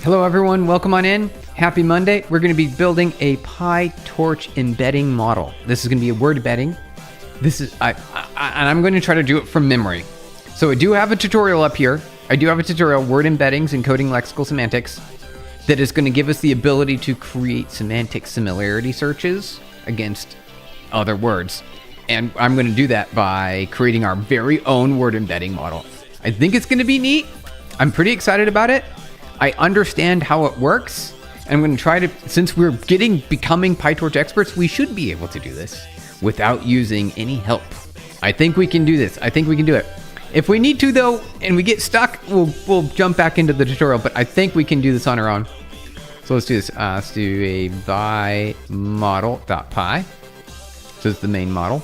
Hello everyone, welcome on in. Happy Monday. We're going to be building a PyTorch embedding model. This is going to be a word embedding. And I'm going to try to do it from memory. So I do have a tutorial up here. I do have a tutorial, word embeddings and coding lexical semantics, that is going to give us the ability to create semantic similarity searches against other words. And I'm going to do that by creating our very own word embedding model. I think it's going to be neat. I'm pretty excited about it. I understand how it works. And I'm going to try to, since we're becoming PyTorch experts, we should be able to do this without using any help. I think we can do this. I think we can do it. If we need to though, and we get stuck, we'll jump back into the tutorial, but I think we can do this on our own. So let's do this. Let's do a by model.py. So it's the main model.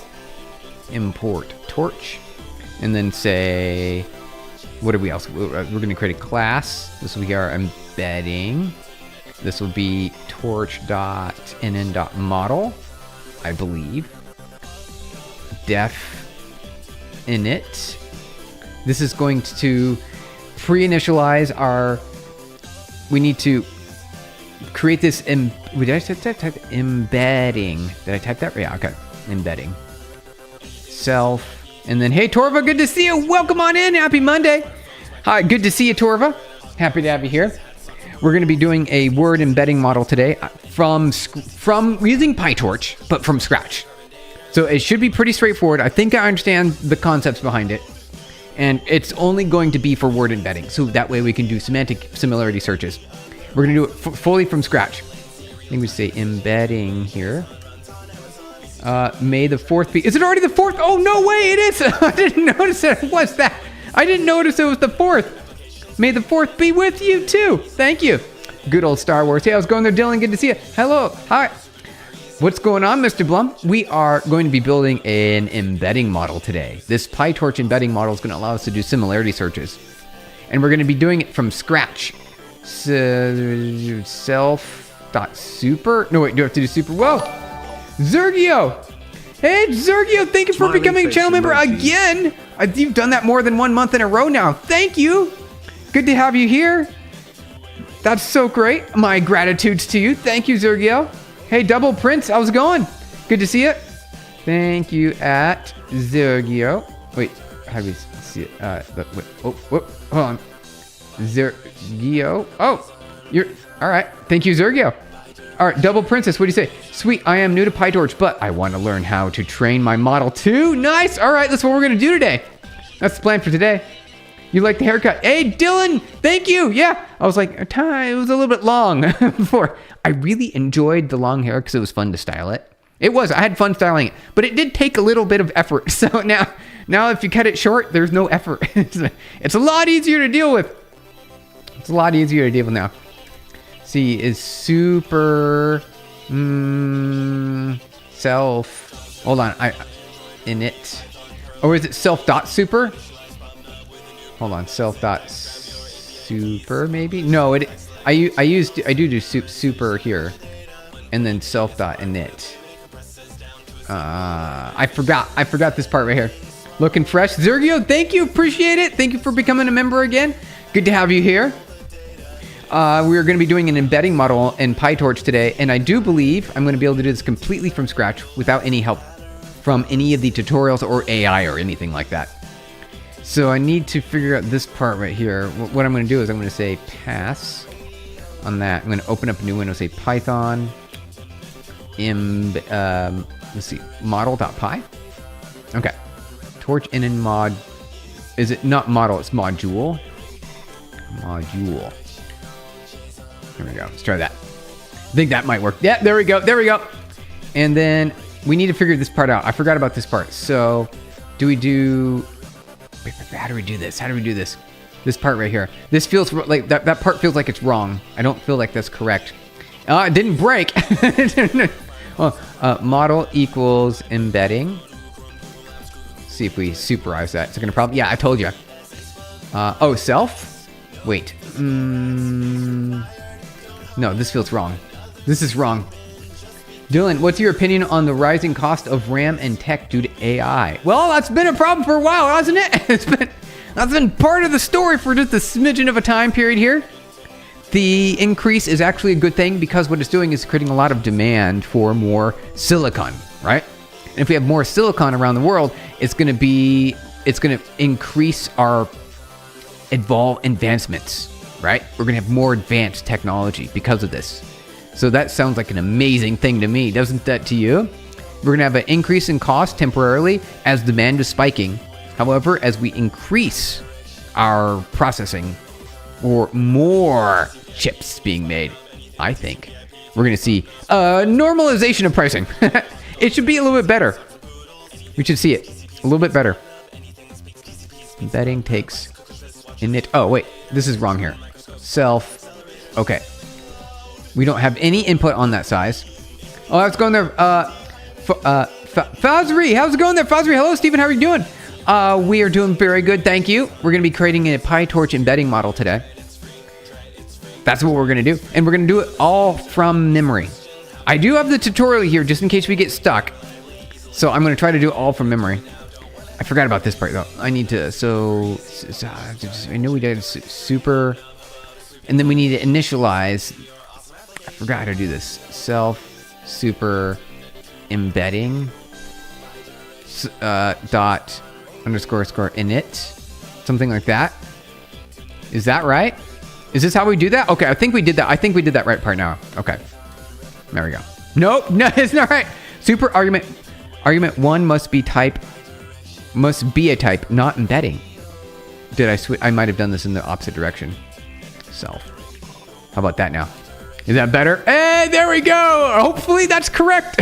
Import torch. And then say, what do we else? We're going to create a class. This will be our embedding. This will be torch.nn.model, I believe. Def init. This is going to pre-initialize our, we need to create this, did I type embedding? Did I type that? Yeah, okay. Embedding. Self. And then, hey, Torva, good to see you. Welcome on in. Happy Monday. Hi, good to see you, Torva. Happy to have you here. We're going to be doing a word embedding model today from using PyTorch, but from scratch. So it should be pretty straightforward. I think I understand the concepts behind it. And it's only going to be for word embedding. So that way we can do semantic similarity searches. We're going to do it fully from scratch. I think we say embedding here. May the 4th be... Is it already the 4th? Oh, no way, it is! I didn't notice it. What's that? I didn't notice it was the 4th. May the 4th be with you, too. Thank you. Good old Star Wars. Hey, how's it going there, Dylan? Good to see you. Hello. Hi. What's going on, Mr. Blum? We are going to be building an embedding model today. This PyTorch embedding model is going to allow us to do similarity searches. And we're going to be doing it from scratch. So, self.super. No, wait, do I have to do super? Whoa. Zergio! Hey, Zergio, thank you for becoming a channel member again! You've done that more than 1 month in a row now. Thank you! Good to have you here. That's so great. My gratitudes to you. Thank you, Zergio. Hey, Double Prince, how's it going? Good to see you. Thank you, at Zergio. Wait, how do we see it? Wait, hold on. Zergio. Oh, you're... All right. Thank you, Zergio. All right, Double Princess, what do you say? Sweet, I am new to PyTorch, but I want to learn how to train my model too. Nice. All right, that's what we're going to do today. That's the plan for today. You like the haircut? Hey, Dylan, thank you. Yeah, I was like, it was a little bit long before. I really enjoyed the long hair because it was fun to style it. It was. I had fun styling it, but it did take a little bit of effort. So now if you cut it short, there's no effort. It's a lot easier to deal with. It's a lot easier to deal with now. See, is super self. Hold on, init. Or is it self.super? Hold on, self.super maybe? No, I do super here, and then self.init. I forgot this part right here. Looking fresh, Zergio. Thank you, appreciate it. Thank you for becoming a member again. Good to have you here. We're going to be doing an embedding model in PyTorch today, and I do believe I'm going to be able to do this completely from scratch without any help from any of the tutorials or AI or anything like that. So I need to figure out this part right here. What I'm going to do is I'm going to say pass on that. I'm going to open up a new window, say Python let's see, model.py. Okay. Torch in mod. Is it not model? It's module. Module. There we go. Let's try that. I think that might work. Yeah, there we go. There we go. And then we need to figure this part out. I forgot about this part. So do we do... Wait, how do we do this? How do we do this? This part right here. This feels like... That part feels like it's wrong. I don't feel like that's correct. It didn't break. Model equals embedding. Let's see if we superize that. It's going to probably... Yeah, I told you. Oh, self? Wait. No, this feels wrong. This is wrong. Dylan, what's your opinion on the rising cost of RAM and tech due to AI? Well, that's been a problem for a while, hasn't it? That's been part of the story for just a smidgen of a time period here. the increase is actually a good thing because what it's doing is creating a lot of demand for more silicon, right? And if we have more silicon around the world, it's going to increase our advancements, right? We're going to have more advanced technology because of this. So that sounds like an amazing thing to me. Doesn't that to you? We're going to have an increase in cost temporarily as demand is spiking. However, as we increase our processing or more chips being made, I think we're going to see normalization of pricing. It should be a little bit better. We should see it a little bit better. Embedding takes init. Oh, wait, this is wrong here. Self. Okay. We don't have any input on that size. Oh, I was going there. Fazri, how's it going there? Fazri, hello, Stephen, how are you doing? We are doing very good, thank you. We're going to be creating a PyTorch embedding model today. That's what we're going to do. And we're going to do it all from memory. I do have the tutorial here just in case we get stuck. So I'm going to try to do it all from memory. I forgot about this part though. I need to, I know we did super, and then we need to initialize. I forgot how to do this. Self super embedding dot underscore init, something like that. Is that right? Is this how we do that? Okay, I think we did that. I think we did that right part now. Okay, there we go. Nope, no, it's not right. Super argument one must be a type, not embedding. Did I switch? I might have done this in the opposite direction. Self. How about that now? Is that better? Hey, there we go. Hopefully that's correct.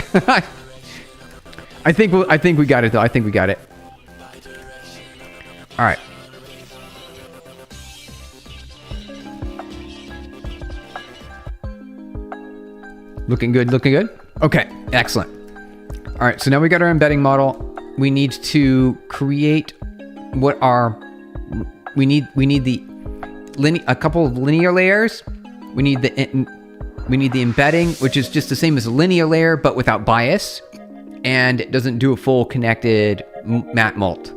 I think we got it though. I think we got it. All right. Looking good, looking good. Okay, excellent. All right, so now we got our embedding model. We need to create we need a couple of linear layers. We need the embedding, which is just the same as a linear layer, but without bias. And it doesn't do a full connected mat mult.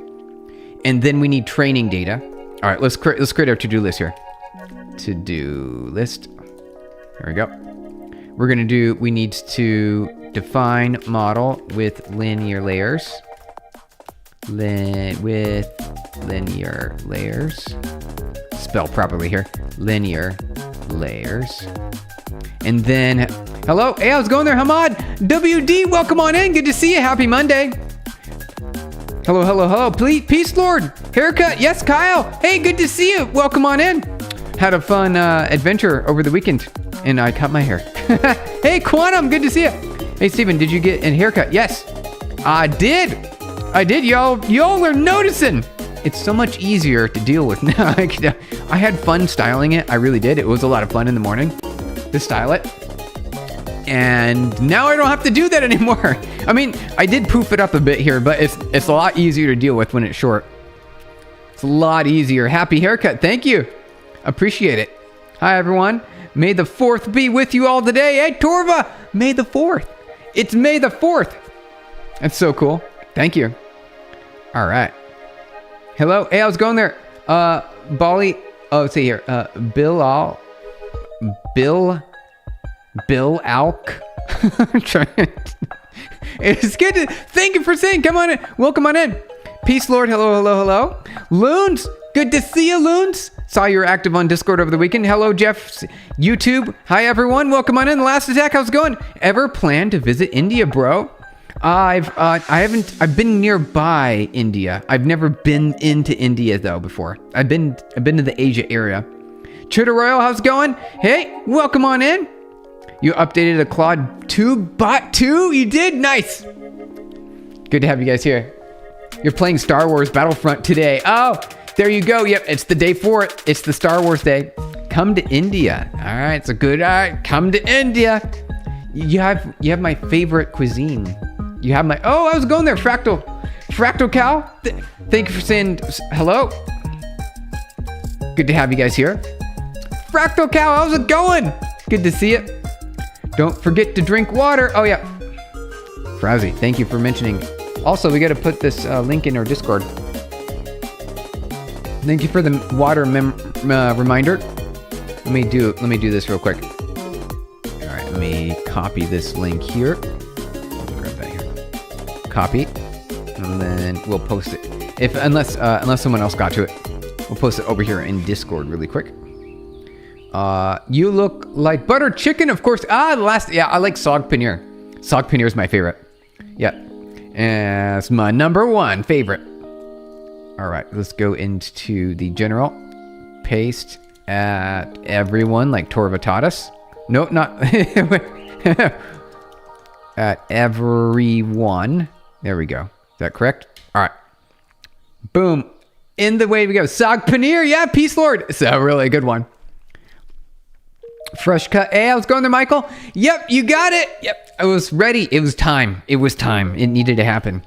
And then we need training data. All right, let's create our to-do list here. To-do list. There we go. We need to define model with linear layers. With linear layers. Spell properly here. Linear layers. And then, hello. Hey, how's it going there, Hamad? WD, welcome on in. Good to see you. Happy Monday. Hello, hello, hello. Peace, Lord. Haircut. Yes, Kyle. Hey, good to see you. Welcome on in. Had a fun adventure over the weekend, and I cut my hair. Hey, Quantum. Good to see you. Hey, Steven, did you get a haircut? Yes, I did. Y'all are noticing. It's so much easier to deal with now. I had fun styling it. I really did. It was a lot of fun in the morning to style it. And now I don't have to do that anymore. I mean, I did poof it up a bit here, but it's a lot easier to deal with when it's short. It's a lot easier. Happy haircut. Thank you. Appreciate it. Hi, everyone. May the 4th be with you all today. Hey, Torva. May the 4th. It's May the 4th. That's so cool. Thank you. All right. Hello. Hey, how's it going there? Bali. Oh, let's see here. Bill Alk. It's good to thank you for saying. Come on in. Welcome on in. Peace, Lord. Hello, hello, hello. Loons. Good to see you, Loons. Saw you were active on Discord over the weekend. Hello, Jeff. YouTube. Hi, everyone. Welcome on in. The Last Attack. How's it going? Ever plan to visit India, bro? I've been nearby India. I've never been into India though before. I've been to the Asia area. Chitter Royal, how's it going? Hey, welcome on in. You updated a Claude 2 bot 2? You did? Nice. Good to have you guys here. You're playing Star Wars Battlefront today. Oh, there you go. Yep, it's the day for it. It's the Star Wars day. Come to India. All right, it's a good. Come to India. You have my favorite cuisine. You have my. Oh, I was going there. Fractal Cow. Thank you for saying hello. Good to have you guys here. Fractal Cow, how's it going? Good to see you. Don't forget to drink water. Oh yeah. Frowsy, thank you for mentioning. Also, we got to put this link in our Discord. Thank you for the water reminder. Let me do this real quick. All right, let me copy this link here. Grab that here. Copy, and then we'll post it. Unless someone else got to it, we'll post it over here in Discord really quick. You look like butter chicken, of course. I like sog paneer. Sog paneer is my favorite. Yeah, it's my #1 favorite. All right, let's go into the general. Paste at everyone, like Torva taught us. No, not at everyone. There we go. Is that correct? All right. Boom. In the way we go. Sog paneer. Yeah, Peace Lord. It's a really good one. Fresh cut. Hey, how's it going there, Michael? Yep, you got it. Yep, I was ready. It was time. It needed to happen.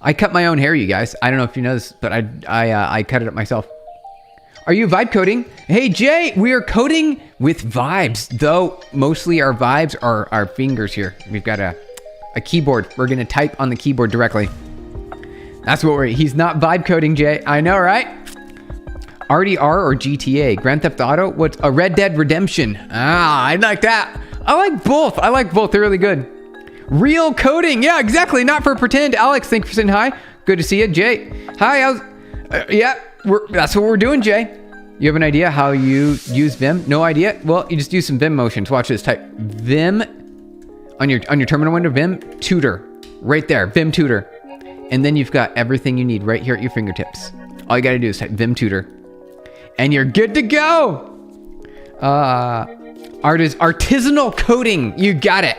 I cut my own hair, you guys. I don't know if you know this, but I cut it up myself. Are you vibe coding? Hey, Jay, we are coding with vibes, though mostly our vibes are our fingers here. We've got a keyboard. We're going to type on the keyboard directly. That's what he's not vibe coding, Jay. I know, right? RDR or GTA? Grand Theft Auto? What's a Red Dead Redemption? I like that. I like both. They're really good. Real coding. Yeah, exactly. Not for pretend. Alex, thanks for saying hi. Good to see you. Jay. Hi. That's what we're doing, Jay. You have an idea how you use Vim? No idea? Well, you just use some Vim motions. Watch this. Type Vim on your terminal window. Vim tutor. Right there. Vim tutor. And then you've got everything you need right here at your fingertips. All you got to do is type Vim tutor. And you're good to go. Artisanal coding. You got it.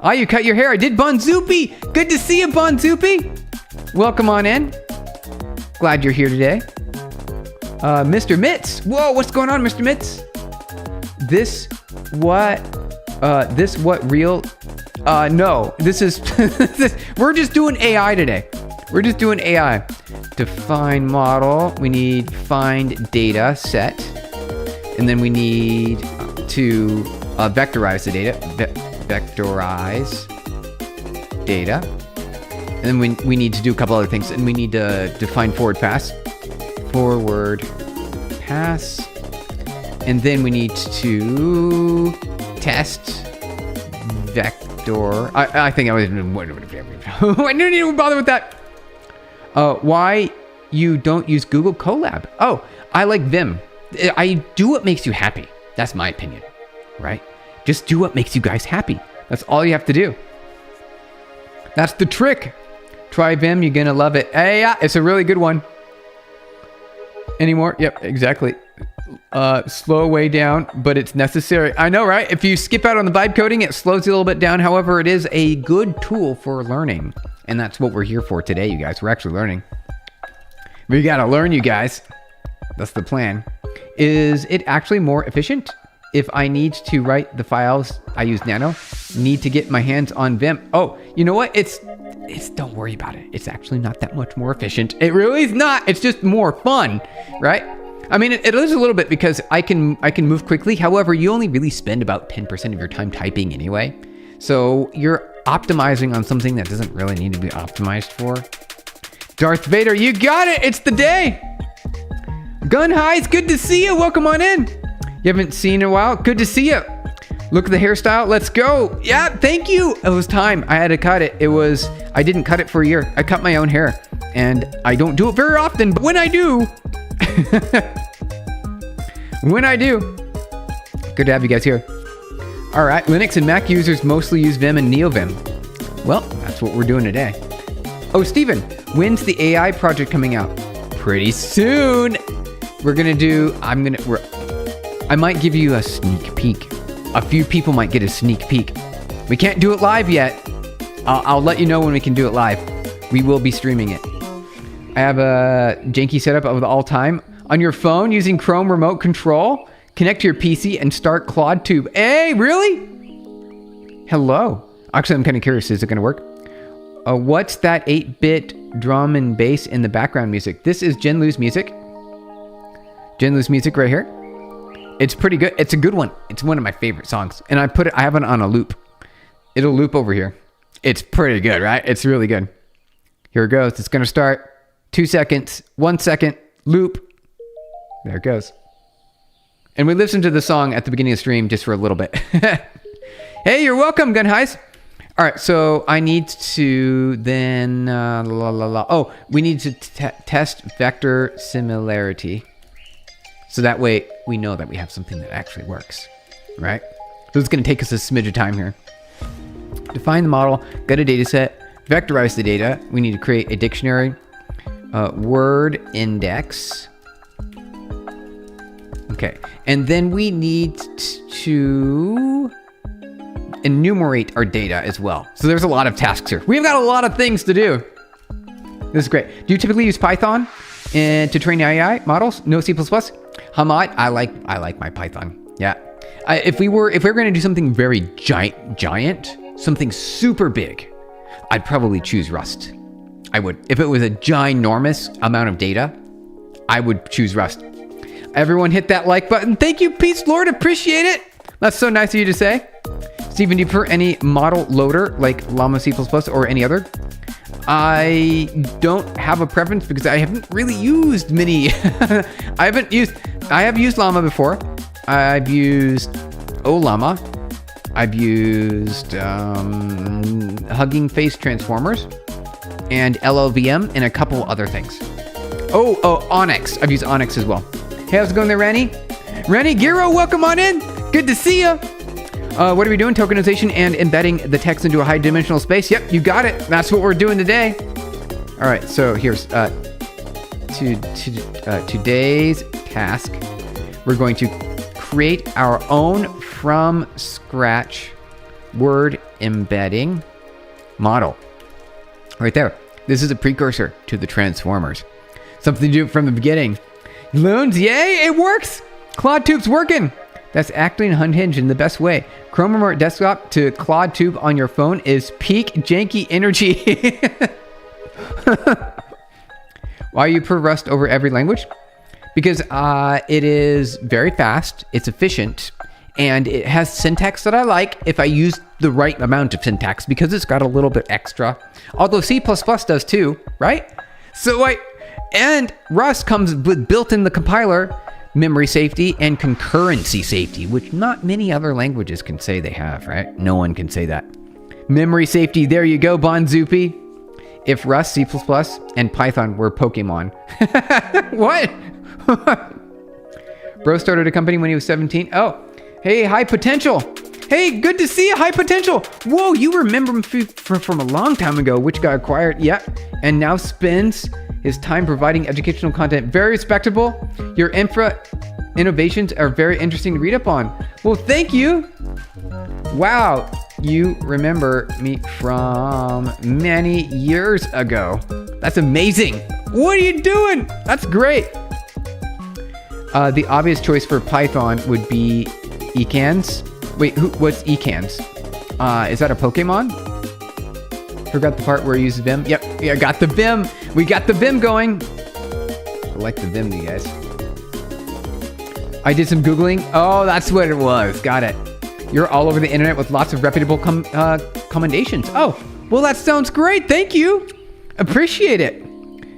You cut your hair. I did, Bonzupi. Good to see you, Bonzupi. Welcome on in. Glad you're here today. Mr. Mitz. Whoa, what's going on, Mr. Mitz? This what real? No, this is, we're just doing AI today. We're just doing AI. Define model. We need find data set. And then we need to vectorize the data. Vectorize data. And then we need to do a couple other things. And we need to define forward pass. And then we need to test vector. I think I didn't even bother with that. Why you don't use Google Colab? Oh, I like Vim. I do what makes you happy. That's my opinion, right? Just do what makes you guys happy. That's all you have to do. That's the trick. Try Vim, you're gonna love it. Hey, yeah, it's a really good one. Anymore? Yep, exactly. Slow way down, but it's necessary. I know, right? If you skip out on the vibe coding, it slows you a little bit down. However, it is a good tool for learning. And that's what we're here for today, you guys. We're actually learning. We gotta learn, you guys. That's the plan. Is it actually more efficient? If I need to write the files, I use Nano. Need to get my hands on Vim. Oh, you know what? It's don't worry about it. It's actually not that much more efficient. It really is not. It's just more fun, right? I mean, it is a little bit because I can move quickly. However, you only really spend about 10% of your time typing anyway. So you're optimizing on something that doesn't really need to be optimized for. Darth Vader, you got it. It's the day. Gun Highs, good to see you. Welcome on in. You haven't seen in a while. Good to see you. Look at the hairstyle. Let's go. Yeah, thank you. It was time. I had to cut it. I didn't cut it for a year. I cut my own hair. And I don't do it very often, but when I do, good to have you guys here. All right, Linux and Mac users mostly use Vim and NeoVim. Well, that's what we're doing today. Oh, Steven, when's the AI project coming out? Pretty soon. I might give you a sneak peek. A few people might get a sneak peek. We can't do it live yet. I'll let you know when we can do it live. We will be streaming it. I have a janky setup of all time. On your phone using Chrome remote control, connect to your PC and start CloudTube. Hey, really? Hello. Actually, I'm kind of curious. Is it going to work? What's that 8-bit drum and bass in the background music? This is Jen Lou's music. Jen Lou's music right here. It's pretty good. It's a good one. It's one of my favorite songs. And I have it on a loop. It'll loop over here. It's pretty good, right? It's really good. Here it goes. It's going to start. 2 seconds. 1 second. Loop. There it goes. And we listened to the song at the beginning of the stream just for a little bit. Hey, you're welcome, Gun Highs. All right, so I need to then, Oh, we need to test vector similarity. So that way we know that we have something that actually works, right? So it's gonna take us a smidge of time here. Define the model, get a data set, vectorize the data. We need to create a dictionary, word index. Okay, and then we need to enumerate our data as well. So there's a lot of tasks here. We've got a lot of things to do. This is great. Do you typically use Python to train AI models? No C++? Hamad, I like my Python. Yeah. If we were going to do something very giant, something super big, I'd probably choose Rust. I would. If it was a ginormous amount of data, I would choose Rust. Everyone hit that like button. Thank you, Peace Lord. Appreciate it. That's so nice of you to say. Steven, do you prefer any model loader like Llama C++ or any other? I don't have a preference because I haven't really used many. I have used Llama before. I've used Llama. I've used Hugging Face Transformers and LLVM and a couple other things. Oh, Onyx. I've used Onyx as well. Hey, how's it going there, Randy? Randy Giro, welcome on in. Good to see ya. What are we doing? Tokenization and embedding the text into a high dimensional space. Yep, you got it. That's what we're doing today. All right, so here's today's task. We're going to create our own from scratch word embedding model. Right there. This is a precursor to the transformers. Something to do from the beginning. Loons, yay, it works. CloudTube's working. That's acting unhinged in the best way. Chrome Remote Desktop to CloudTube on your phone is peak janky energy. Why you prefer Rust over every language? Because it is very fast, it's efficient, and it has syntax that I like if I use the right amount of syntax because it's got a little bit extra. Although C++ does too, right? And Rust comes with built in the compiler, memory safety and concurrency safety, which not many other languages can say they have, right? No one can say that. Memory safety, there you go, Bonzupi. If Rust, C++, and Python were Pokemon. What? Bro started a company when he was 17. Oh, hey, High Potential. Hey, good to see you, High Potential. Whoa, you remember him from a long time ago, which got acquired. Yeah, and now spends his time providing educational content. Very respectable. Your infra innovations are very interesting to read up on. Well, thank you. Wow, you remember me from many years ago. That's amazing. What are you doing? That's great. The obvious choice for Python would be ecans. Wait, what's ecans? Is that a Pokemon? Forgot the part where you use Vim. Yep, yeah, got the Vim. We got the Vim going. I like the Vim, you guys. I did some Googling. Oh, that's what it was. Got it. You're all over the internet with lots of reputable commendations. Oh, well, that sounds great. Thank you. Appreciate it.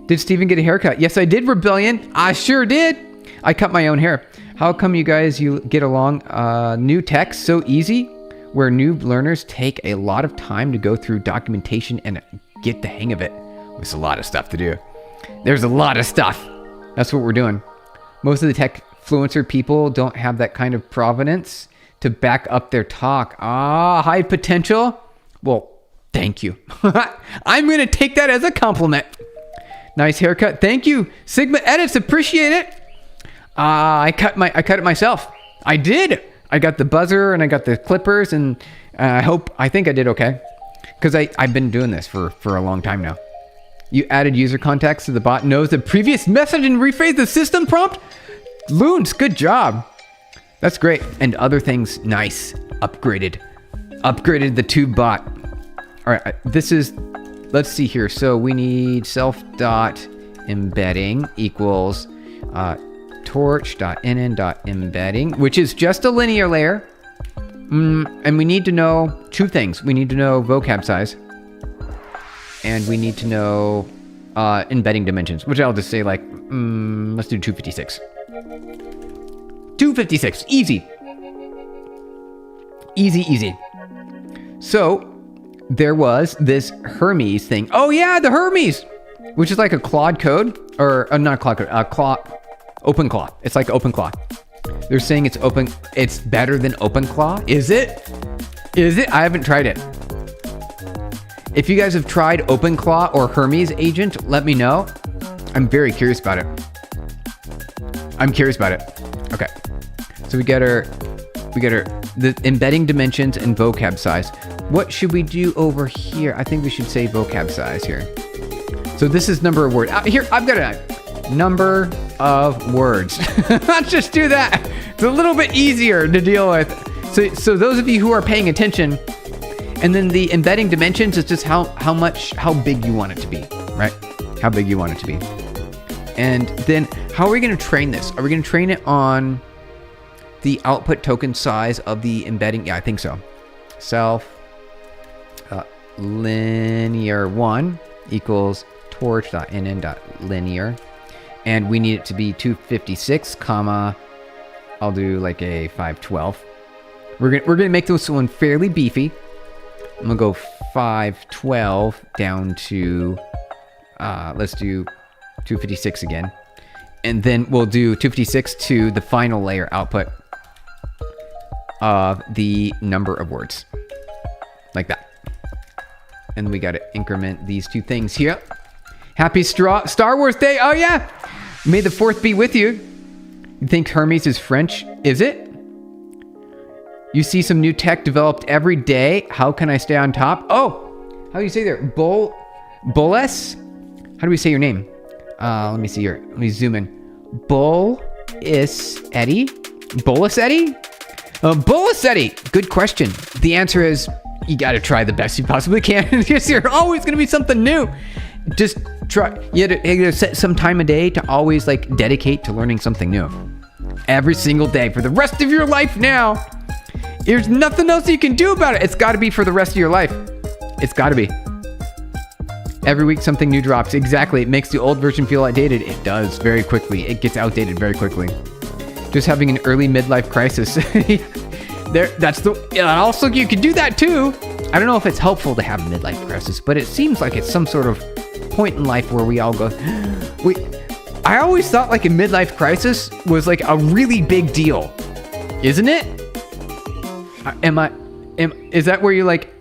Did Steven get a haircut? Yes, I did, Rebellion. I sure did. I cut my own hair. How come you guys get along? New tech so easy, where new learners take a lot of time to go through documentation and get the hang of it. There's a lot of stuff to do. There's a lot of stuff. That's what we're doing. Most of the tech fluencer people don't have that kind of provenance to back up their talk. High potential. Well, thank you. I'm going to take that as a compliment. Nice haircut. Thank you. Sigma Edits. Appreciate it. I cut it myself. I did. I got the buzzer and I got the clippers, and I think I did okay. Because I've been doing this for a long time now. You added user context so the bot knows the previous message and rephrase the system prompt? Loons, good job. That's great. And other things, nice. Upgraded the tube bot. All right, let's see here. So we need self.embedding equals torch.nn.embedding, which is just a linear layer. And we need to know two things. We need to know vocab size. And we need to know embedding dimensions, which I'll just say like, let's do 256. 256. Easy. Easy, easy. So there was this Hermes thing. Oh yeah, the Hermes, which is like a Claude code, or not Claude code, OpenClaw. It's like OpenClaw. They're saying it's better than OpenClaw. Is it? Is it? I haven't tried it. If you guys have tried OpenClaw or Hermes agent, let me know. I'm very curious about it. I'm curious about it. Okay. So we got the embedding dimensions and vocab size. What should we do over here? I think we should say vocab size here. So this is number of words. Here, I've got a number of words. Let's just do that. It's a little bit easier to deal with. So those of you who are paying attention, and then the embedding dimensions is just how big you want it to be, right? How big you want it to be. And then how are we going to train this? Are we going to train it on the output token size of the embedding? Yeah, I think so. Self linear 1 equals torch.nn.linear. And we need it to be 256, comma, I'll do like a 512. We're gonna make this one fairly beefy. I'm gonna go 512 down to, let's do 256 again. And then we'll do 256 to the final layer output of the number of words. Like that. And we gotta increment these two things here. Happy Star Wars Day. Oh yeah. May the 4th be with you. You think Hermes is French? Is it? You see some new tech developed every day. How can I stay on top? Oh, how do you say there? Bullis? How do we say your name? Let me see here. Let me zoom in. Bullis Eddie? Bullis Eddie? Bullis Eddie. Good question. The answer is you got to try the best you possibly can. Because there's always going to be something new. Just try. You have to set some time a day to always like dedicate to learning something new. Every single day for the rest of your life now. There's nothing else you can do about it. It's got to be for the rest of your life. It's got to be. Every week something new drops. Exactly. It makes the old version feel outdated. It does very quickly. It gets outdated very quickly. Just having an early midlife crisis. Also, you could do that too. I don't know if it's helpful to have a midlife crisis, but it seems like it's some sort of point in life where we all go, wait, I always thought like a midlife crisis was like a really big deal. Isn't it? Is that where you like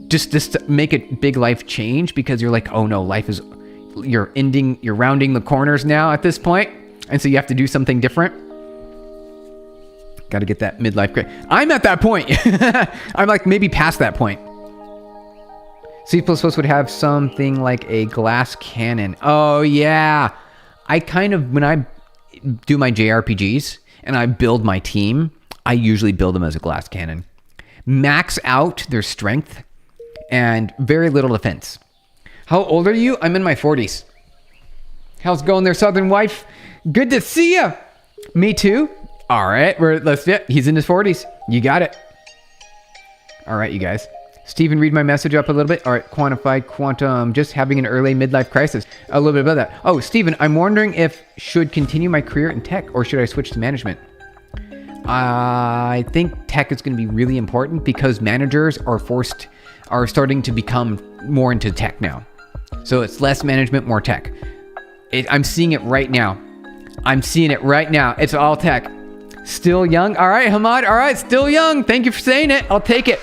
just make a big life change because you're like, oh no, you're rounding the corners now at this point, and so you have to do something different. Got to get that midlife crisis. I'm at that point. I'm like maybe past that point. C++ would have something like a glass cannon. Oh yeah. When I do my JRPGs and I build my team, I usually build them as a glass cannon. Max out their strength and very little defense. How old are you? I'm in my 40s. How's it going there, Southern wife? Good to see ya. Me too. All right, he's in his 40s. You got it. All right, you guys. Steven, read my message up a little bit. All right, quantified quantum, just having an early midlife crisis. A little bit about that. Oh, Steven, I'm wondering if should continue my career in tech or should I switch to management? I think tech is going to be really important because managers are starting to become more into tech now. So it's less management, more tech. I'm seeing it right now. It's all tech. Still young. All right, Hamad. All right, still young. Thank you for saying it. I'll take it.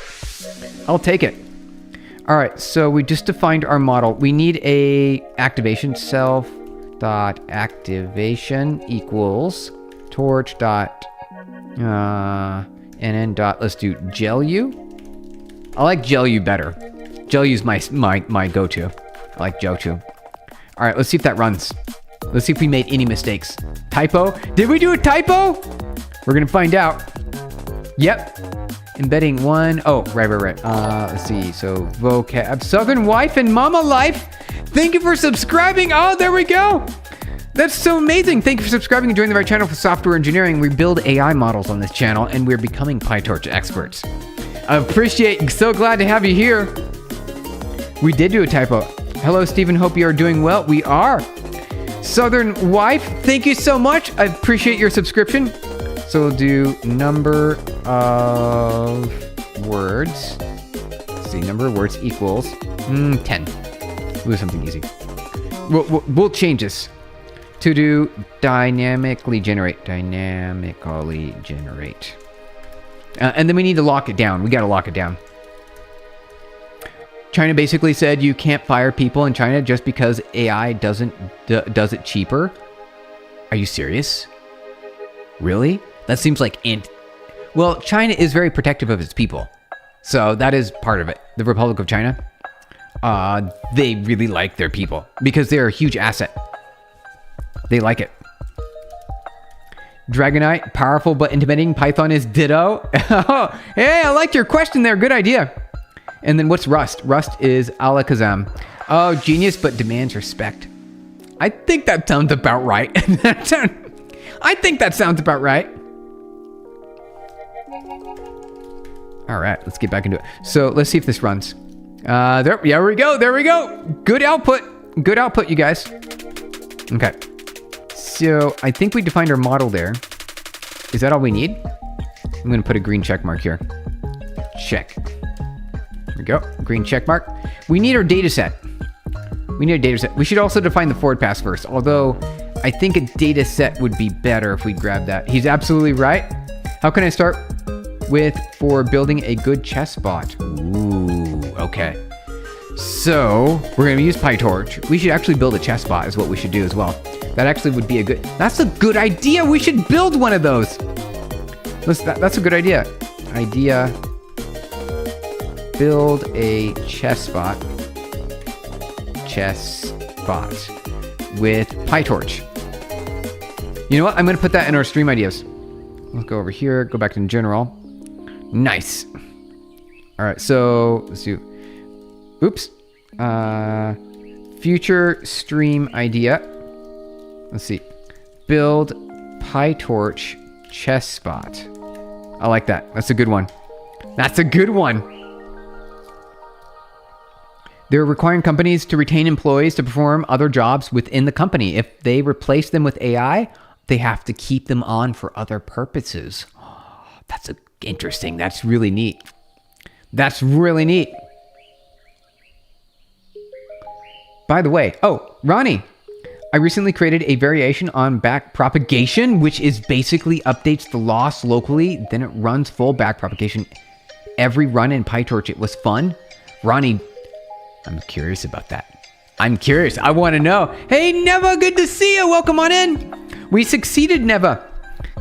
All right, so we just defined our model. We need a activation. Self.activation equals torch.nn. Let's do GelU. I like GelU better. GelU's my go-to. I like GelU. All right, let's see if that runs. Let's see if we made any mistakes. Typo? Did we do a typo? We're gonna find out. Yep. Embedding 1. Oh, right. Let's see. So vocab, Southern wife and mama life. Thank you for subscribing. Oh, there we go. That's so amazing. Thank you for subscribing and joining the right channel for software engineering. We build AI models on this channel and we're becoming PyTorch experts. I appreciate, so glad to have you here. We did do a typo. Hello, Stephen. Hope you are doing well. We are. Southern wife, thank you so much. I appreciate your subscription. So we'll do number of words. Let's see, number of words equals 10. We'll do something easy. We'll change this to do dynamically generate. Dynamically generate. And then we need to lock it down. We got to lock it down. China basically said you can't fire people in China just because AI does it cheaper. Are you serious? Really? That seems like well, China is very protective of its people. So that is part of it. The Republic of China, they really like their people because they're a huge asset. They like it. Dragonite, powerful but intimidating. Python is ditto. Hey, I liked your question there. Good idea. And then what's Rust? Rust is Alakazam. Oh, genius, but demands respect. I think that sounds about right. I think that sounds about right. All right, let's get back into it. So let's see if this runs. There we go. There we go. Good output. Good output, you guys. Okay. So I think we defined our model there. Is that all we need? I'm going to put a green check mark here. Check. There we go. Green check mark. We need our data set. We need a data set. We should also define the forward pass first, although I think a data set would be better if we grab that. He's absolutely right. How can I start for building a good chess bot? Ooh, okay. So we're going to use PyTorch. We should actually build a chess bot is what we should do as well. That actually would be that's a good idea. We should build one of those. That's a good idea. Build a chess bot with PyTorch. You know what? I'm going to put that in our stream ideas. Let's go over here, go back to general. Nice. All right, so let's do, oops. Future stream idea. Let's see. Build PyTorch chess bot. I like that. That's a good one. That's a good one. They're requiring companies to retain employees to perform other jobs within the company. If they replace them with AI, they have to keep them on for other purposes. Oh, that's interesting. That's really neat. That's really neat. By the way, Ronnie, I recently created a variation on back propagation, which is basically updates the loss locally, then it runs full back propagation. Every run in PyTorch, it was fun. Ronnie, I'm curious about that. I'm curious. I want to know. Hey, Neva, good to see you. Welcome on in. We succeeded, Neva.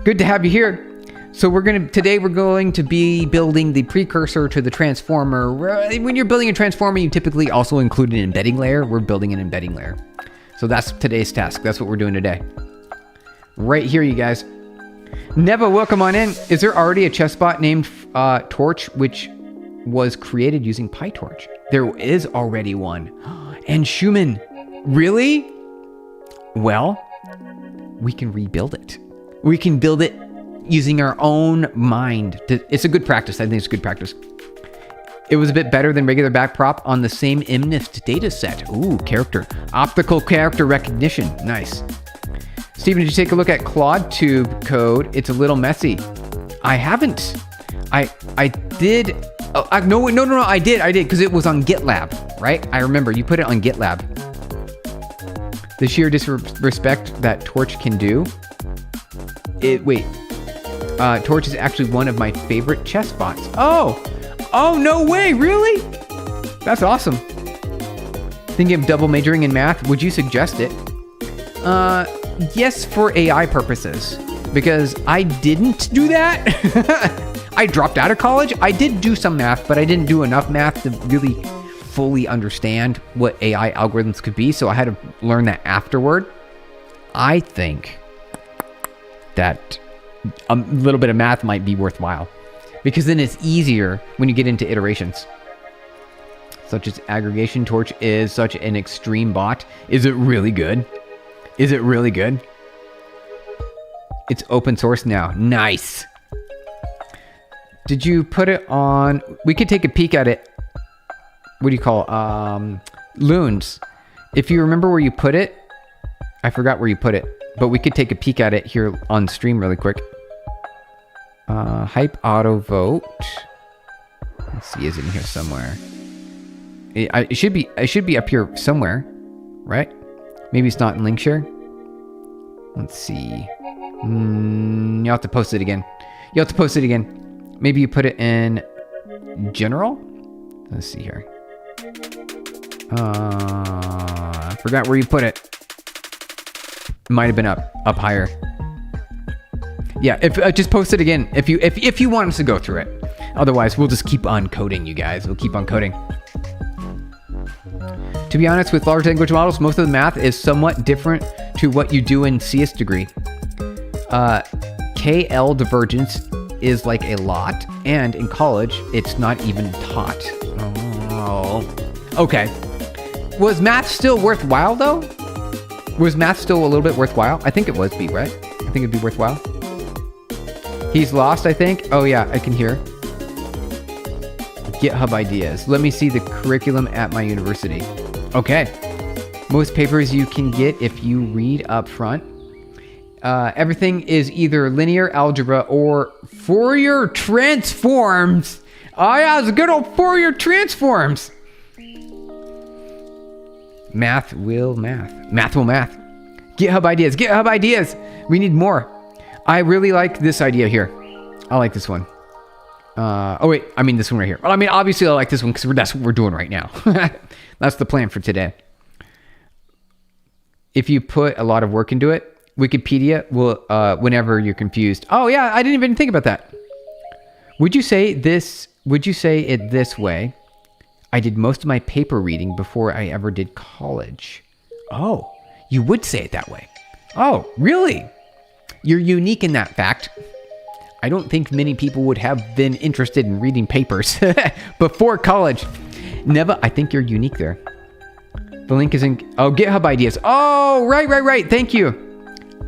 Good to have you here. So today we're going to be building the precursor to the transformer. When you're building a transformer, you typically also include an embedding layer. We're building an embedding layer. So that's today's task. That's what we're doing today. Right here, you guys. Neva, welcome on in. Is there already a chess bot named Torch, which was created using PyTorch? There is already one. And Schumann, really? Well, we can rebuild it. We can build it using our own mind. It's a good practice. I think it's a good practice. It was a bit better than regular backprop on the same MNIST data set. Ooh, optical character recognition. Nice. Steven, did you take a look at ClaudeTube code? It's a little messy. I haven't. I did. No, I did because it was on GitLab, right? I remember you put it on GitLab. The sheer disrespect that Torch can do. Torch is actually one of my favorite chess bots. Oh, no way, really? That's awesome. Thinking of double majoring in math, would you suggest it? Yes, for AI purposes, because I didn't do that. I dropped out of college. I did do some math, but I didn't do enough math to really fully understand what AI algorithms could be, so I had to learn that afterward. I think that a little bit of math might be worthwhile, because then it's easier when you get into iterations. Such as aggregation. Torch is such an extreme bot. Is it really good? Is it really good? It's open source now. Nice. Did you put it on? We could take a peek at it. What do you call it? Loons. If you remember where you put it, I forgot where you put it, but we could take a peek at it here on stream really quick. Hype auto vote. Let's see, is it in here somewhere? It should be up here somewhere, right? Maybe it's not in link share. Let's see. You'll have to post it again. Maybe you put it in general. Let's see here. I forgot where you put it. It might have been up higher. Yeah, if just post it again if you want us to go through it. Otherwise, we'll just keep on coding, you guys. We'll keep on coding. To be honest, with large language models, most of the math is somewhat different to what you do in CS degree. KL divergence is like a lot, and in college, it's not even taught. Oh. Okay. Was math still worthwhile, though? Was math still a little bit worthwhile? I think it was, B, right? I think it'd be worthwhile. He's lost, I think. Oh, yeah, I can hear. GitHub ideas. Let me see the curriculum at my university. Okay. Most papers you can get if you read up front. Everything is either linear algebra or Fourier transforms. Oh, yeah, it's good old Fourier transforms. Math will math. Math will math. GitHub ideas. We need more. I really like this idea here. I like this one. Oh, wait. I mean this one right here. Well, I mean, obviously I like this one because that's what we're doing right now. That's the plan for today. If you put a lot of work into it, Wikipedia will, whenever you're confused. Oh, yeah. I didn't even think about that. Would you say it this way? I did most of my paper reading before I ever did college. Oh, you would say it that way. Oh, really? You're unique in that fact. I don't think many people would have been interested in reading papers before college. Never. I think you're unique there. The link is in... Oh, GitHub ideas. Oh, right. Thank you.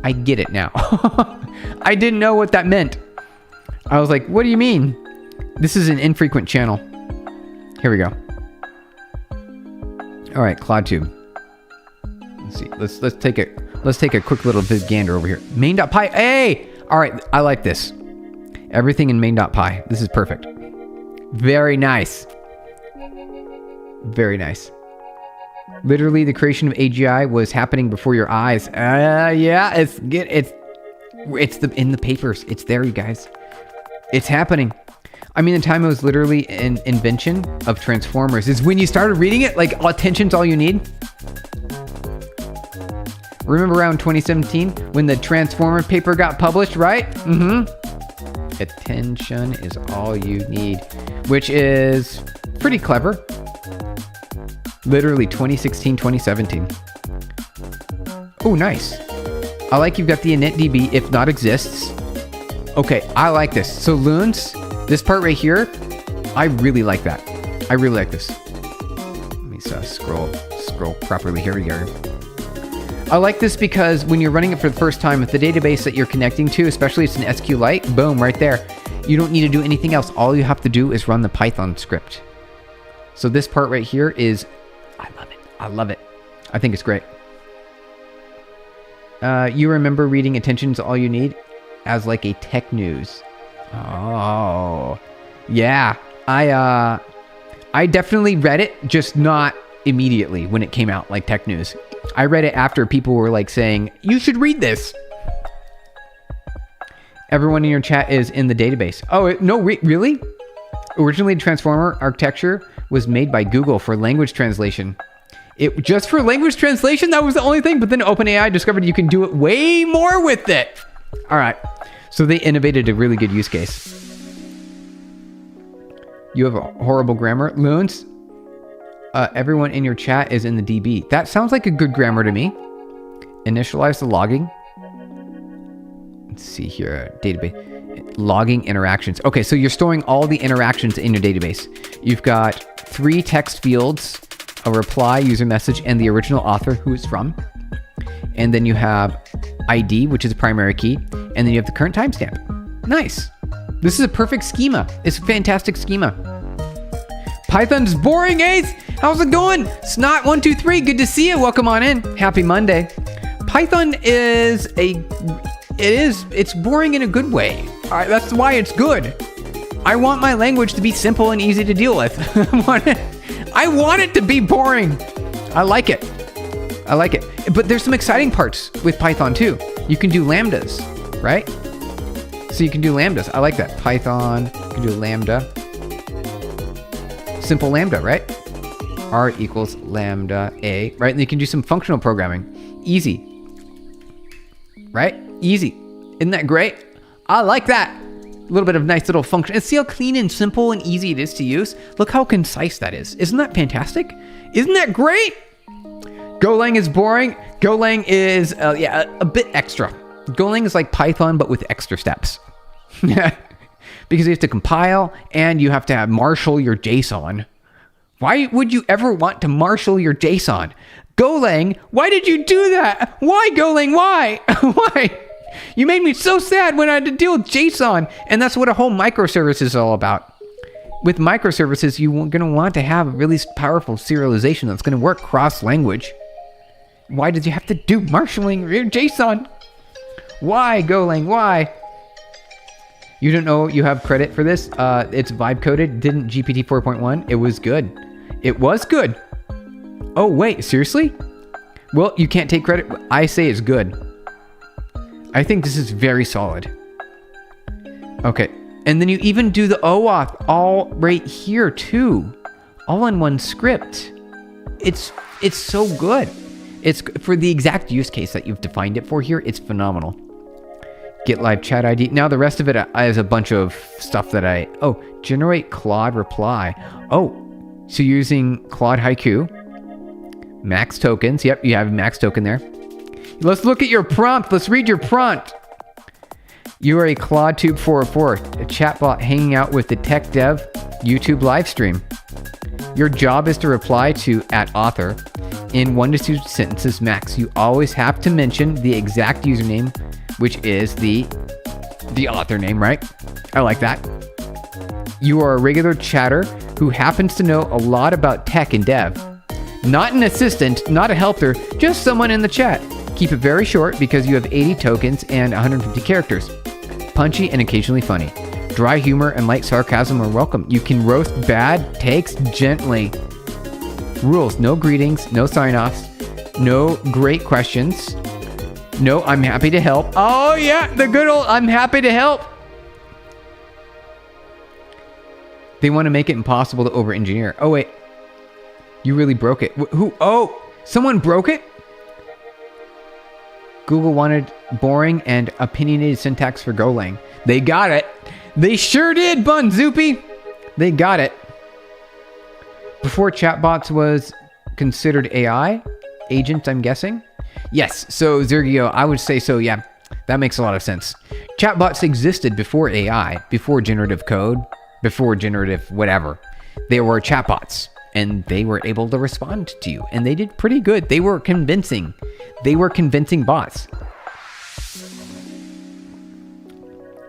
I get it now. I didn't know what that meant. I was like, what do you mean? This is an infrequent channel. Here we go. All right, CloudTube. Let's see. Let's take a quick little bit gander over here. Main.py. Hey! All right, I like this. Everything in main.py. This is perfect. Very nice. Very nice. Literally, the creation of AGI was happening before your eyes. Yeah, it's in the papers. It's there, you guys. It's happening. I mean, the time it was literally an invention of transformers is when you started reading it. Like, attention's all you need. Remember around 2017 when the Transformer paper got published, right? Attention is all you need, which is pretty clever. Literally 2016, 2017. Oh, nice. I like you've got the initdb if not exists. Okay, I like this. So loons, this part right here, I really like that. I really like this. Let me scroll properly. Here we go. I like this because when you're running it for the first time, if the database that you're connecting to, especially it's an SQLite, boom, right there. You don't need to do anything else. All you have to do is run the Python script. So this part right here is, I love it. I think it's great. You remember reading Attention's All You Need as like a tech news. Oh, yeah. I definitely read it, just not immediately when it came out, like tech news. I read it after people were like saying, you should read this. Everyone in your chat is in the database. Oh, no, really? Originally, Transformer architecture was made by Google for language translation. Just for language translation, that was the only thing. But then OpenAI discovered you can do it way more with it. All right. So they innovated a really good use case. You have a horrible grammar. Loons, everyone in your chat is in the DB. That sounds like a good grammar to me. Initialize the logging. Let's see here. Database. Logging interactions. Okay, so you're storing all the interactions in your database. You've got 3 text fields, a reply, user message, and the original author who it's from. And then you have ID, which is a primary key. And then you have the current timestamp. Nice. This is a perfect schema. It's a fantastic schema. Python's boring, Ace. How's it going? Snot123, good to see you. Welcome on in. Happy Monday. Python is it's boring in a good way. That's why it's good. I want my language to be simple and easy to deal with. I want it to be boring. I like it. But there's some exciting parts with Python too. You can do lambdas, right? So you can do lambdas. I like that. Python, you can do lambda. Simple lambda, right? R equals lambda A, right? And you can do some functional programming. Easy. Right? Easy. Isn't that great? I like that. A little bit of nice little function. And see how clean and simple and easy it is to use? Look how concise that is. Isn't that fantastic? Isn't that great? Golang is boring. Golang is, a bit extra. Golang is like Python, but with extra steps. Because you have to compile and you have to marshal your JSON. Why would you ever want to marshal your JSON? Golang, why did you do that? Why, Golang, why? Why? You made me so sad when I had to deal with JSON. And that's what a whole microservice is all about. With microservices, you're going to want to have a really powerful serialization that's going to work cross-language. Why did you have to do marshaling your JSON? Why, Golang, why? You don't know you have credit for this? It's vibe coded. Didn't GPT 4.1? It was good. It was good. Oh, wait, seriously? Well, you can't take credit. I say it's good. I think this is very solid. Okay. And then you even do the OAuth all right here too. All in one script. It's so good. It's for the exact use case that you've defined it for here. It's phenomenal. Get live chat ID. Now the rest of it is a bunch of stuff that generate Claude reply. Oh, so using Claude Haiku, max tokens. Yep, you have max token there. Let's look at your prompt. Let's read your prompt. You are a ClaudeTube 404, a chatbot hanging out with the tech dev YouTube live stream. Your job is to reply to @author in 1 to 2 sentences max. You always have to mention the exact username, which is the author name, right? I like that. You are a regular chatter who happens to know a lot about tech and dev. Not an assistant, not a helper, just someone in the chat. Keep it very short because you have 80 tokens and 150 characters. Punchy and occasionally funny. Dry humor and light sarcasm are welcome. You can roast bad takes gently. Rules: no greetings, no sign-offs, no great questions. No, I'm happy to help. Oh yeah, the good old I'm happy to help. They want to make it impossible to over-engineer. Oh wait, you really broke it. Who? Oh, someone broke it? Google wanted boring and opinionated syntax for Golang. They got it. They sure did, Bunzoopy. They got it. Before chatbots was considered AI agents, I'm guessing. Yes, so Zergio, I would say so, yeah. That makes a lot of sense. Chatbots existed before AI, before generative code, before generative whatever. They were chatbots, and they were able to respond to you, and they did pretty good. They were convincing. They were convincing bots.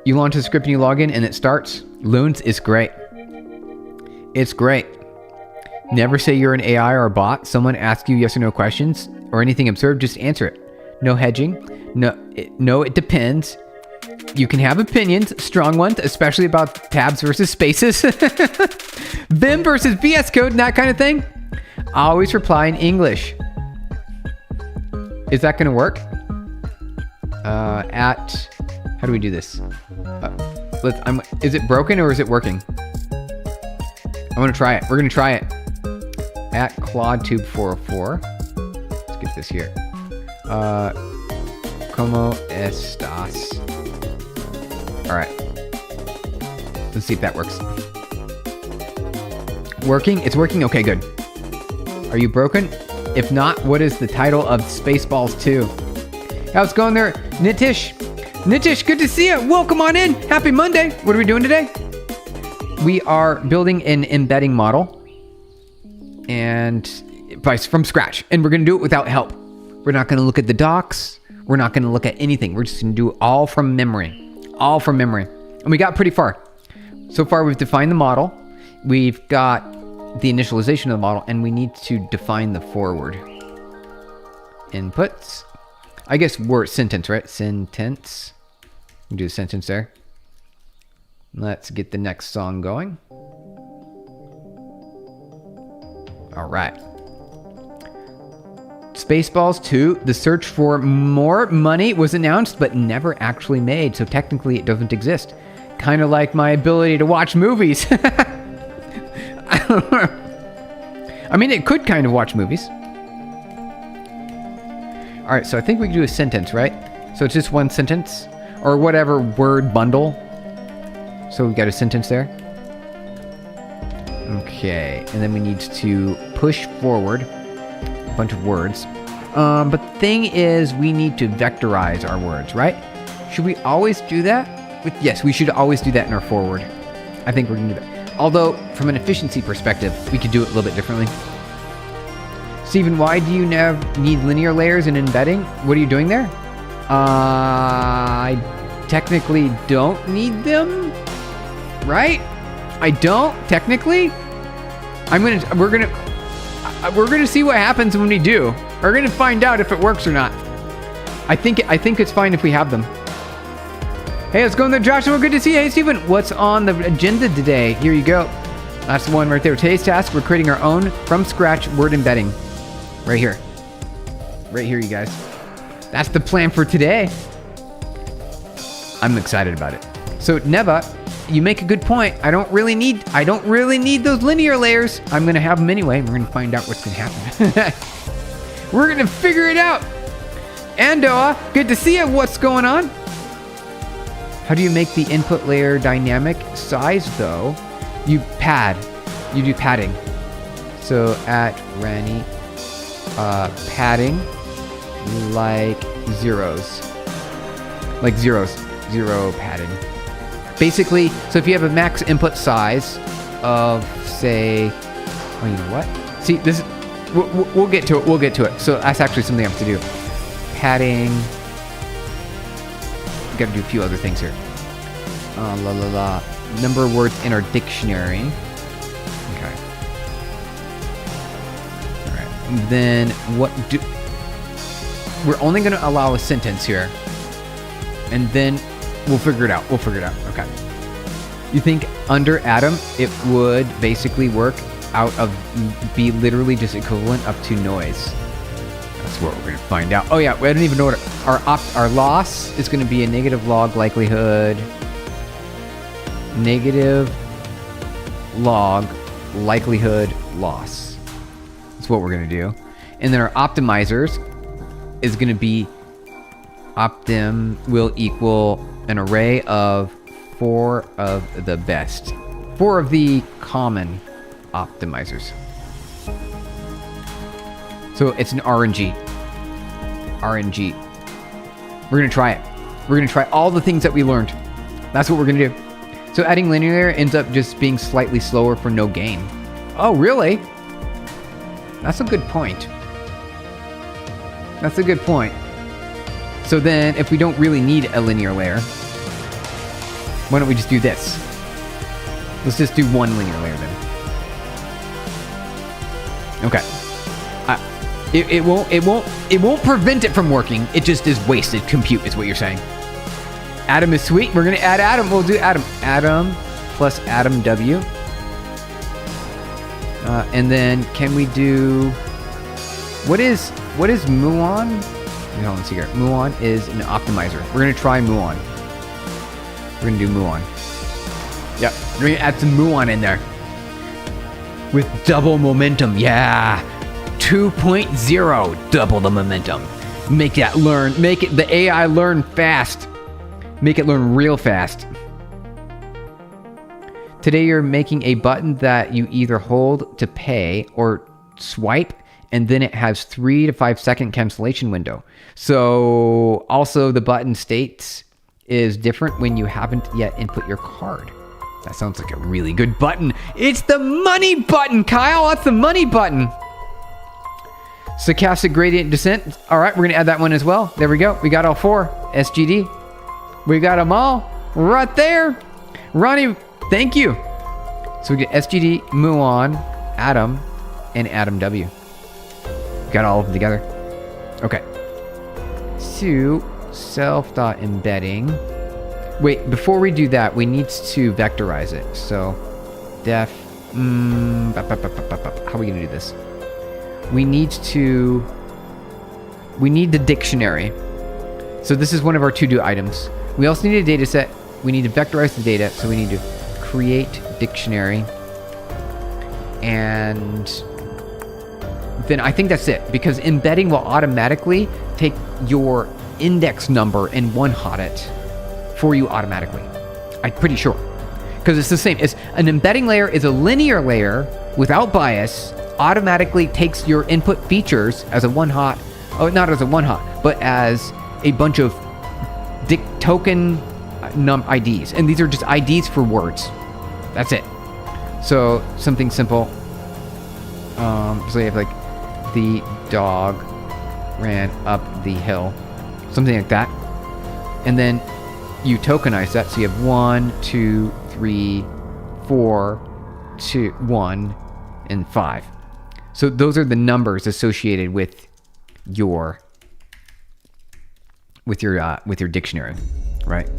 You launch a script and you log in, and it starts. Loons is great. It's great. Never say you're an AI or a bot. Someone asks you yes or no questions or anything absurd, just answer it. No hedging. No, it depends. You can have opinions, strong ones, especially about tabs versus spaces. Vim versus VS Code and that kind of thing. Always reply in English. Is that going to work? How do we do this? Is it broken or is it working? I want to try it. We're going to try it. At ClaudeTube 404. Let's get this here. Como estas? All right. Let's see if that works. Working? It's working? Okay, good. Are you broken? If not, what is the title of Spaceballs 2? How's it going there, Nitish? Nitish, good to see you. Welcome on in. Happy Monday. What are we doing today? We are building an embedding model from scratch. And we're going to do it without help. We're not going to look at the docs. We're not going to look at anything. We're just going to do it all from memory. All from memory. And we got pretty far. So far, we've defined the model. We've got the initialization of the model, and we need to define the forward. Inputs. I guess word sentence, right? Sentence. We do a sentence there. Let's get the next song going. All right. Spaceballs 2, the search for more money was announced but never actually made, so technically it doesn't exist. Kind of like my ability to watch movies. I mean, it could kind of watch movies. All right, so I think we can do a sentence, right? So it's just one sentence or whatever word bundle. So we got a sentence there. Okay, and then we need to push forward a bunch of words. But the thing is, we need to vectorize our words, right? Should we always do that? Yes, we should always do that in our forward. I think we're gonna do that. Although, from an efficiency perspective, we could do it a little bit differently. Steven, why do you need linear layers in embedding? What are you doing there? I technically don't need them, right? I don't technically. We're gonna see what happens when we do. We're gonna find out if it works or not. I think it's fine if we have them. Hey, let's go in there, Joshua. Good to see you. Hey, Steven, what's on the agenda today? Here you go. That's the one right there. Today's task, we're creating our own from scratch word embedding. Right here. Right here, you guys. That's the plan for today. I'm excited about it. So, Neva, you make a good point. I don't really need those linear layers. I'm gonna have them anyway. We're gonna find out what's gonna happen. We're gonna figure it out. Andoa, good to see you. What's going on? How do you make the input layer dynamic size though? You do padding. So at Rani, padding like zeros. Like zeros. Zero padding. Basically, so if you have a max input size of, say, oh, you know what? See, this is, we'll get to it. We'll get to it. So that's actually something I have to do. Padding. We got to do a few other things here. Number of words in our dictionary. Okay. All right. And then we're only going to allow a sentence here, and then we'll figure it out. Okay. You think under Atom it would basically work out of be literally just equivalent up to noise? That's what we're going to find out. Oh yeah, I don't even know what our loss is going to be a negative log likelihood. Negative log likelihood loss. That's what we're going to do. And then our optimizers is going to be optim will equal an array of 4 of the best. 4 of the common optimizers. So it's an RNG. We're going to try it. We're going to try all the things that we learned. That's what we're going to do. So adding linear ends up just being slightly slower for no gain. Oh, really? That's a good point. That's a good point. So then, if we don't really need a linear layer, why don't we just do this? Let's just do one linear layer then. Okay. It won't prevent it from working. It just is wasted compute, is what you're saying. Atom is sweet. We're gonna add Atom. We'll do Atom. Atom plus Atom W. And then can we do? What is muon? Hold on, let's see here. Muon is an optimizer. We're gonna try muon. We're gonna do muon. Yep. We're gonna add some muon in there with double momentum. Yeah. 2.0. Double the momentum. Make that learn. Make it the AI learn fast. Make it learn real fast. Today you're making a button that you either hold to pay or swipe, and then it has 3 to 5 second cancellation window. So also the button states is different when you haven't yet input your card. That sounds like a really good button. It's the money button, Kyle. That's the money button. Stochastic gradient descent. All right, we're gonna add that one as well. There we go. We got all 4. SGD. We got them all right there. Ronnie, thank you. So we get SGD, muon, Atom, and Atom W. Got all of them together. Okay. So self.embedding. Wait, before we do that, we need to vectorize it. So def, how are we gonna do this? We need the dictionary. So this is one of our to-do items. We also need a data set. We need to vectorize the data. So we need to create dictionary. And then I think that's it, because embedding will automatically take your index number and one-hot it for you automatically. I'm pretty sure. Because it's the same. It's an embedding layer is a linear layer without bias, automatically takes your input features as a one-hot, not as a one-hot, but as a bunch of token IDs. And these are just IDs for words. That's it. So something simple. So you have like, the dog ran up the hill. Something like that. And then you tokenize that. So you have 1, 2, 3, 4, 2, 1, and 5. So those are the numbers associated with your dictionary, right?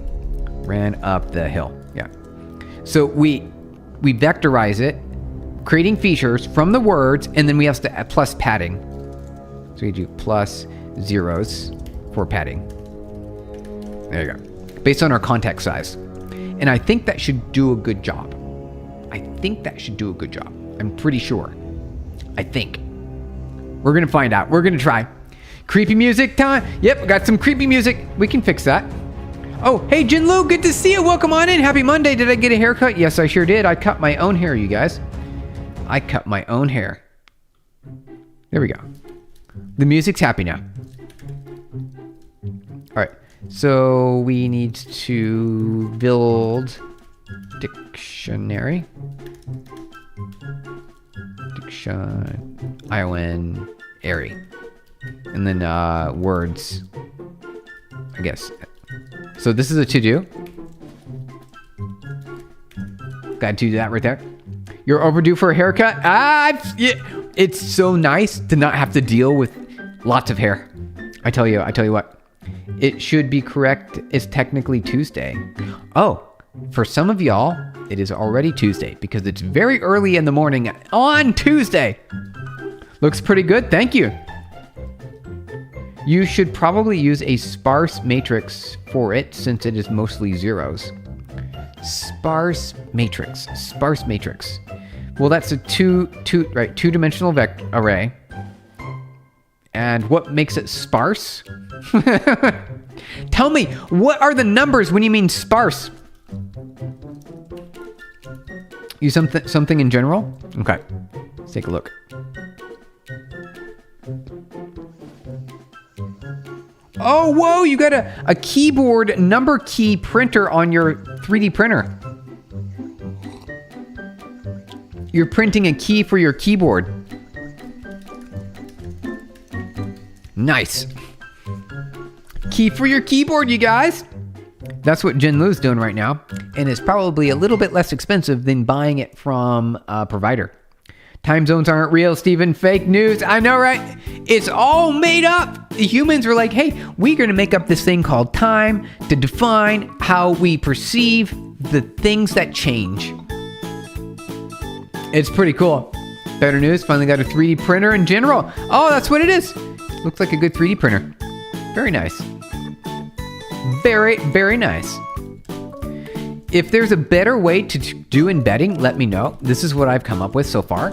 Ran up the hill. Yeah. So we vectorize it, creating features from the words, and then we have to plus padding. So we do plus zeros for padding. There you go. Based on our context size. And I think that should do a good job. I'm pretty sure. I think. We're going to find out. We're going to try. Creepy music time. Yep, got some creepy music. We can fix that. Oh, hey, Jinlu, good to see you. Welcome on in. Happy Monday. Did I get a haircut? Yes, I sure did. I cut my own hair, you guys. I cut my own hair. There we go. The music's happy now. All right. So we need to build dictionary. Ionary. And then words, I guess. So this is a to-do. Gotta do that right there. You're overdue for a haircut? It's so nice to not have to deal with lots of hair. I tell you what. It should be correct. It's technically Tuesday. Oh, for some of y'all, it is already Tuesday because it's very early in the morning on Tuesday. Looks pretty good. Thank you. You should probably use a sparse matrix for it since it is mostly zeros. Sparse matrix. Well, that's a two-dimensional array. And what makes it sparse? Tell me, what are the numbers when you mean sparse? You something in general? Okay, let's take a look. Oh, whoa, you got a keyboard number key printer on your 3D printer. You're printing a key for your keyboard. Nice. Key for your keyboard, you guys. That's what Jinlu's doing right now. And it's probably a little bit less expensive than buying it from a provider. Time zones aren't real, Steven. Fake news. I know, right? It's all made up. The humans were like, hey, we're going to make up this thing called time to define how we perceive the things that change. It's pretty cool. Better news, finally got a 3D printer in general. Oh, that's what it is. Looks like a good 3D printer. Very nice. Very, very nice. If there's a better way to do embedding, let me know. This is what I've come up with so far.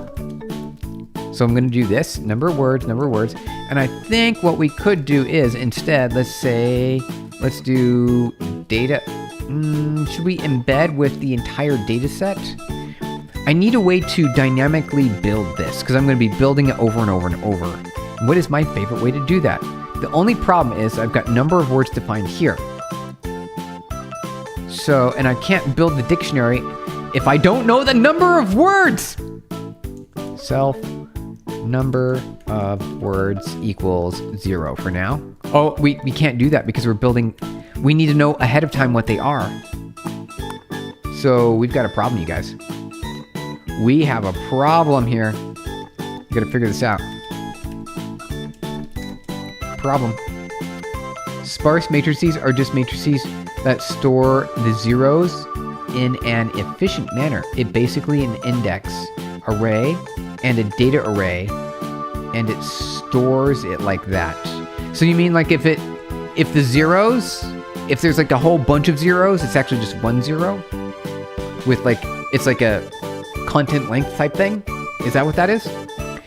So I'm going to do this, number of words. And I think what we could do is instead, let's do data. Should we embed with the entire data set? I need a way to dynamically build this because I'm going to be building it over and over and over. What is my favorite way to do that? The only problem is I've got number of words defined here. So, and I can't build the dictionary if I don't know the number of words. Self number of words equals 0 for now. Oh, we can't do that because we need to know ahead of time what they are. So we've got a problem, you guys. We have a problem here. You gotta figure this out. Problem. Sparse matrices are just matrices that store the zeros in an efficient manner. It basically an index array and a data array, and it stores it like that. So you mean like if the zeros, if there's like a whole bunch of zeros, it's actually just 1 0 with like, it's like a content length type thing? Is that what that is?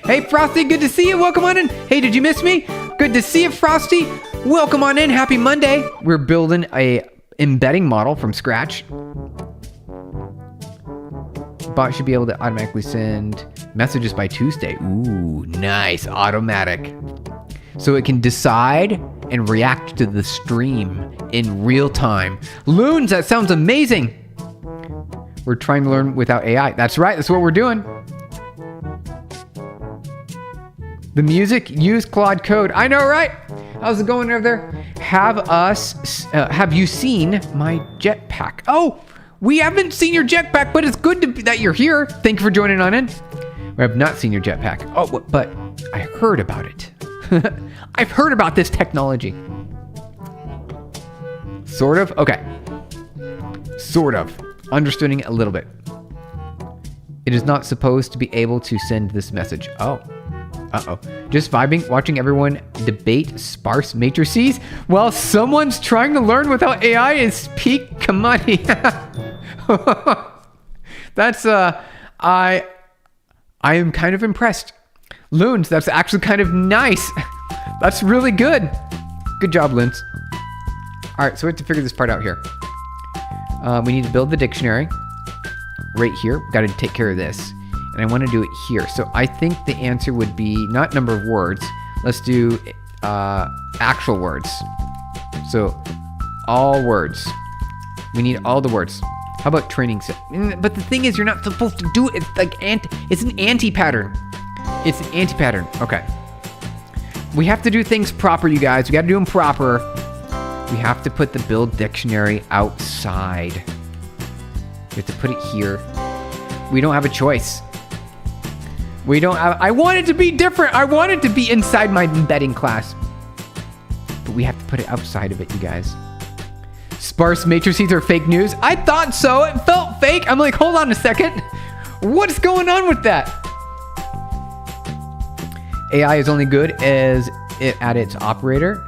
Hey Frosty, good to see you. Welcome on in. Hey, did you miss me? Good to see you, Frosty. Welcome on in. Happy Monday. We're building a embedding model from scratch. Bot should be able to automatically send messages by Tuesday. Ooh, nice. Automatic. So it can decide and react to the stream in real time. Loons, that sounds amazing. We're trying to learn without AI. That's right. That's what we're doing. The music, use Claude Code. I know, right? How's it going over there? Have you seen my jetpack? Oh, we haven't seen your jetpack, but it's good that you're here. Thank you for joining on in. We have not seen your jetpack. Oh, but I heard about it. I've heard about this technology. Sort of? Okay. Sort of. Understanding a little bit. It is not supposed to be able to send this message. Oh. Uh-oh. Just vibing, watching everyone debate sparse matrices while someone's trying to learn without AI is peak commodity. That's, I am kind of impressed. Loons, that's actually kind of nice. That's really good. Good job, Loons. All right, so we have to figure this part out here. We need to build the dictionary right here. Got to take care of this. And I want to do it here. So I think the answer would be not number of words. Let's do actual words. So all words. We need all the words. How about training set? But the thing is, you're not supposed to do it. It's like it's an anti-pattern. It's an anti-pattern. Okay. We have to do things proper, you guys. We got to do them proper. We have to put the build dictionary outside. We have to put it here. We don't have a choice. We don't have, I want it to be different. I want it to be inside my embedding class. But we have to put it outside of it, you guys. Sparse matrices are fake news. I thought so. It felt fake. I'm like, hold on a second. What's going on with that? AI is only good as it at its operator.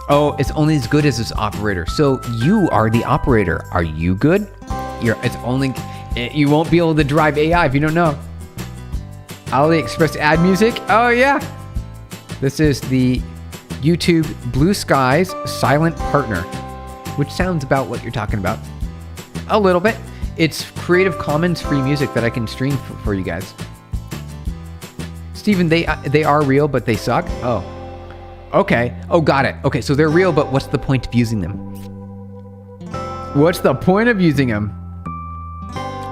Oh, it's only as good as its operator. So you are the operator. Are you good? You won't be able to drive AI if you don't know. AliExpress ad music. Oh yeah. This is the YouTube Blue Skies silent partner, which sounds about what you're talking about. A little bit. It's Creative Commons free music that I can stream for you guys. Steven, they are real, but they suck. Oh, okay. Oh, got it. Okay, so they're real, but what's the point of using them? What's the point of using them?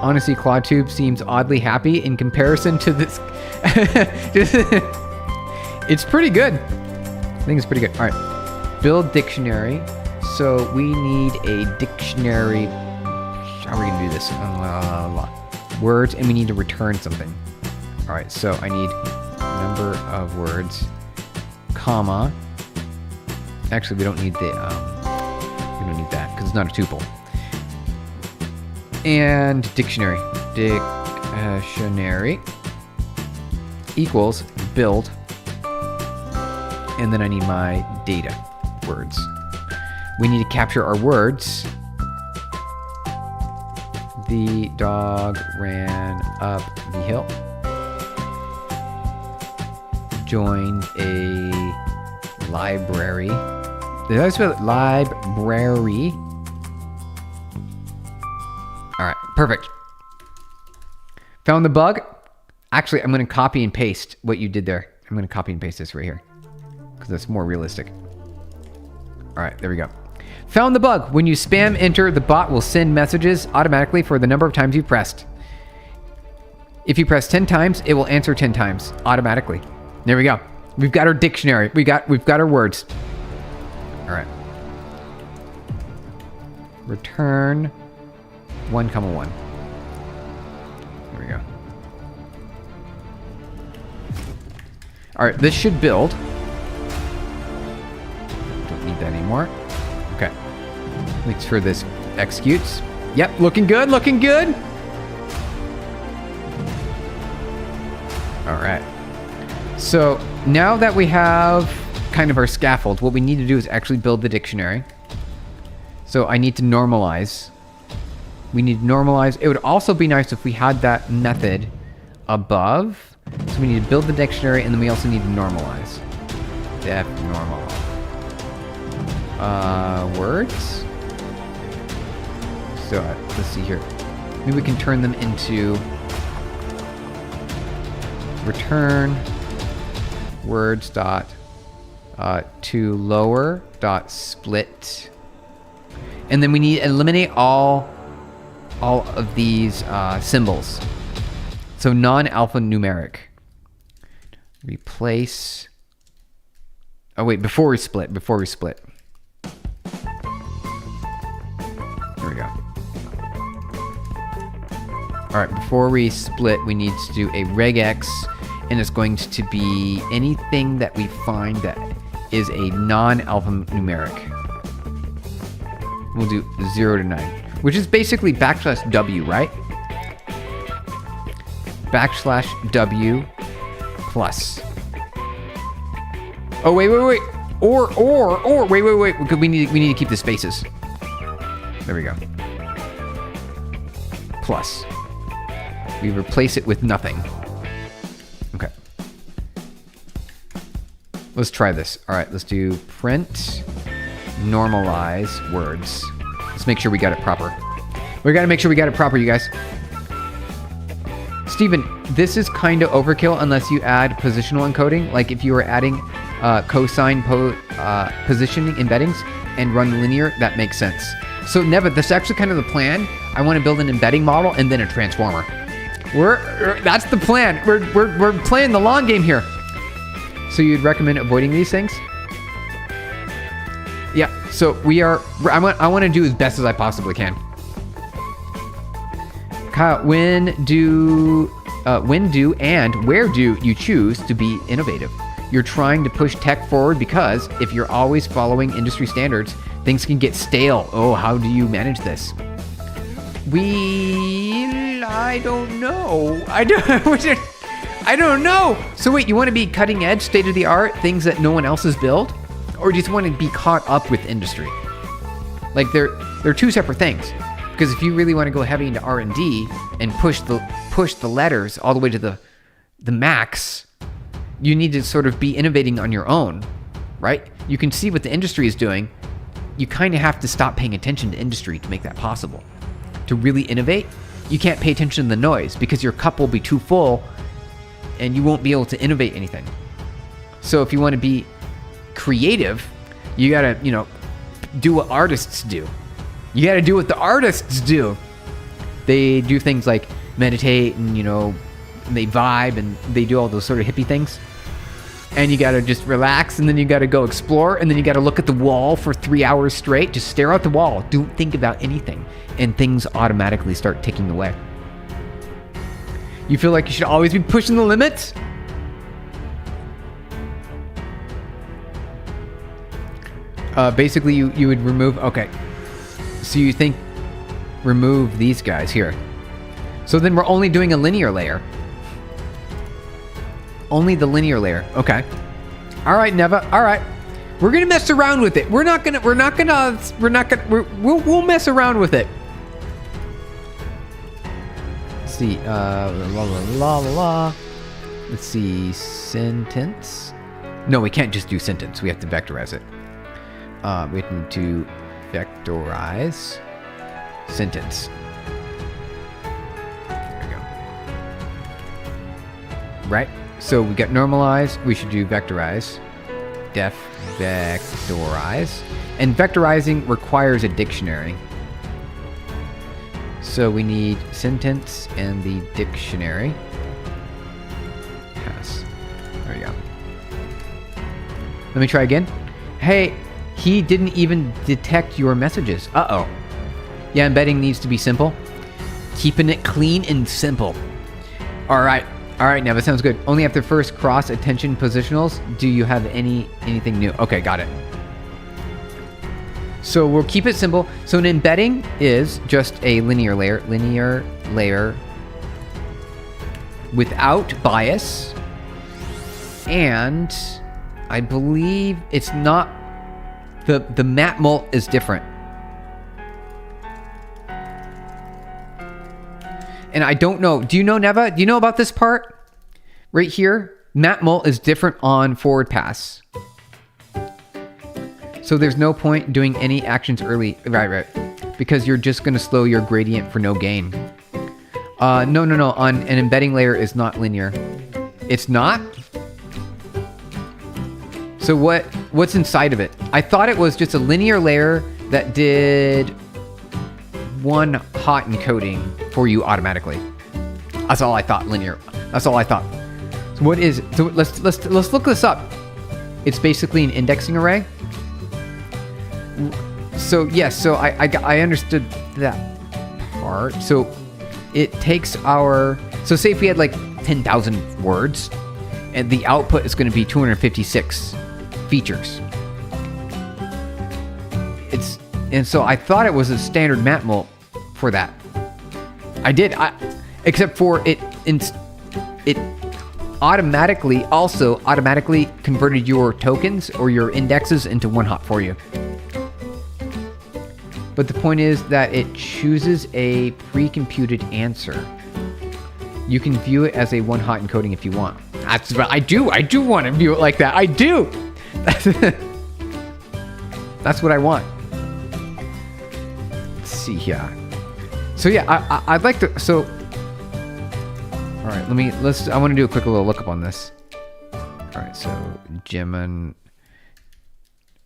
Honestly, ClaudeTube seems oddly happy in comparison to this. It's pretty good. I think it's pretty good. All right, build dictionary. So we need a dictionary. How are we gonna do this? Words, and we need to return something. All right, so I need number of words, comma. Actually, we don't need the we don't need that because it's not a tuple. And dictionary. Dictionary equals build. And then I need my data words. We need to capture our words. The dog ran up the hill. Joined a library. Did I spell it? Library. All right, perfect. Found the bug. Actually, I'm going to copy and paste what you did there. I'm going to copy and paste this right here because that's more realistic. All right, there we go. Found the bug. When you spam enter, the bot will send messages automatically for the number of times you pressed. If you press 10 times, it will answer 10 times automatically. There we go. We've got our dictionary. We've got our words. All right. Return 1, 1. There we go. All right, this should build. Don't need that anymore. Okay. Make sure this executes. Yep, looking good, looking good. All right. So now that we have kind of our scaffold, what we need to do is actually build the dictionary. So I need to normalize. We need to normalize. It would also be nice if we had that method above. So we need to build the dictionary, and then we also need to normalize. Def normal. Words. So let's see here. Maybe we can turn them into return words dot to lower dot split, and then we need to eliminate all of these symbols. So non-alphanumeric. Replace. Oh wait, before we split. There we go. All right, before we split, we need to do a regex, and it's going to be anything that we find that is a non-alphanumeric. We'll do 0 to 9, which is basically \w, right? \w plus. Oh wait. Or wait. Because we need to keep the spaces. There we go. Plus. We replace it with nothing. Okay. Let's try this. All right, let's do print normalize words. Let's make sure we got it proper. We got to make sure we got it proper, you guys. Steven, this is kind of overkill unless you add positional encoding. Like if you were adding cosine positioning embeddings and run linear, that makes sense. So Neva, this is actually kind of the plan. I want to build an embedding model and then a transformer. That's the plan. We're playing the long game here. So you'd recommend avoiding these things? Yeah. So I want to do as best as I possibly can. Kyle, when do and where do you choose to be innovative? You're trying to push tech forward because if you're always following industry standards, things can get stale. Oh, how do you manage this? I don't know. I don't know. So wait, you want to be cutting edge, state of the art, things that no one else has built? Or do you just want to be caught up with industry? Like they're two separate things. Because if you really want to go heavy into R&D and push the letters all the way to the max, you need to sort of be innovating on your own, right? You can see what the industry is doing. You kind of have to stop paying attention to industry to make that possible. To really innovate, you can't pay attention to the noise because your cup will be too full and you won't be able to innovate anything. So if you want to be creative, you got to, do what artists do. You got to do what the artists do. They do things like meditate and, they vibe and they do all those sort of hippie things. And you got to just relax, and then you got to go explore, and then you got to look at the wall for 3 hours straight. Just stare at the wall. Don't think about anything. And things automatically start ticking away. You feel like you should always be pushing the limits? Basically, you would remove... Okay. So you think remove these guys here. So then we're only doing a linear layer. Only the linear layer. Okay. All right, Neva. All right. We're going to mess around with it. We'll mess around with it. Let's see. Let's see. Sentence. No, we can't just do sentence. We have to vectorize it. We need to vectorize sentence. There we go. Right? So we got normalize. We should do vectorize. Def vectorize. And vectorizing requires a dictionary. So we need sentence and the dictionary. Pass. There we go. Let me try again. Hey, he didn't even detect your messages. Uh-oh. Yeah, embedding needs to be simple. Keeping it clean and simple. All right. All right, now that sounds good. Only after first cross attention positionals do you have anything new. Okay, got it. So we'll keep it simple. So an embedding is just a linear layer without bias. And I believe it's not, the map mult is different. And I don't know, do you know, Neva? Do you know about this part? Right here, map mult is different on forward pass. So there's no point doing any actions early, right, because you're just gonna slow your gradient for no gain. No, on an embedding layer is not linear. It's not? So what's inside of it? I thought it was just a linear layer that did one hot encoding for you automatically. That's all I thought, linear. That's all I thought. So what is, so let's look this up. It's basically an indexing array. So yes, so I understood that part. So it takes our, so say if we had like 10,000 words and the output is going to be 256 features. And so I thought it was a standard map mult for that. I did, except for it automatically converted your tokens or your indexes into one hot for you. But the point is that it chooses a pre-computed answer. You can view it as a one hot encoding if you want. That's what I do want to view it like that. I do. That's what I want. Let's see here. So yeah, I'd like to, so, all right, I want to do a quick little lookup on this. All right, so Gemini.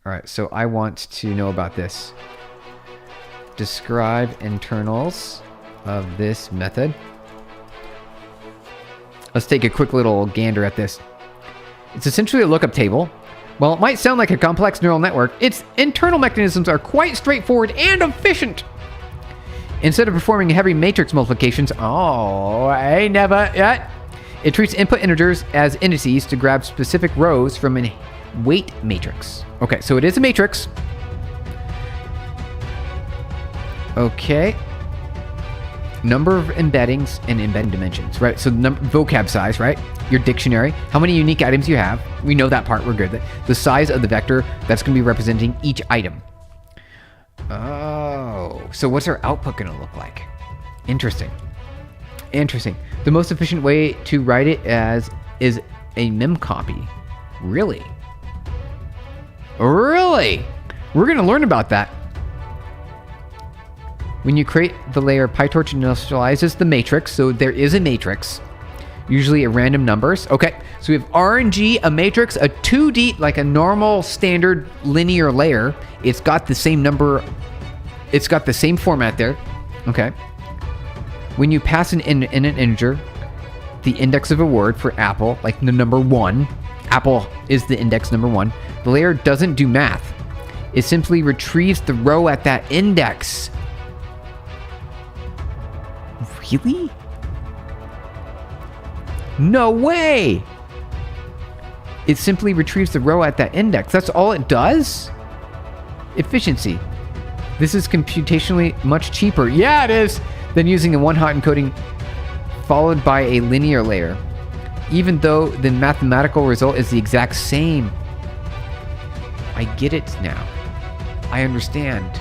All right, so I want to know about this. Describe internals of this method. Let's take a quick little gander at this. It's essentially a lookup table. While it might sound like a complex neural network, its internal mechanisms are quite straightforward and efficient. Instead of performing heavy matrix multiplications, it treats input integers as indices to grab specific rows from a weight matrix. Okay, so it is a matrix. Okay. Number of embeddings and embedding dimensions, right? So vocab size, right? Your dictionary, how many unique items you have. We know that part, we're good. The size of the vector that's going to be representing each item. Oh, so what's our output going to look like? Interesting. The most efficient way to write it is a mem copy. Really? We're going to learn about that. When you create the layer, PyTorch initializes the matrix, so there is a matrix, usually a random numbers. Okay, so we have RNG, a matrix, a 2D, like a normal standard linear layer. It's got the same number, it's got the same format there. Okay. When you pass in an integer, the index of a word for apple, like the number 1, apple is the index number 1. The layer doesn't do math. It simply retrieves the row at that index. Really? No way! It simply retrieves the row at that index. That's all it does? Efficiency. This is computationally much cheaper. Yeah, it is! Than using a one-hot encoding followed by a linear layer. Even though the mathematical result is the exact same. I get it now. I understand.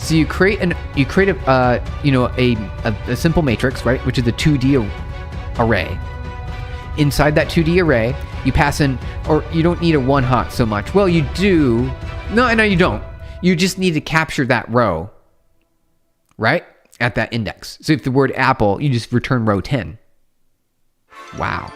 So you create a simple matrix, right? Which is a 2D array. Inside that 2D array, you pass in, or you don't need a one hot so much. Well, you do. No, you don't. You just need to capture that row, right? At that index. So if the word apple, you just return row 10. Wow.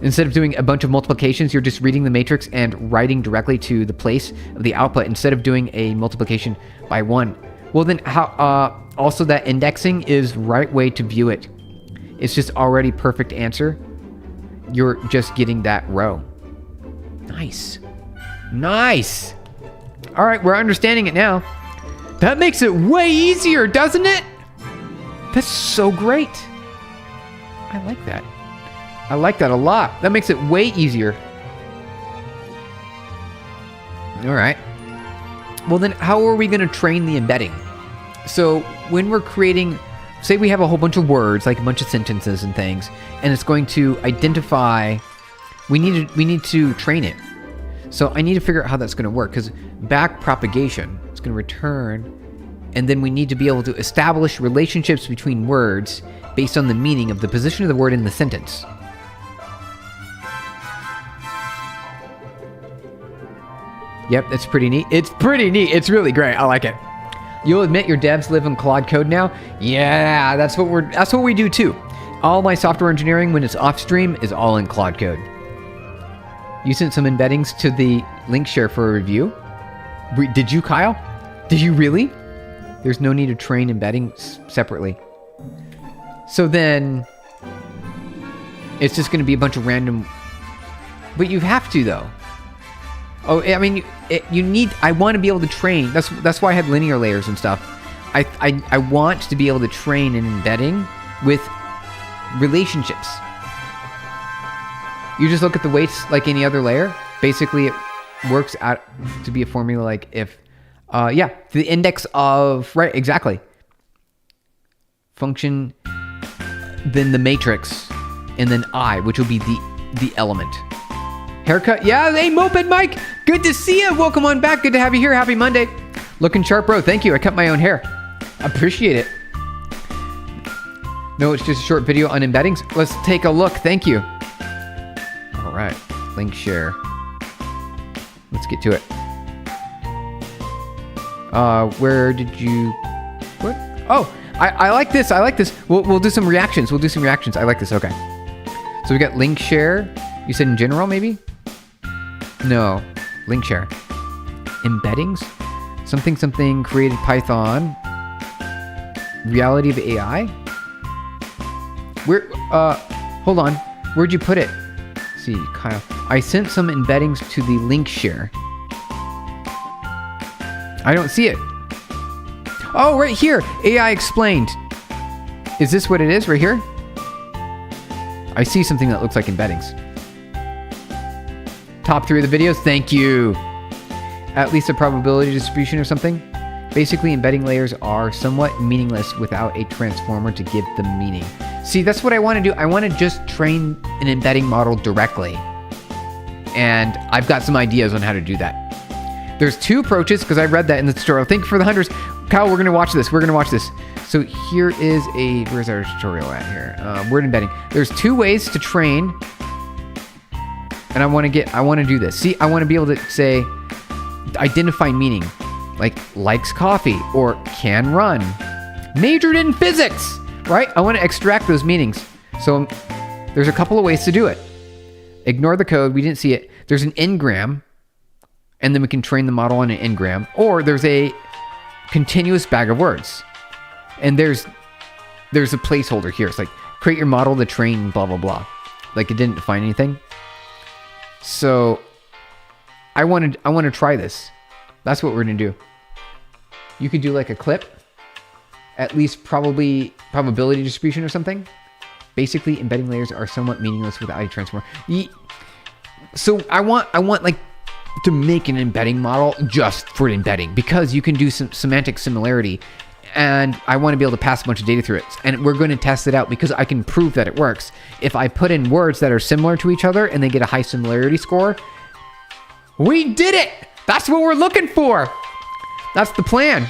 Instead of doing a bunch of multiplications, you're just reading the matrix and writing directly to the place of the output instead of doing a multiplication by 1. Well, then how? Also, that indexing is right way to view it. It's just already perfect answer. You're just getting that row. Nice. All right, we're understanding it now. That makes it way easier, doesn't it? That's so great. I like that. I like that a lot. That makes it way easier. All right. Well, then how are we going to train the embedding? So when we're creating, say we have a whole bunch of words, like a bunch of sentences and things, and it's going to identify, we need to train it. So I need to figure out how that's going to work, because back propagation is going to return, and then we need to be able to establish relationships between words based on the meaning of the position of the word in the sentence. Yep, that's pretty neat. It's pretty neat. It's really great. I like it. You'll admit your devs live in Claude Code now? Yeah, that's what we do too. All my software engineering, when it's off stream, is all in Claude Code. You sent some embeddings to the link share for a review? Did you, Kyle? Did you really? There's no need to train embedding separately. So then, it's just going to be a bunch of random... But you have to, though. Oh, I mean, you need... I want to be able to train. That's why I had linear layers and stuff. I want to be able to train an embedding with relationships. You just look at the weights like any other layer. Basically, it works out to be a formula like if... yeah, the index of... Right, exactly. Function, then the matrix, and then I, which will be the element. Haircut? Yeah, hey, Moped Mike! Good to see you! Welcome on back. Good to have you here. Happy Monday. Looking sharp, bro. Thank you. I cut my own hair. Appreciate it. No, it's just a short video on embeddings. Let's take a look. Thank you. All right. Link share. Let's get to it. Where did you... What? Oh, I like this. I like this. We'll do some reactions. We'll do some reactions. I like this. Okay. So we got link share. You said in general, maybe? No. Link share. Embeddings? Something created Python. Reality of AI? Where, hold on. Where'd you put it? Let's see, Kyle. I sent some embeddings to the link share. I don't see it. Oh, right here. AI explained. Is this what it is right here? I see something that looks like embeddings. Top 3 of the videos. Thank you. At least a probability distribution or something. Basically, embedding layers are somewhat meaningless without a transformer to give them meaning. See, that's what I want to do. I want to just train an embedding model directly. And I've got some ideas on how to do that. There's 2 approaches, because I read that in the tutorial. Thank you for the 100s. Kyle, we're going to watch this. We're going to watch this. So here is where's our tutorial at here? Word embedding. There's 2 ways to train. And I want to do this. See, I want to be able to say, identify meaning. Like, likes coffee or can run. Majored in physics, right? I want to extract those meanings. So there's a couple of ways to do it. Ignore the code. We didn't see it. There's an n-gram. And then we can train the model on an n-gram. Or there's a continuous bag of words. And there's a placeholder here. It's like, create your model to train blah, blah, blah. Like, it didn't define anything. So I want to try this. That's what we're going to do. You could do like a clip. At least probability distribution or something. Basically, embedding layers are somewhat meaningless without a transformer. So I want like to make an embedding model just for embedding, because you can do some semantic similarity, and I want to be able to pass a bunch of data through it. And we're going to test it out because I can prove that it works. If I put in words that are similar to each other and they get a high similarity score, we did it! That's what we're looking for! That's the plan.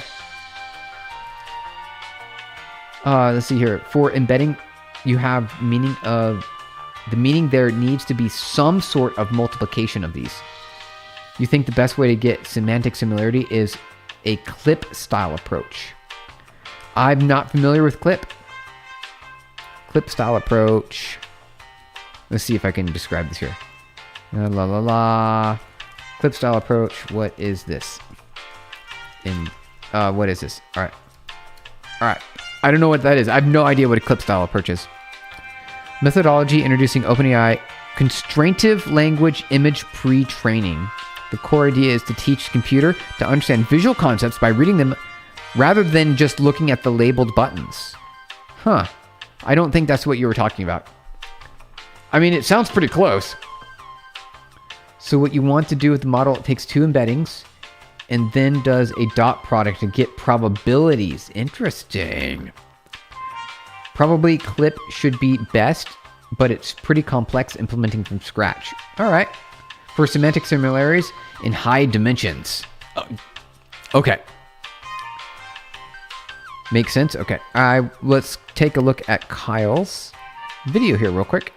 Let's see here. For embedding, you have meaning of... The meaning there needs to be some sort of multiplication of these. You think the best way to get semantic similarity is a clip style approach. I'm not familiar with clip. Clip style approach. Let's see if I can describe this here. La la la. Clip style approach. What is this? What is this? All right. I don't know what that is. I have no idea what a clip style approach is. Methodology introducing OpenAI constraintive language image pre-training. The core idea is to teach computer to understand visual concepts by reading them rather than just looking at the labeled buttons. Huh. I don't think that's what you were talking about. I mean, it sounds pretty close. So what you want to do with the model, it takes two embeddings and then does a dot product to get probabilities. Interesting. Probably clip should be best, but it's pretty complex implementing from scratch. All right. For semantic similarities in high dimensions. Okay. Makes sense? Okay. Let's take a look at Kyle's video here real quick.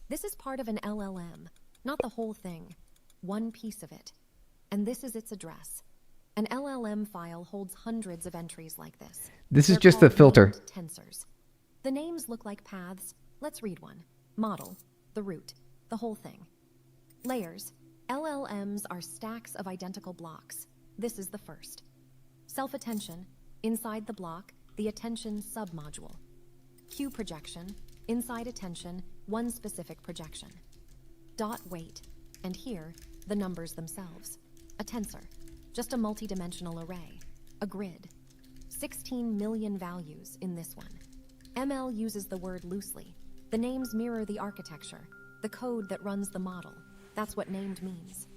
This is part of an LLM, not the whole thing, one piece of it. And this is its address. An LLM file holds hundreds of entries like this. This is just the filter. Tensors. The names look like paths. Let's read one. Model, the root, the whole thing. Layers. LLMs are stacks of identical blocks. This is the first. Self-attention. Inside the block, the attention submodule. Q projection. Inside attention, one specific projection. Dot weight. And here, the numbers themselves. A tensor. Just a multidimensional array. A grid. 16 million values in this one. ML uses the word loosely. The names mirror the architecture, the code that runs the model. That's what named means.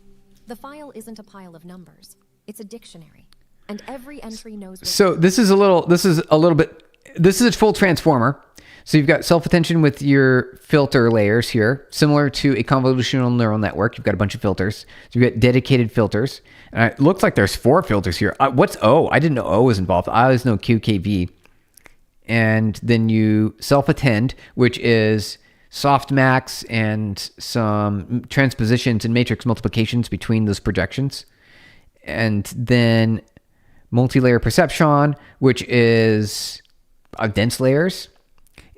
The file isn't a pile of numbers. It's a dictionary. And every entry knows what... So this is a full transformer. So you've got self-attention with your filter layers here, similar to a convolutional neural network. You've got a bunch of filters. So you've got dedicated filters. It looks like there's 4 filters here. What's O? I didn't know O was involved. I always know QKV. And then you self-attend, which is softmax and some transpositions and matrix multiplications between those projections. And then multi-layer perception, which is dense layers.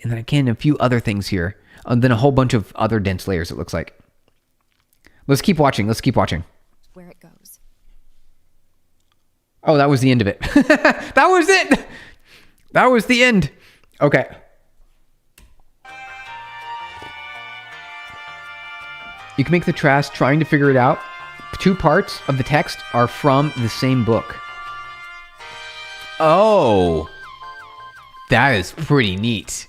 And then again, a few other things here. And then a whole bunch of other dense layers, it looks like. Let's keep watching. Where it goes. Oh, that was the end of it. That was it. That was the end. Okay. You can make the task trying to figure it out. 2 parts of the text are from the same book. Oh. That is pretty neat.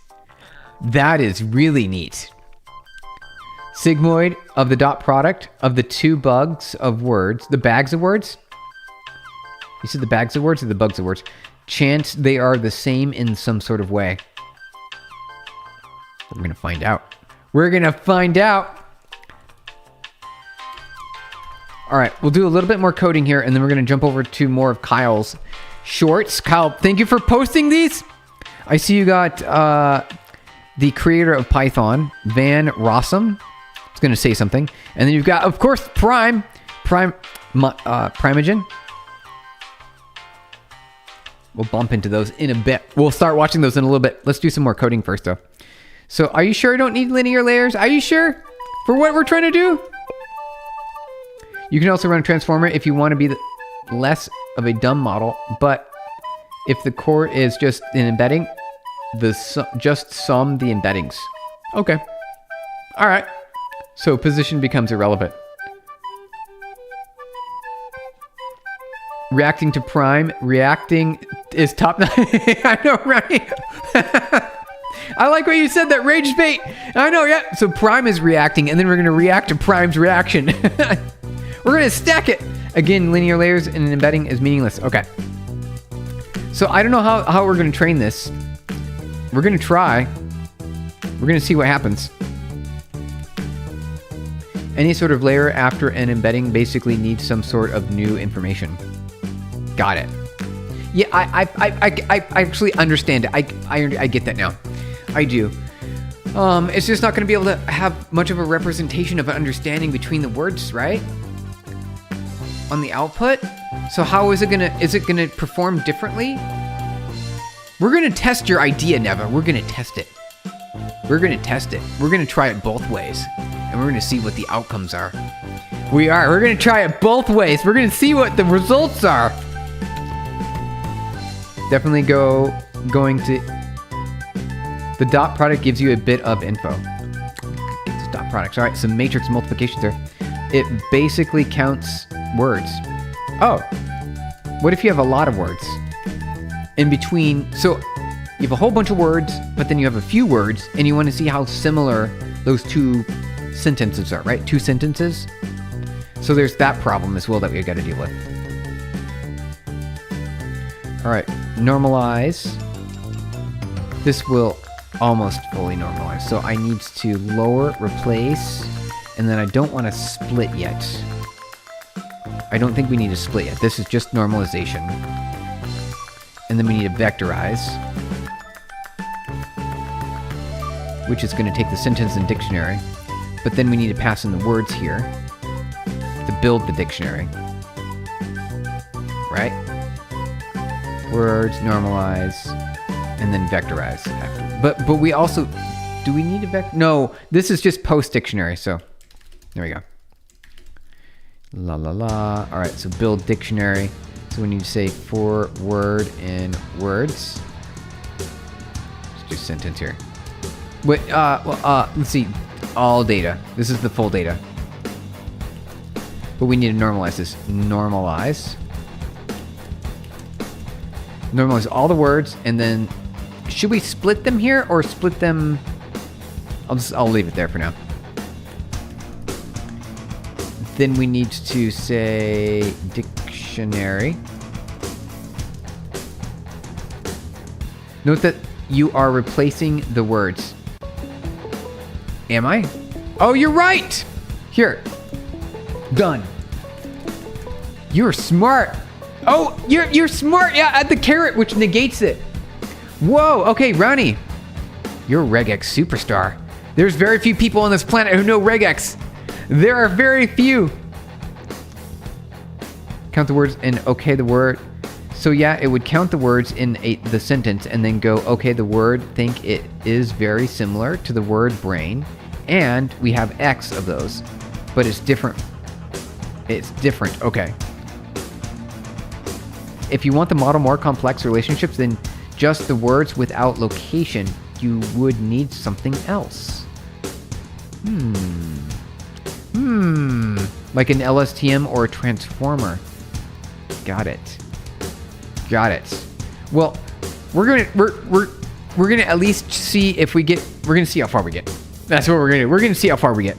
That is really neat. Sigmoid of the dot product of the 2 bugs of words, the bags of words. You said the bags of words or the bugs of words? Chance they are the same in some sort of way. We're going to find out. All right, we'll do a little bit more coding here, and then we're going to jump over to more of Kyle's shorts. Kyle, thank you for posting these. I see you got the creator of Python, Van Rossum. It's going to say something. And then you've got, of course, Primogen. We'll bump into those in a bit. We'll start watching those in a little bit. Let's do some more coding first, though. So are you sure I don't need linear layers? Are you sure for what we're trying to do? You can also run a transformer if you want to be less of a dumb model, but if the core is just an embedding, just sum the embeddings. Okay. All right. So position becomes irrelevant. Reacting to prime. Reacting is top 9. I know, right? I like what you said, that rage bait. I know, yeah. So prime is reacting, and then we're going to react to prime's reaction. We're going to stack it. Again, linear layers and an embedding is meaningless. Okay. So I don't know how we're going to train this. We're going to try. We're going to see what happens. Any sort of layer after an embedding basically needs some sort of new information. Got it. Yeah, I actually understand it. I get that now. I do. It's just not going to be able to have much of a representation of an understanding between the words, right? On the output. So how is it gonna perform differently? We're gonna test your idea, Neva. We're gonna test it. We're gonna try it both ways, and we're gonna see what the outcomes are. We're gonna try it both ways. We're gonna see what the results are. Definitely going to the dot product gives you a bit of info. It's dot products. All right, some matrix multiplications there. It basically counts words. Oh, what if you have a lot of words in between? So you have a whole bunch of words, but then you have a few words, and you want to see how similar those two sentences are, right? 2 sentences. So there's that problem as well that we got to deal with. All right, normalize. This will almost fully normalize. So I need to lower, replace, and then I don't want to split yet. I don't think we need to split yet. This is just normalization. And then we need to vectorize, which is going to take the sentence and dictionary. But then we need to pass in the words here to build the dictionary. Right? Words, normalize, and then vectorize after. But we also, do we need a vector? No, this is just post dictionary. So there we go. La la la. All right, so build dictionary. So we need to say for word in words. Let's do sentence here. Wait, let's see. All data. This is the full data. But we need to normalize this. Normalize. Normalize all the words, and then should we split them here or split them? I'll leave it there for now. Then we need to say dictionary. Note that you are replacing the words. Am I? Oh, you're right. Here. Done. You're smart. Oh, you're smart. Yeah, add the caret, which negates it. Whoa. Okay, Ronnie. You're a regex superstar. There's very few people on this planet who know regex. There are very few. Count the words and okay the word. So yeah, it would count the words in the sentence and then go, okay, the word, think it is very similar to the word brain. And we have X of those, but it's different. It's different. Okay. If you want the model more complex relationships than just the words without location, you would need something else. Like an LSTM or a transformer. Got it. Got it. Well, we're gonna at least see if we get. We're gonna see how far we get. That's what we're gonna do. We're gonna see how far we get.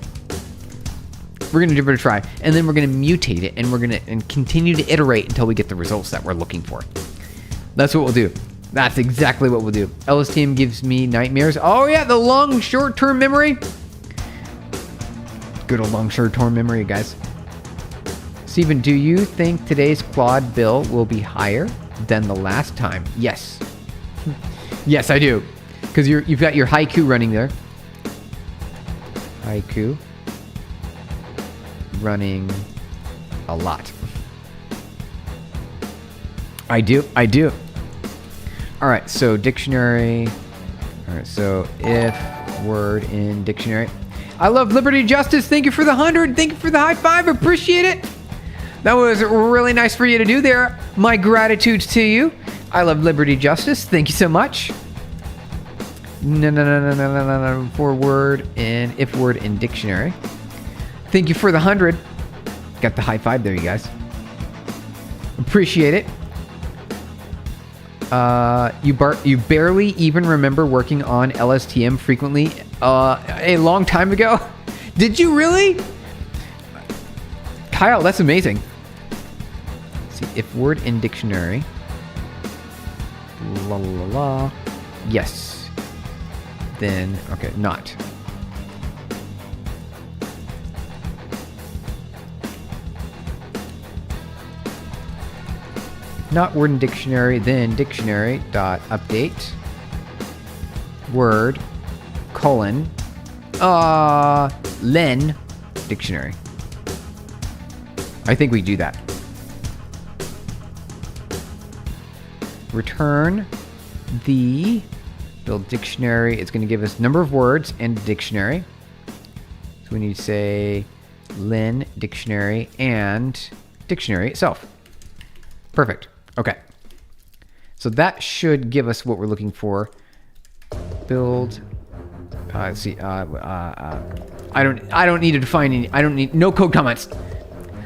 We're gonna give it a try, and then we're gonna mutate it, and we're gonna continue to iterate until we get the results that we're looking for. That's what we'll do. That's exactly what we'll do. LSTM gives me nightmares. Oh yeah, the long short-term memory. Good old long short-term memory, guys. Steven, do you think today's Claude bill will be higher than the last time? Yes. Yes, I do. Because you've got your haiku running there. Haiku. Running a lot. I do. All right, so dictionary. All right, so if word in dictionary. I love Liberty Justice. Thank you for the 100. Thank you for the high five. Appreciate it. That was really nice for you to do there. My gratitude to you. I love Liberty Justice. Thank you so much. No. For word in, if word in dictionary. Thank you for the 100. Got the high five there, you guys. Appreciate it. You barely even remember working on LSTM frequently a long time ago. Did you really? Kyle, that's amazing. Let's see, if word in dictionary. La la la. Yes. Then, okay, not. Not word in dictionary, then dictionary dot update word colon len dictionary. I think we do that. Return the build dictionary. It's going to give us number of words and dictionary. So we need to say len dictionary and dictionary itself. Perfect. Okay. So that should give us what we're looking for. Build. Let's see. I don't need to define any. I don't need no code comments.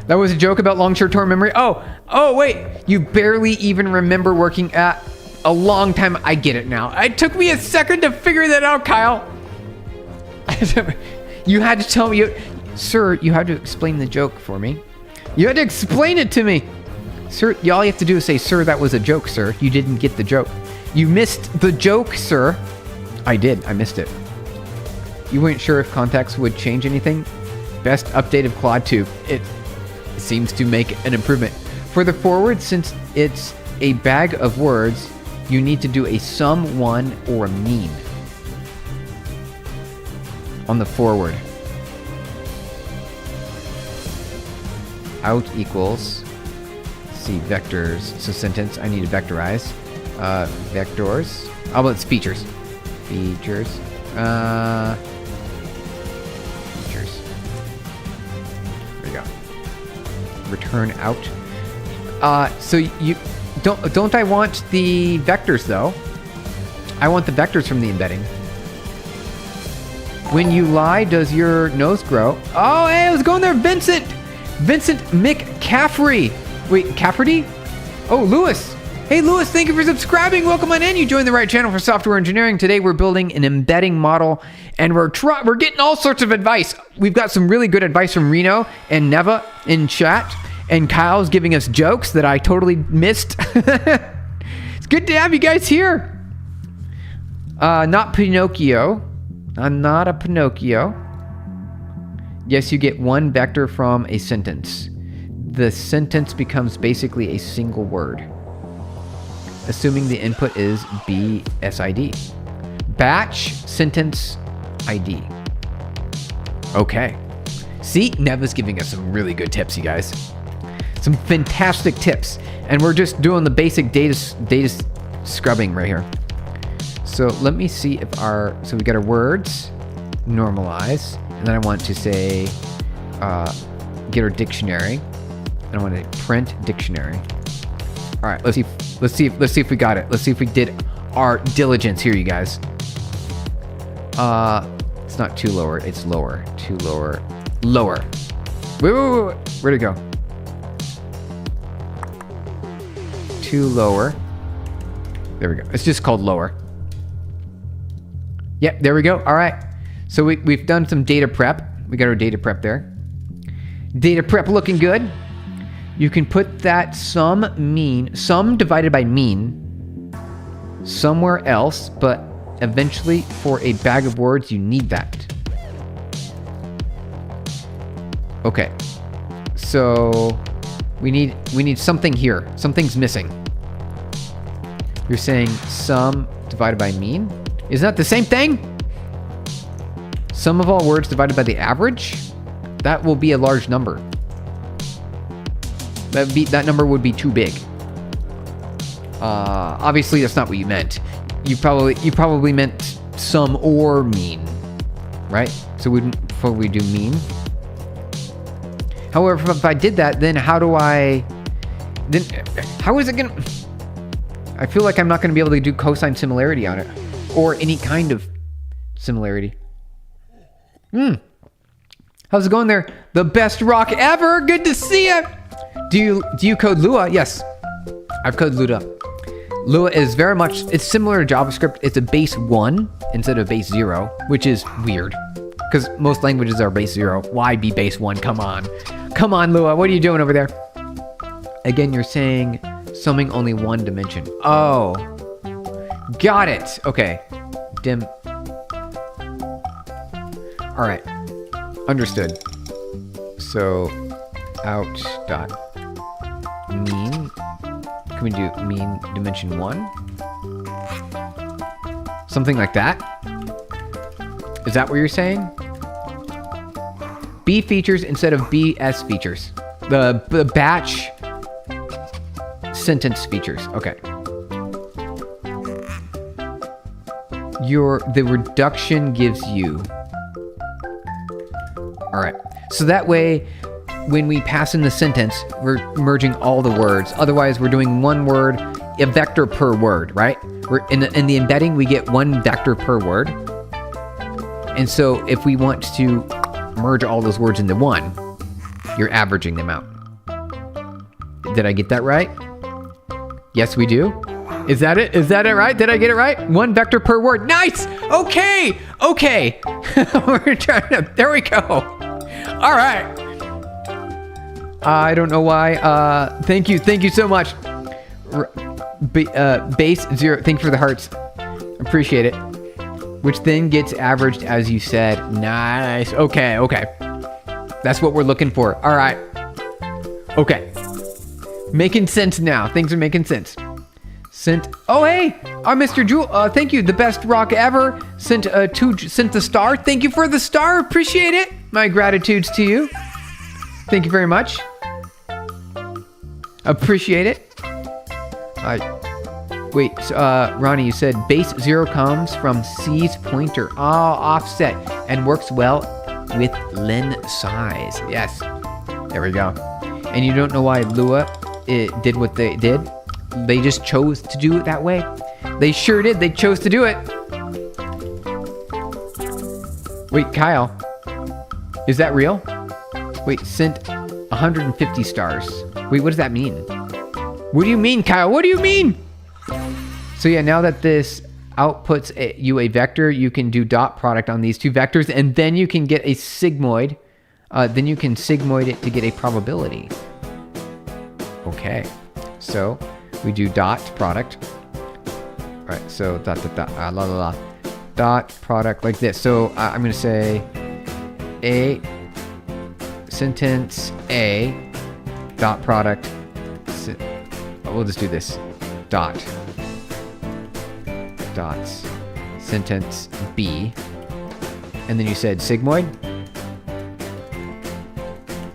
That was a joke about long short-term memory. Oh wait. You barely even remember working at a long time. I get it now. It took me a second to figure that out, Kyle. You had to tell me, sir, you had to explain the joke for me. You had to explain it to me. Sir, all you have to do is say, sir, that was a joke, sir. You didn't get the joke. You missed the joke, sir. I did. I missed it. You weren't sure if context would change anything? Best update of Claude 2. It seems to make an improvement. For the forward, since it's a bag of words, you need to do a sum, one, or a mean on the forward. Out equals, see, vectors. So sentence, I need to vectorize. Vectors. How about features? Features. Features. There you go. Return out. So you don't I want the vectors though? I want the vectors from the embedding. When you lie, does your nose grow? Oh, hey, I was going there, Vincent McCaffrey. Wait, Cafferty? Oh, Lewis. Hey, Lewis, thank you for subscribing. Welcome on in. You joined the right channel for software engineering. Today, we're building an embedding model, and we're getting all sorts of advice. We've got some really good advice from Reno and Neva in chat, and Kyle's giving us jokes that I totally missed. It's good to have you guys here. Not Pinocchio. I'm not a Pinocchio. Yes, you get one vector from a sentence. The sentence becomes basically a single word, assuming the input is BSID. Batch sentence ID. Okay. See, Neva's giving us some really good tips, you guys. Some fantastic tips. And we're just doing the basic data scrubbing right here. So let me see if so we got our words, normalize, and then I want to say, get our dictionary. And I want to print dictionary. All right, let's see if we got it. Let's see if we did our diligence here, you guys. It's not too lower, it's lower. Too lower. Lower. Wait. Where'd it go? Too lower. There we go. It's just called lower. Yep, there we go. All right. So we've done some data prep. We got our data prep there. Data prep looking good. You can put that sum divided by mean somewhere else, but eventually for a bag of words, you need that. Okay. So we need something here. Something's missing. You're saying sum divided by mean? Isn't that the same thing? Sum of all words divided by the average? That will be a large number. That number would be too big. Obviously, that's not what you meant. You probably meant sum or mean, right? So we wouldn't probably do mean. However, if I did that, then how is it gonna? I feel like I'm not gonna be able to do cosine similarity on it, or any kind of similarity. How's it going there? The best rock ever. Good to see you. Do you code Lua? Yes, I've coded Lua. Lua is very much, it's similar to JavaScript. It's a base 1 instead of base 0, which is weird because most languages are base 0. Why be base 1? Come on, Lua. What are you doing over there? Again, you're saying summing only one dimension. Oh, got it. Okay, dim. All right, understood. So out dot mean. Can we do mean dimension 1? Something like that? Is that what you're saying? B features instead of BS features. The batch sentence features. Okay. The reduction gives you. All right. So that way, when we pass in the sentence, we're merging all the words. Otherwise, we're doing one word, a vector per word, right? We're in the embedding, we get one vector per word. And so if we want to merge all those words into one, you're averaging them out. Did I get that right? Yes, we do. Is that it? Is that it right? Did I get it right? 1 vector per word. Nice. Okay. Okay. We're trying to, there we go. All right. I don't know why. Thank you. Thank you so much. Base 0. Thank you for the hearts. Appreciate it. Which then gets averaged as you said. Nice. Okay. Okay. That's what we're looking for. All right. Okay. Making sense now. Things are making sense. Sent. Oh, hey. Mr. Jewel. Thank you. The best rock ever. Sent the star. Thank you for the star. Appreciate it. My gratitudes to you. Thank you very much. Appreciate it. Wait, Ronnie, you said base 0 comes from C's pointer. Oh, offset. And works well with len size. Yes. There we go. And you don't know why Lua did what they did? They just chose to do it that way. They sure did. They chose to do it. Wait, Kyle. Is that real? Wait, sent 150 stars. Wait, what does that mean? What do you mean, Kyle? What do you mean? So yeah, now that this outputs you a vector, you can do dot product on these two vectors, and then you can get a sigmoid. Then you can sigmoid it to get a probability. Okay, so we do dot product. All right, so dot product like this. So I'm gonna say a sentence A dot product. We'll just do this. Dots sentence B, and then you said sigmoid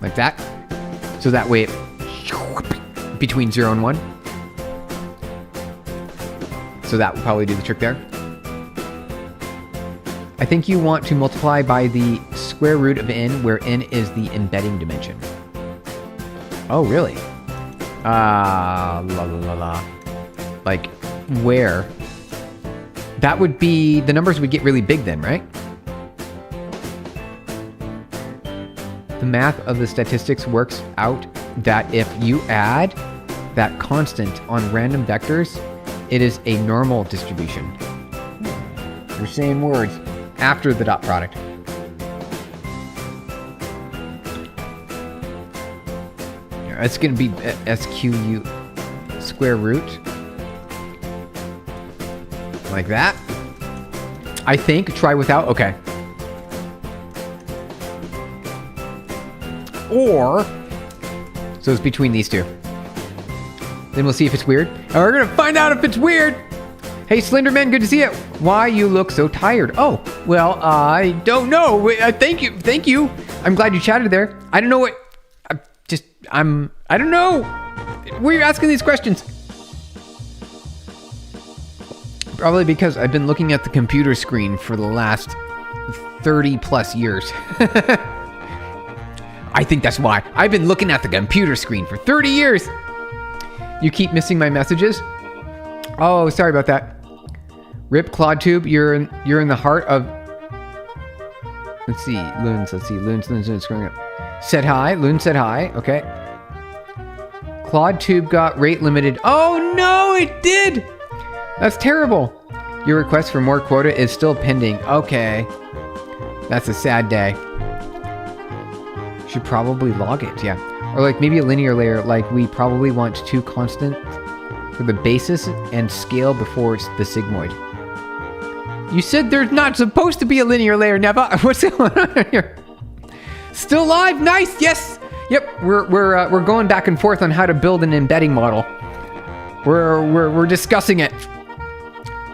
like that, so that way it, between 0 and 1, so that will probably do the trick there. I think you want to multiply by the square root of n, where n is the embedding dimension. Oh, really? Like where? That would be, the numbers would get really big then, right? The math of the statistics works out that if you add that constant on random vectors, it is a normal distribution. You're saying words after the dot product. It's going to be SQU square root. Like that. I think. Try without. Okay. Or. So it's between these two. Then we'll see if it's weird. And we're going to find out if it's weird. Hey, Slenderman, good to see you. Why you look so tired? Oh, well, I don't know. Thank you. Thank you. I'm glad you chatted there. I don't know what... I don't know. Why are you asking these questions? Probably because I've been looking at the computer screen for the last 30 plus years. I think that's why. I've been looking at the computer screen for 30 years. You keep missing my messages? Oh, sorry about that. Rip ClaudeTube, you're in the heart of... Let's see, Loons, screwing up. Said hi, Loon said hi, okay. ClaudeTube got rate limited. Oh no, it did! That's terrible. Your request for more quota is still pending. Okay. That's a sad day. Should probably log it, yeah. Or like maybe a linear layer, like we probably want 2 constant for the basis and scale before the sigmoid. You said there's not supposed to be a linear layer, Neva. What's going on here? Still live, nice, yes. Yep, we're going back and forth on how to build an embedding model. We're discussing it.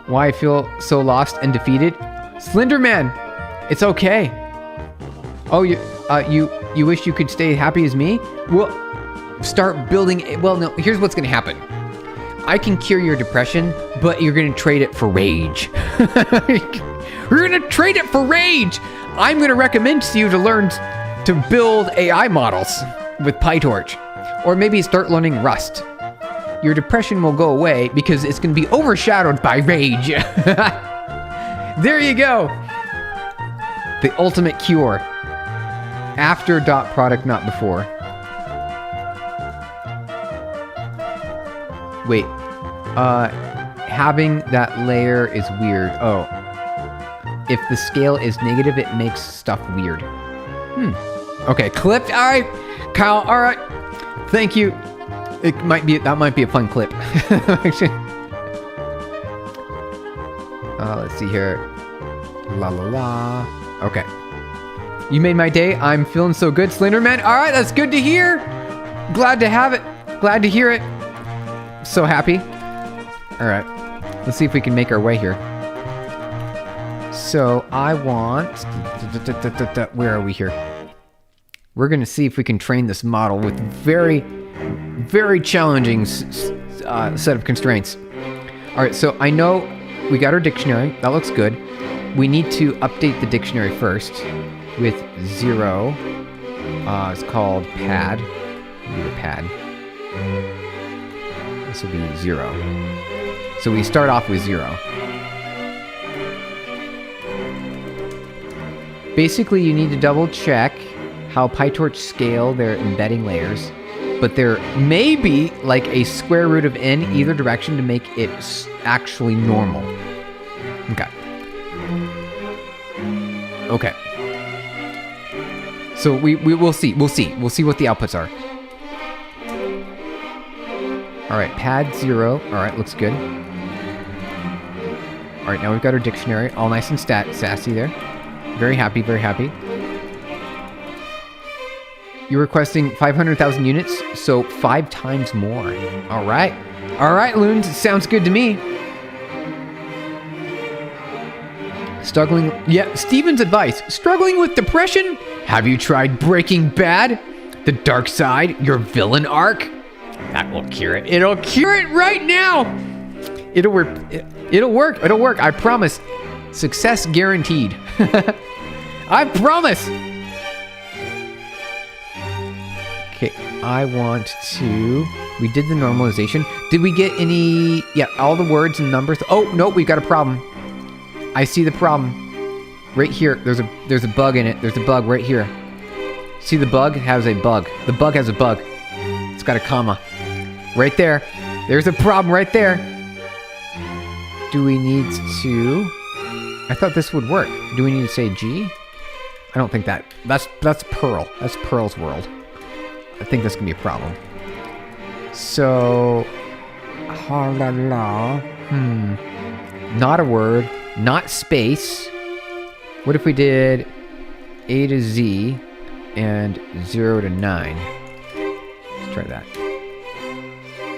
Why I feel so lost and defeated? Slenderman, it's okay. Oh, you wish you could stay happy as me? Well, start building. Well, no. Here's what's gonna happen. I can cure your depression, but you're gonna trade it for rage. We're gonna trade it for rage. I'm gonna recommend to you to learn to build AI models with PyTorch, or maybe start learning Rust. Your depression will go away because it's going to be overshadowed by rage. There you go. The ultimate cure. After dot product, not before. Wait. having that layer is weird. Oh. If the scale is negative, it makes stuff weird. Okay, clipped. All right, Kyle. All right. Thank you. That might be a fun clip. Let's see here. La la la. Okay. You made my day. I'm feeling so good, Slenderman. All right, that's good to hear. Glad to have it. Glad to hear it. So happy. All right. Let's see if we can make our way here. So I want... Where are we here? We're going to see if we can train this model with very, very challenging set of constraints. All right, so I know we got our dictionary. That looks good. We need to update the dictionary first with 0. It's called pad. We need a pad. This will be 0. So we start off with 0. Basically, you need to double check how PyTorch scale their embedding layers, but there may be like a square root of n either direction to make it actually normal. Okay. Okay. So we'll see. We'll see what the outputs are. All right, pad 0. All right, looks good. All right, now we've got our dictionary, all nice and sassy there. Very happy, very happy. You're requesting 500,000 units, so 5 times more. All right. All right, Loons, sounds good to me. Struggling, yeah, Steven's advice. Struggling with depression? Have you tried Breaking Bad? The dark side, your villain arc? That will cure it. It'll cure it right now. It'll work. It'll work. It'll work. I promise. Success guaranteed. I promise. Okay, I want to... We did the normalization. Did we get any... Yeah, all the words and numbers. Oh, no, we've got a problem. I see the problem. Right here. There's a bug in it. There's a bug right here. See the bug? It has a bug. The bug has a bug. It's got a comma. Right there. There's a problem right there. Do we need to... I thought this would work. Do we need to say G? I don't think that... That's Perl. That's Perl's world. I think that's going to be a problem. So... Not a word. Not space. What if we did A to Z and 0 to 9? Let's try that.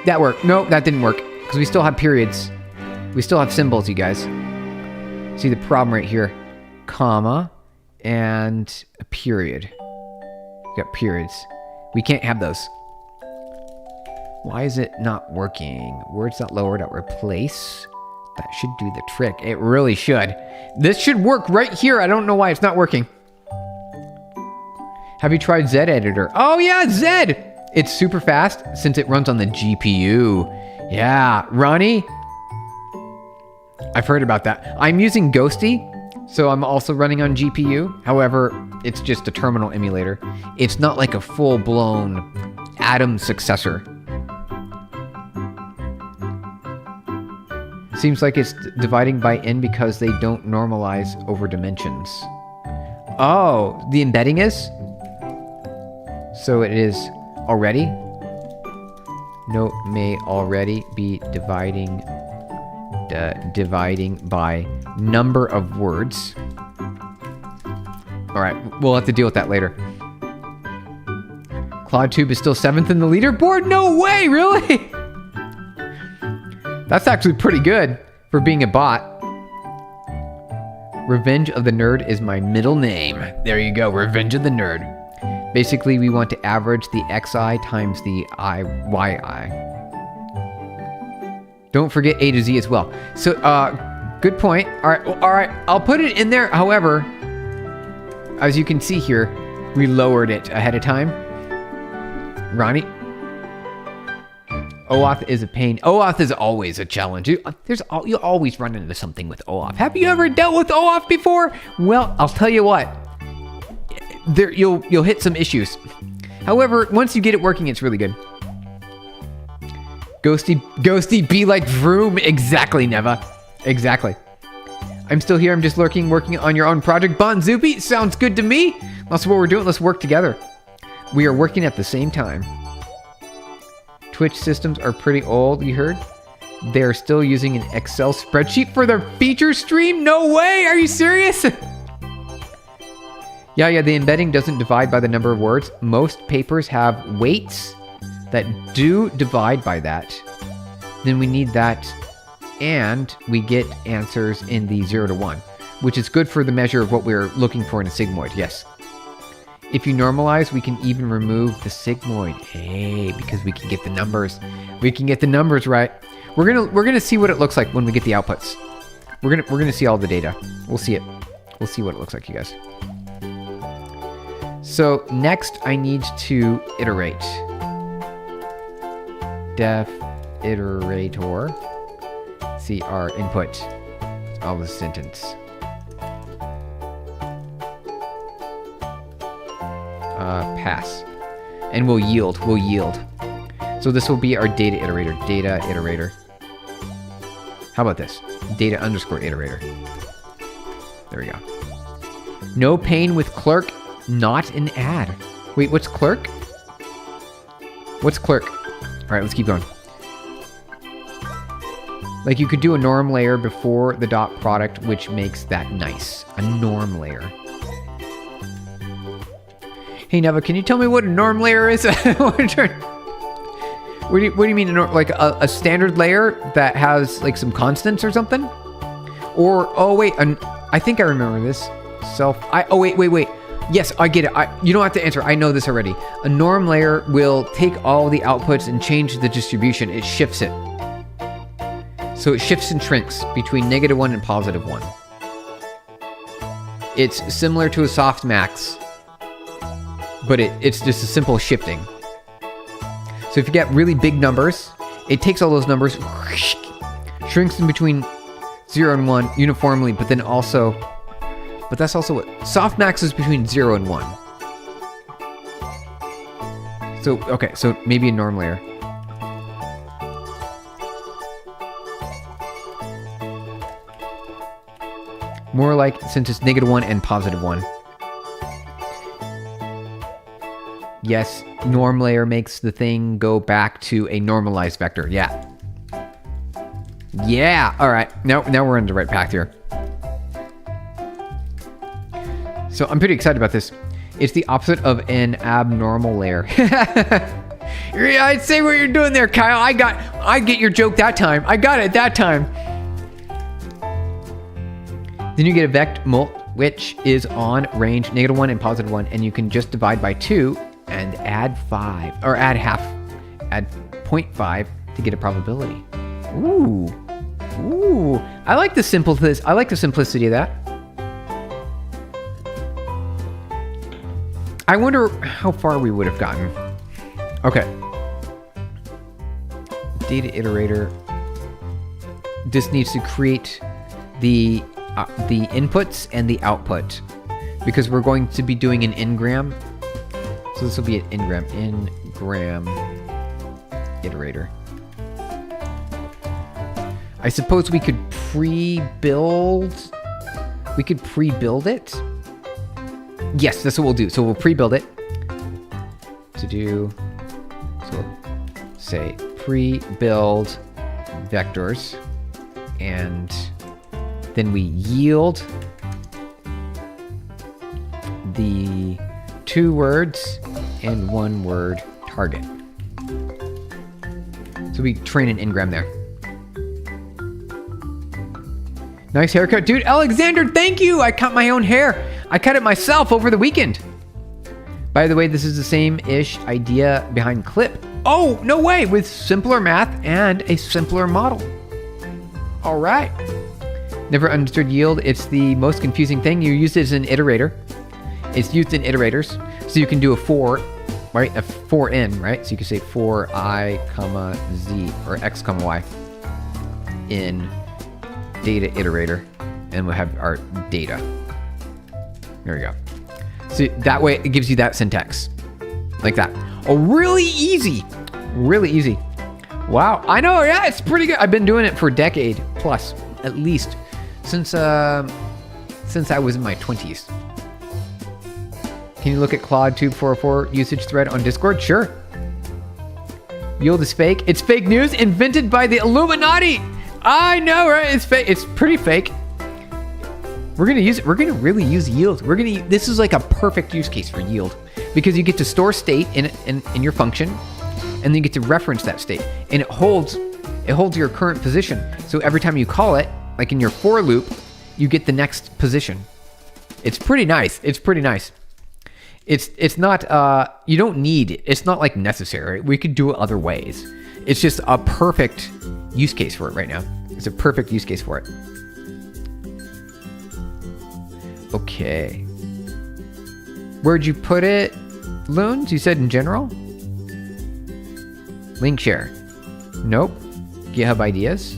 That worked. No, that didn't work. Because we still have periods. We still have symbols, you guys. See the problem right here. Comma and a period. We got periods. We can't have those. Why is it not working? Words.lower.replace. That should do the trick. It really should. This should work right here. I don't know why it's not working. Have you tried Z editor? Oh yeah, Z! It's super fast since it runs on the GPU. Yeah, Ronnie? I've heard about that. I'm using Ghosty, so I'm also running on GPU. However, it's just a terminal emulator. It's not like a full-blown Atom successor. Seems like it's dividing by n because they don't normalize over dimensions. Oh, the embedding is? So it is already? Note may already be dividing by number of words. All right, we'll have to deal with that later. CloudTube is still 7th in the leaderboard? No way, really? That's actually pretty good for being a bot. Revenge of the Nerd is my middle name. There you go, Revenge of the Nerd. Basically, we want to average the xi times the yi. Don't forget A to Z as well. So, good point. All right, I'll put it in there. However, as you can see here, we lowered it ahead of time. Ronnie? OAuth is a pain. OAuth is always a challenge. You always run into something with OAuth. Have you ever dealt with OAuth before? Well, I'll tell you what. You'll hit some issues. However, once you get it working, it's really good. Ghosty, be like Vroom. Exactly, Neva. Exactly. I'm still here. I'm just lurking, working on your own project. Bon Zoopy, sounds good to me. That's what we're doing. Let's work together. We are working at the same time. Twitch systems are pretty old, you heard? They're still using an Excel spreadsheet for their feature stream? No way! Are you serious? Yeah, the embedding doesn't divide by the number of words. Most papers have weights that do divide by that. Then we need that, and we get answers in the 0 to 1, which is good for the measure of what we're looking for in a sigmoid, yes. If you normalize, we can even remove the sigmoid. Hey, because we can get the numbers. We can get the numbers right. We're gonna see what it looks like when we get the outputs. We're gonna see all the data. We'll see it. We'll see what it looks like, you guys. So next, I need to iterate. Def iterator. See our input. All the sentence. Pass. And we'll yield. So this will be our data iterator. How about this? Data underscore iterator. There we go. No pain with clerk, not an add. Wait, what's clerk? What's clerk? All right, let's keep going. Like you could do a norm layer before the dot product, which makes that nice. A norm layer. Hey Neva, can you tell me what a norm layer is? What do you mean, like a standard layer that has like some constants or something? Or, oh wait, I think I remember this. Wait. Yes, I get it. You don't have to answer. I know this already. A norm layer will take all the outputs and change the distribution. It shifts it. So it shifts and shrinks between -1 and +1. It's similar to a softmax, but it's just a simple shifting. So if you get really big numbers, it takes all those numbers, shrinks them between 0 and 1 uniformly, but that's also what softmax is, between 0 and 1. So, okay, so maybe a norm layer. More like, since it's -1 and +1. Yes, norm layer makes the thing go back to a normalized vector. Yeah. Yeah. All right. Now we're on the right path here. So I'm pretty excited about this. It's the opposite of an abnormal layer. Yeah, I'd say what you're doing there, Kyle. I get your joke that time. I got it that time. Then you get a vect mult, which is on range -1 and +1, and you can just divide by 2 and add 5, or add 0.5 to get a probability. Ooh. I like the simplicity of that. I wonder how far we would have gotten. Okay. Data iterator. This needs to create the inputs and the output, because we're going to be doing an n-gram. So this will be an n-gram iterator. I suppose we could pre-build it. Yes, that's what we'll do. So we'll pre-build it. So we'll say pre-build vectors, and then we yield the 2 words and 1 word target. So we train an n-gram there. Nice haircut, dude. Alexander, thank you. I cut my own hair. I cut it myself over the weekend. By the way, this is the same-ish idea behind Clip. Oh, no way, with simpler math and a simpler model. All right. Never understood yield. It's the most confusing thing. You use it as an iterator. It's used in iterators. So you can do a for, right? A for n, right? So you can say for I, comma, z, or x, comma, y in data iterator, and we'll have our data. There we go. So that way it gives you that syntax like that. Oh, really easy. Really easy. Wow. I know. Yeah, it's pretty good. I've been doing it for a decade plus, at least, since I was in my 20s. Can you look at Claude 2404 usage thread on Discord? Sure. Yield is fake. It's fake news invented by the Illuminati. I know, right? It's fake. It's pretty fake. We're gonna use it. We're gonna really use yield. This is like a perfect use case for yield because you get to store state in your function, and then you get to reference that state, and it holds your current position. So every time you call it, like in your for loop, you get the next position. It's pretty nice. It's pretty nice. It's not you don't need it. It's not like necessary. We could do it other ways. It's just a perfect use case for it right now. It's a perfect use case for it. Okay. Where'd you put it, Loons? You said in general? Link share. Nope. GitHub ideas.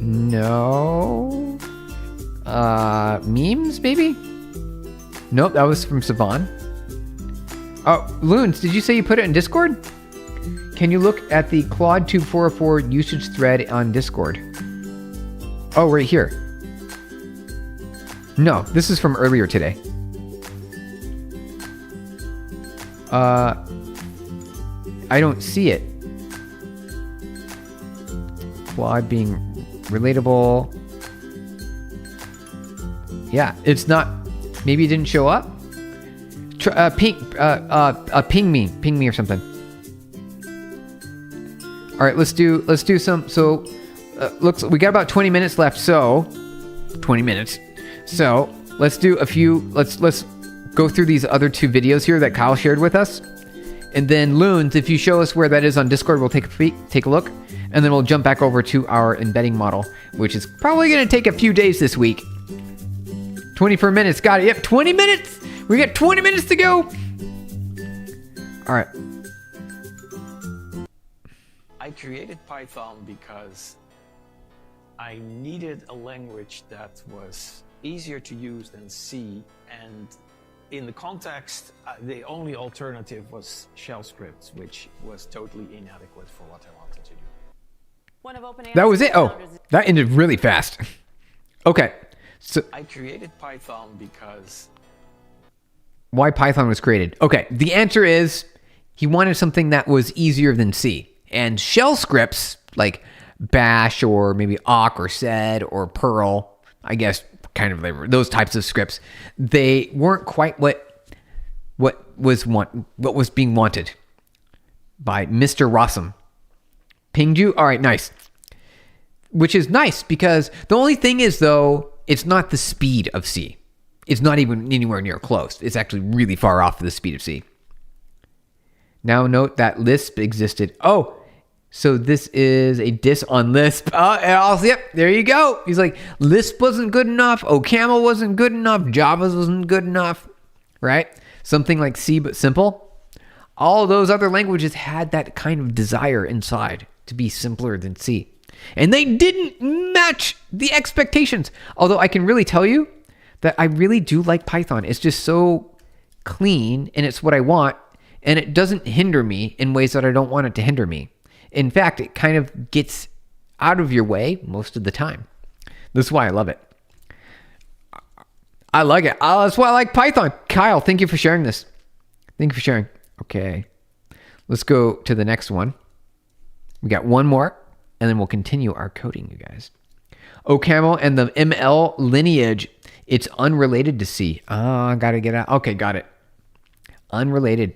No. Memes, maybe? Nope, that was from Savan. Oh, Loons, did you say you put it in Discord? Can you look at the Claude 2404 usage thread on Discord? Oh, right here. No, this is from earlier today. I don't see it. Claude being relatable. Yeah, it's not. Maybe it didn't show up. Ping me or something. All right, let's do some. So, looks we got about 20 minutes left. So, 20 minutes. So let's do a few. Let's go through these other two videos here that Kyle shared with us, and then Loons, if you show us where that is on Discord, we'll take a look, and then we'll jump back over to our embedding model, which is probably going to take a few days this week. 24 minutes. Got it. Yep, 20 minutes. We got 20 minutes to go. All right. I created Python because I needed a language that was easier to use than C, and in the context, the only alternative was shell scripts, which was totally inadequate for what I wanted to do. That was it. Oh, that ended really fast. Okay. So I created Python because... Why Python was created? Okay, the answer is he wanted something that was easier than C. And shell scripts, like Bash or maybe awk or sed or Perl, I guess kind of those types of scripts, they weren't quite what was being wanted by Mr. Rossum. Pinged you? All right, nice. Which is nice because the only thing is, though, it's not the speed of C. It's not even anywhere near close. It's actually really far off the speed of C. Now note that Lisp existed. Oh, so this is a diss on Lisp. Yep, there you go. He's like, Lisp wasn't good enough. OCaml wasn't good enough. Java wasn't good enough. Right? Something like C, but simple. All those other languages had that kind of desire inside to be simpler than C. And they didn't match the expectations. Although I can really tell you that I really do like Python. It's just so clean, and it's what I want, and it doesn't hinder me in ways that I don't want it to hinder me. In fact, it kind of gets out of your way most of the time. This is why I love it. I like it. That's why I like Python. Kyle, thank you for sharing this. Thank you for sharing. Okay. Let's go to the next one. We got one more, and then we'll continue our coding, you guys. OCaml and the ML lineage. It's unrelated to C. I gotta get out. Okay, got it. Unrelated.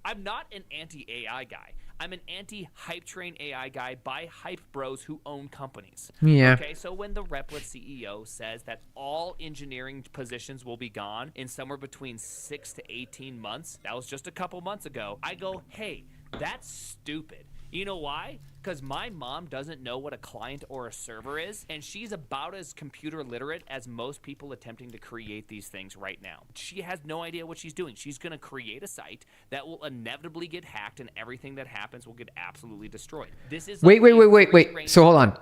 I'm not an anti-AI guy. I'm an anti-hype train AI guy by hype bros who own companies. Yeah. Okay, so when the Replit CEO says that all engineering positions will be gone in somewhere between 6 to 18 months, that was just a couple months ago, I go, hey, that's stupid. You know why? Because my mom doesn't know what a client or a server is, and she's about as computer literate as most people attempting to create these things right now. She has no idea what she's doing. She's going to create a site that will inevitably get hacked, and everything that happens will get absolutely destroyed. This is Wait. So hold on.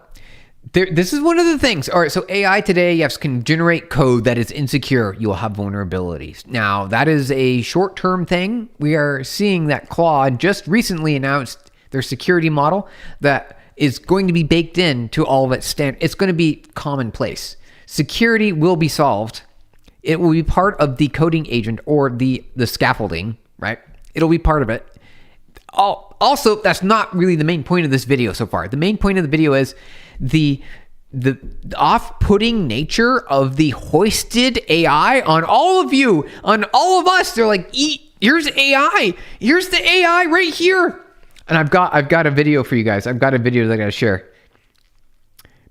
This is one of the things. All right, so AI today, yes, can generate code that is insecure. You will have vulnerabilities. Now, that is a short-term thing. We are seeing that Claude just recently announced their security model that is going to be baked in to all of its standard. It's going to be commonplace. Security will be solved. It will be part of the coding agent or the scaffolding, right? It'll be part of it. Also, that's not really the main point of this video so far. The main point of the video is the off-putting nature of the hoisted AI on all of you, on all of us. They're like, here's AI. Here's the AI right here. And I've got a video for you guys. I've got a video that I got to share.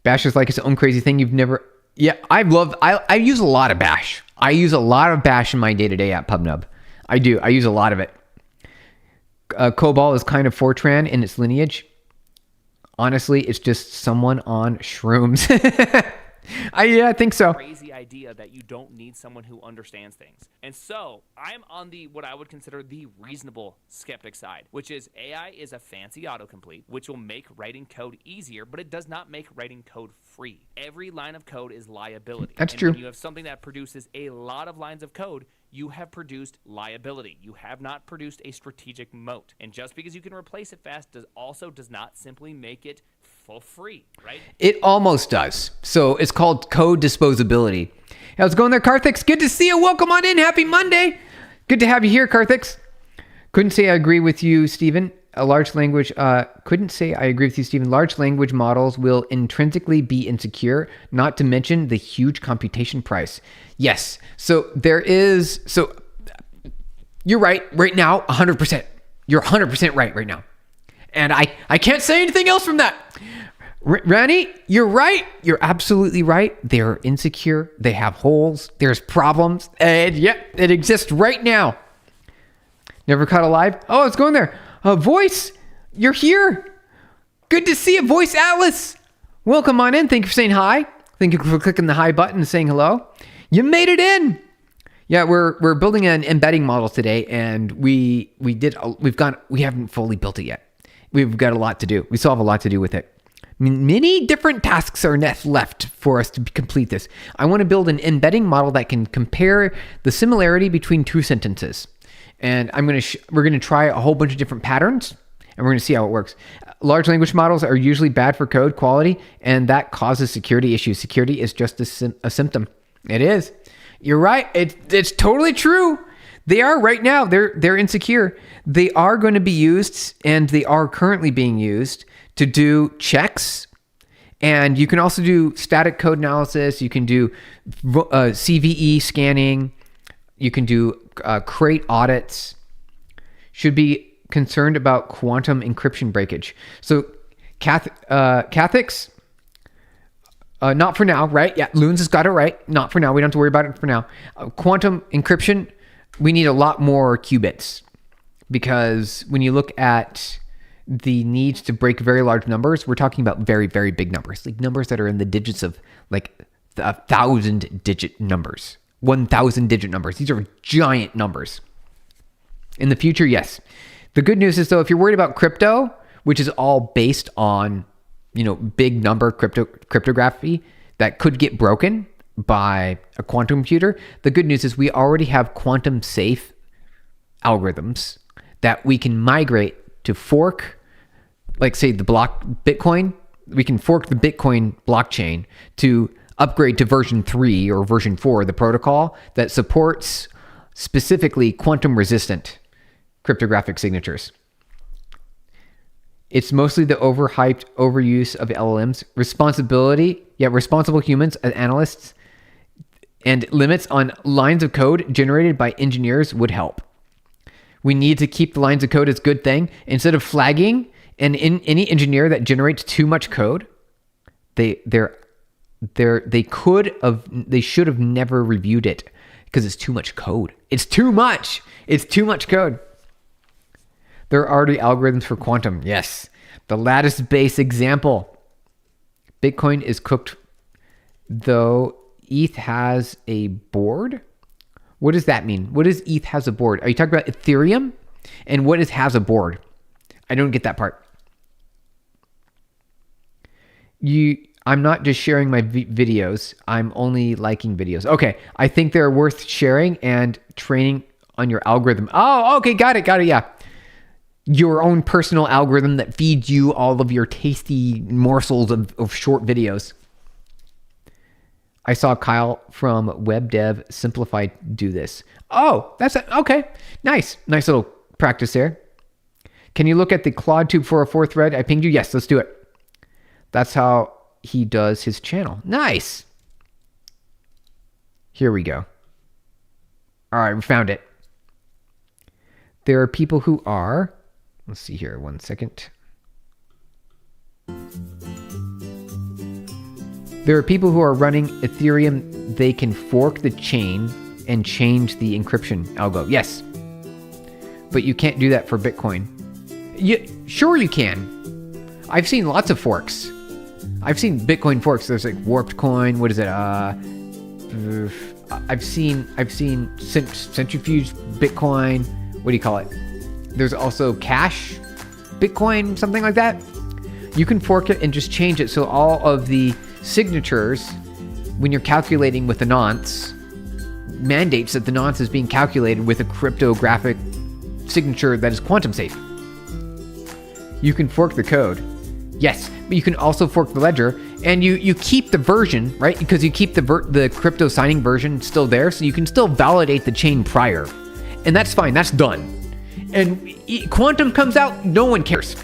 Bash is like its own crazy thing you've never... Yeah, I use a lot of Bash. I use a lot of Bash in my day-to-day at PubNub. I do. I use a lot of it. COBOL is kind of Fortran in its lineage. Honestly, it's just someone on shrooms. I think so. Crazy idea that you don't need someone who understands things. And so I'm on what I would consider the reasonable skeptic side, which is AI is a fancy autocomplete, which will make writing code easier, but it does not make writing code free. Every line of code is liability. That's true. When you have something that produces a lot of lines of code, you have produced liability. You have not produced a strategic moat. And just because you can replace it fast does not simply make it for free, right? It almost does. So it's called code disposability. How's it going there, Karthix? Good to see you. Welcome on in. Happy Monday. Good to have you here, Karthix. Couldn't say I agree with you, Stephen. Large language models will intrinsically be insecure, not to mention the huge computation price. Yes. So you're right now, 100%. You're 100% right now. And I can't say anything else from that. Rani, you're right. You're absolutely right. They're insecure. They have holes. There's problems. And yep, it exists right now. Never caught a live? Oh, it's going there. Voice, you're here. Good to see you, Voice Atlas. Welcome on in. Thank you for saying hi. Thank you for clicking the hi button and saying hello. You made it in. Yeah, we're building an embedding model today, and we haven't fully built it yet. We've got a lot to do. We still have a lot to do with it. Many different tasks are left for us to complete this. I want to build an embedding model that can compare the similarity between two sentences. And we're going to try a whole bunch of different patterns, and we're going to see how it works. Large language models are usually bad for code quality, and that causes security issues. Security is just a symptom. It is. You're right. It's totally true. They are right now. They're insecure. They are going to be used, and they are currently being used to do checks. And you can also do static code analysis. You can do CVE scanning. You can do crate audits. Should be concerned about quantum encryption breakage. So, Cathix, not for now, right? Yeah, Loons has got it right. Not for now. We don't have to worry about it for now. Quantum encryption, we need a lot more qubits, because when you look at the needs to break very large numbers, we're talking about very, very big numbers, like numbers that are in the digits of like 1,000-digit numbers. 1,000-digit numbers. These are giant numbers. In the future, yes. The good news is, though, if you're worried about crypto, which is all based on, big number cryptography that could get broken by a quantum computer, the good news is we already have quantum safe algorithms that we can migrate to fork, like say the Bitcoin. We can fork the Bitcoin blockchain to upgrade to version 3 or version 4 of the protocol that supports specifically quantum resistant cryptographic signatures. It's mostly the overhyped overuse of LLMs. Responsible humans as analysts and limits on lines of code generated by engineers would help. We need to keep the lines of code as a good thing. Instead of flagging any engineer that generates too much code, they should have never reviewed it, because it's too much code. It's too much code. There are already algorithms for quantum. Yes. The lattice-based example. Bitcoin is cooked, though ETH has a board. What does that mean? What does ETH has a board? Are you talking about Ethereum? And what is has a board? I don't get that part. I'm not just sharing my videos. I'm only liking videos. Okay, I think they're worth sharing and training on your algorithm. Oh, okay, got it, yeah. Your own personal algorithm that feeds you all of your tasty morsels of short videos. I saw Kyle from WebDev Simplified do this. Oh, that's it. Okay, nice little practice there. Can you look at the ClaudeTube 404 thread? I pinged you. Yes, let's do it. That's how he does his channel. Nice. Here we go. All right, we found it. There are people who are, let's see here, 1 second. There are people who are running Ethereum. They can fork the chain and change the encryption algo. Yes. But you can't do that for Bitcoin. Sure you can. I've seen lots of forks. I've seen Bitcoin forks. There's like warped coin. What is it? I've seen centrifuge Bitcoin. What do you call it? There's also cash Bitcoin, something like that. You can fork it and just change it so all of the signatures, when you're calculating with the nonce, mandates that the nonce is being calculated with a cryptographic signature that is quantum safe. You can fork the code. Yes, but you can also fork the ledger, and you keep the version, right? Because you keep the crypto signing version still there, so you can still validate the chain prior. And that's fine, that's done. And quantum comes out, no one cares.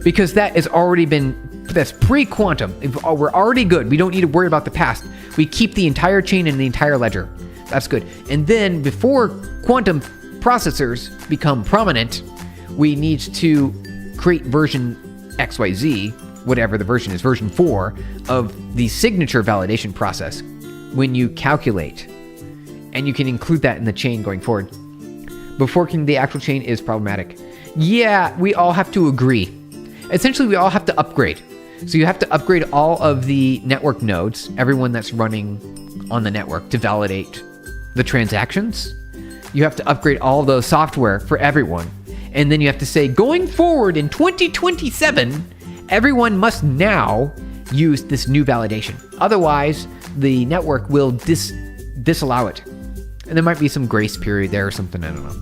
Because that has already been, that's pre-quantum. We're already good. We don't need to worry about the past. We keep the entire chain and the entire ledger. That's good. And then before quantum processors become prominent, we need to create version XYZ, whatever the version is, version 4 of the signature validation process when you calculate. And you can include that in the chain going forward. But forking the actual chain is problematic. Yeah, we all have to agree. Essentially, we all have to upgrade. So you have to upgrade all of the network nodes, everyone that's running on the network, to validate the transactions. You have to upgrade all of those software for everyone. And then you have to say, going forward in 2027, everyone must now use this new validation. Otherwise, the network will disallow it. And there might be some grace period there or something, I don't know.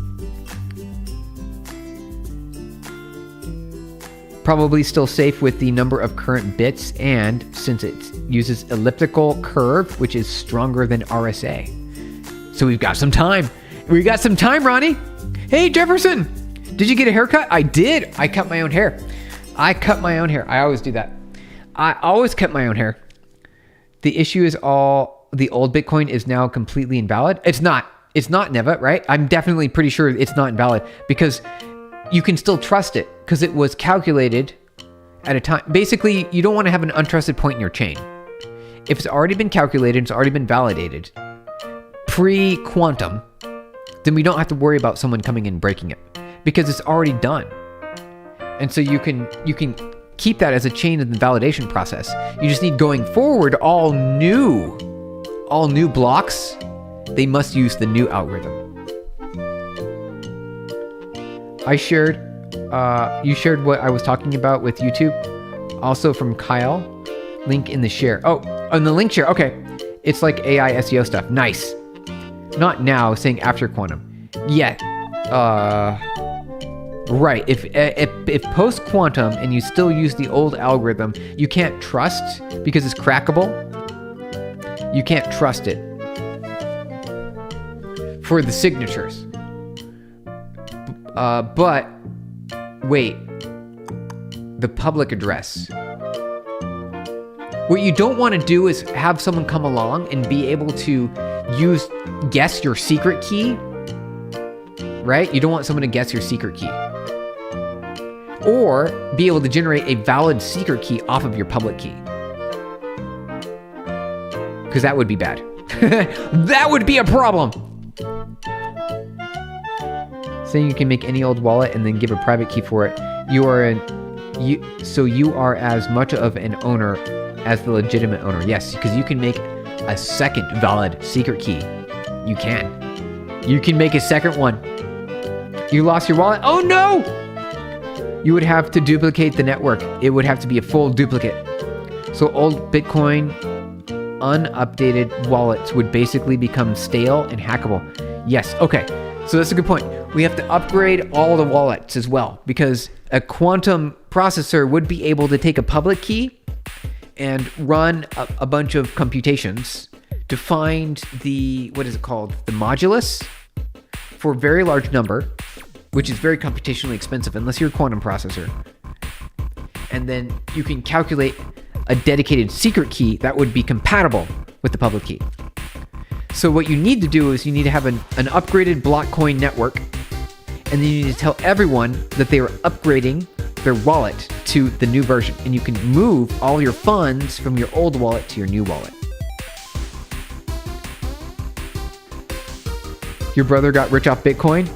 Probably still safe with the number of current bits, and since it uses elliptical curve, which is stronger than RSA. So we've got some time. We got some time, Ronnie. Hey, Jefferson, did you get a haircut? I did. I cut my own hair. I always do that. I always cut my own hair. The issue is all the old Bitcoin is now completely invalid. It's not, Neva, right? I'm definitely pretty sure it's not invalid because you can still trust it because it was calculated at a time. Basically, you don't want to have an untrusted point in your chain. If it's already been calculated, it's already been validated, pre-quantum, then we don't have to worry about someone coming in and breaking it because it's already done. And so you can keep that as a chain in the validation process. You just need going forward all new blocks. They must use the new algorithm. You shared what I was talking about with YouTube, also from Kyle. Link in the share. Oh, on the link share. Okay, it's like AI SEO stuff. Nice. Not now, saying after quantum. Yeah. Right. If post quantum and you still use the old algorithm, you can't trust because it's crackable. You can't trust it for the signatures. But wait, the public address. What you don't want to do is have someone come along and be able to guess your secret key, right? You don't want someone to guess your secret key. Or be able to generate a valid secret key off of your public key. Because that would be bad. That would be a problem. Saying you can make any old wallet and then give a private key for it. So you are as much of an owner as the legitimate owner. Yes, because you can make a second valid secret key. You can make a second one. You lost your wallet? Oh no! You would have to duplicate the network. It would have to be a full duplicate. So old Bitcoin unupdated wallets would basically become stale and hackable. Yes, okay. So that's a good point. We have to upgrade all the wallets as well, because a quantum processor would be able to take a public key and run a bunch of computations to find the, what is it called? The modulus for a very large number, which is very computationally expensive unless you're a quantum processor. And then you can calculate a dedicated secret key that would be compatible with the public key. So what you need to do is you need to have an upgraded blockcoin network, and then you need to tell everyone that they are upgrading their wallet to the new version, and you can move all your funds from your old wallet to your new wallet. Your brother got rich off Bitcoin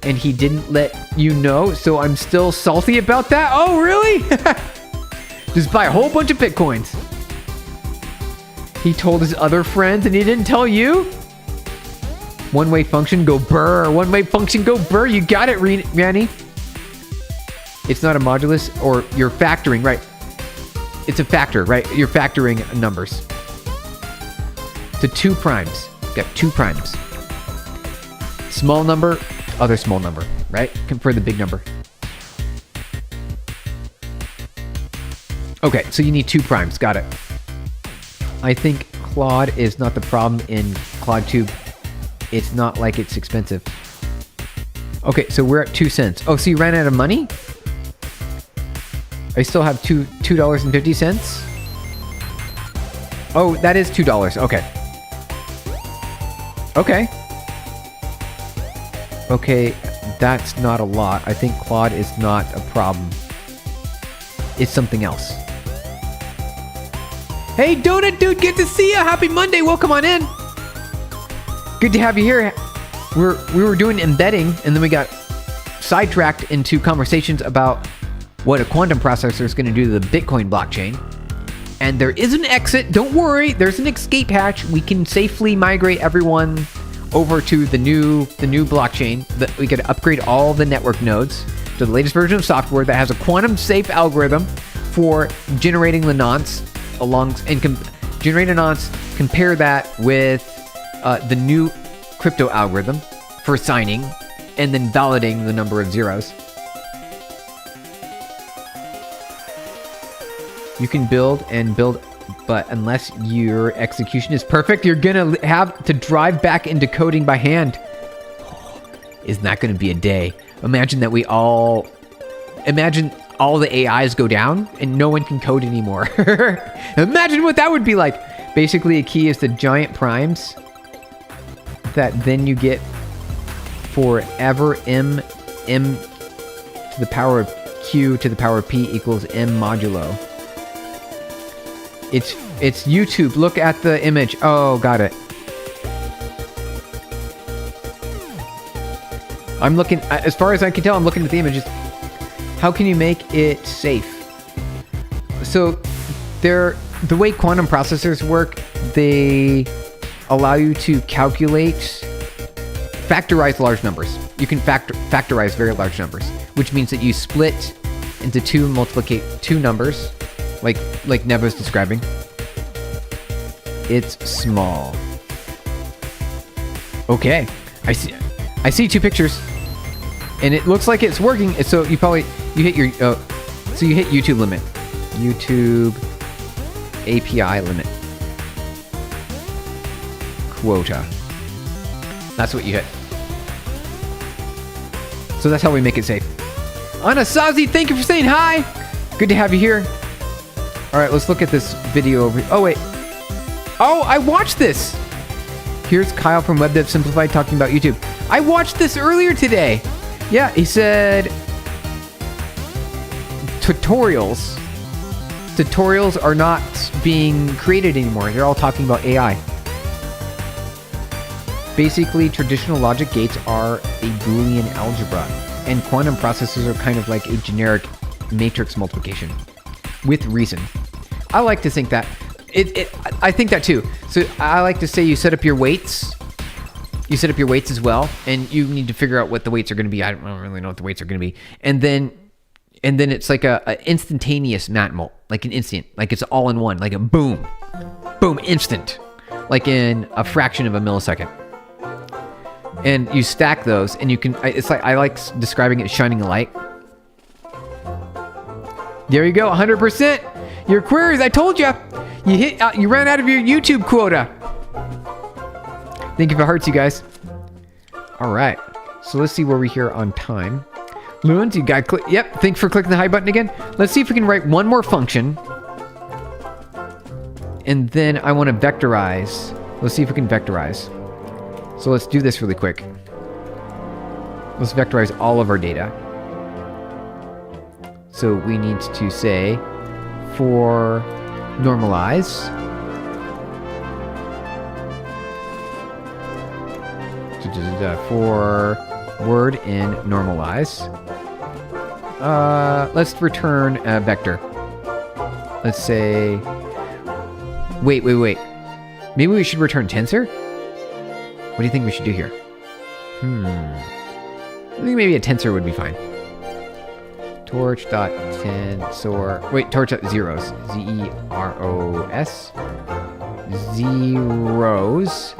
and he didn't let you know, so I'm still salty about that? Oh, really? Just buy a whole bunch of Bitcoins. He told his other friends and he didn't tell you? One-way function, go burr. One-way function, go burr. You got it, Ranny. It's not a modulus, or you're factoring, right? It's a factor, right? You're factoring numbers to two primes. You got two primes. Small number, other small number, right? For the big number. Okay, so you need two primes. Got it. I think Claude is not the problem in Claude Tube. It's not like it's expensive. Okay, so we're at 2 cents. Oh, so you ran out of money? I still have $2.50. Oh, that is $2. Okay. Okay. Okay, that's not a lot. I think Claude is not a problem. It's something else. Hey, Donut Dude, good to see you. Happy Monday. Welcome on in. Good to have you here. We were doing embedding, and then we got sidetracked into conversations about what a quantum processor is going to do to the Bitcoin blockchain. And there is an exit. Don't worry. There's an escape hatch. We can safely migrate everyone over to the new blockchain. We could upgrade all the network nodes to the latest version of software that has a quantum safe algorithm for generating the nonce generate a nonce. Compare that with the new crypto algorithm for signing and then validating the number of zeros. You can build, but unless your execution is perfect, you're gonna have to drive back into coding by hand. Isn't that gonna be a day? Imagine all the AIs go down and no one can code anymore. Imagine what that would be like. Basically, a key is the giant primes that then you get forever m to the power of q to the power of p equals m modulo. It's YouTube. Look at the image. Oh, got it. I'm looking, as far as I can tell, I'm looking at the images. How can you make it safe? So the way quantum processors work, they allow you to factorize large numbers. You can factorize very large numbers, which means that you split into two numbers, like Neva's describing. It's small. Okay, I see two pictures, and it looks like it's working. So you hit YouTube limit, YouTube API limit quota. That's what you hit. So that's how we make it safe. Anasazi, thank you for saying hi. Good to have you here. All right, let's look at this video over. Oh wait. Oh, I watched this. Here's Kyle from Web Dev Simplified talking about YouTube. I watched this earlier today. Yeah, he said tutorials are not being created anymore. They're all talking about AI. Basically, traditional logic gates are a Boolean algebra, and quantum processors are kind of like a generic matrix multiplication with reason. I like to think that. I think that too. So I like to say you set up your weights. You set up your weights as well, and you need to figure out what the weights are going to be. I don't really know what the weights are going to be. And then And then it's like a instantaneous matmul, like an instant, like it's all in one, like a boom, boom, instant, like in a fraction of a millisecond. And you stack those, and you can. It's like I like describing it as shining a light. There you go, 100%. Your queries, I told you, you ran out of your YouTube quota. Thank you for hearts, you guys. All right, so let's see where we're here on time. Loons, you got click. Yep, thanks for clicking the high button again. Let's see if we can write one more function. And then I want to vectorize. Let's see if we can vectorize. So let's do this really quick. Let's vectorize all of our data. So we need to say for normalize. For word in normalize. Let's return a vector. Let's say, wait. Maybe we should return tensor? What do you think we should do here? I think maybe a tensor would be fine. Torch.tensor. Wait, torch.zeros. Z-E-R-O-S. Zeros.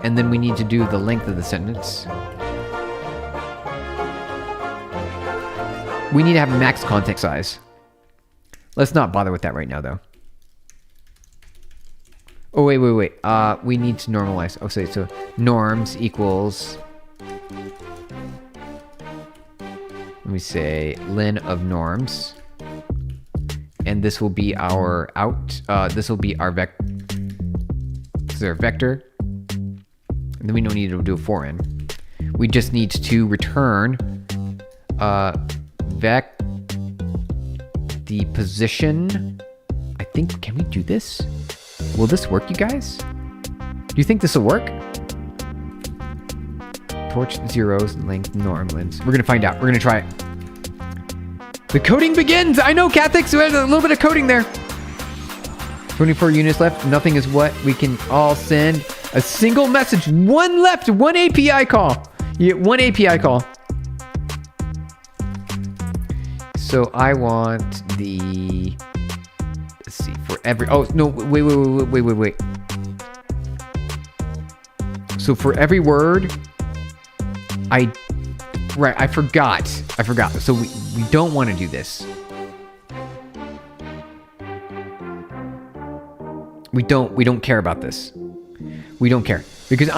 And then we need to do the length of the sentence. We need to have max context size. Let's not bother with that right now, though. Oh, wait. We need to normalize. Oh, so norms equals... Let me say len of norms. And this will be our this will be our vector. This is our vector. And then we don't need to do a for-in. We just need to return the position. I think, can we do this? Will this work, you guys? Do you think this will work? Torch zeros, length, norm, lens. We're gonna find out. We're gonna try it. The coding begins! I know, Catholics, so there's a little bit of coding there. 24 units left. Nothing is what we can all send. A single message. One left. One API call. You get one API call. So I want the... Let's see. For every... Oh, no. Wait. So for every word... Right, I forgot. So we don't want to do this. We don't care about this. We don't care. Because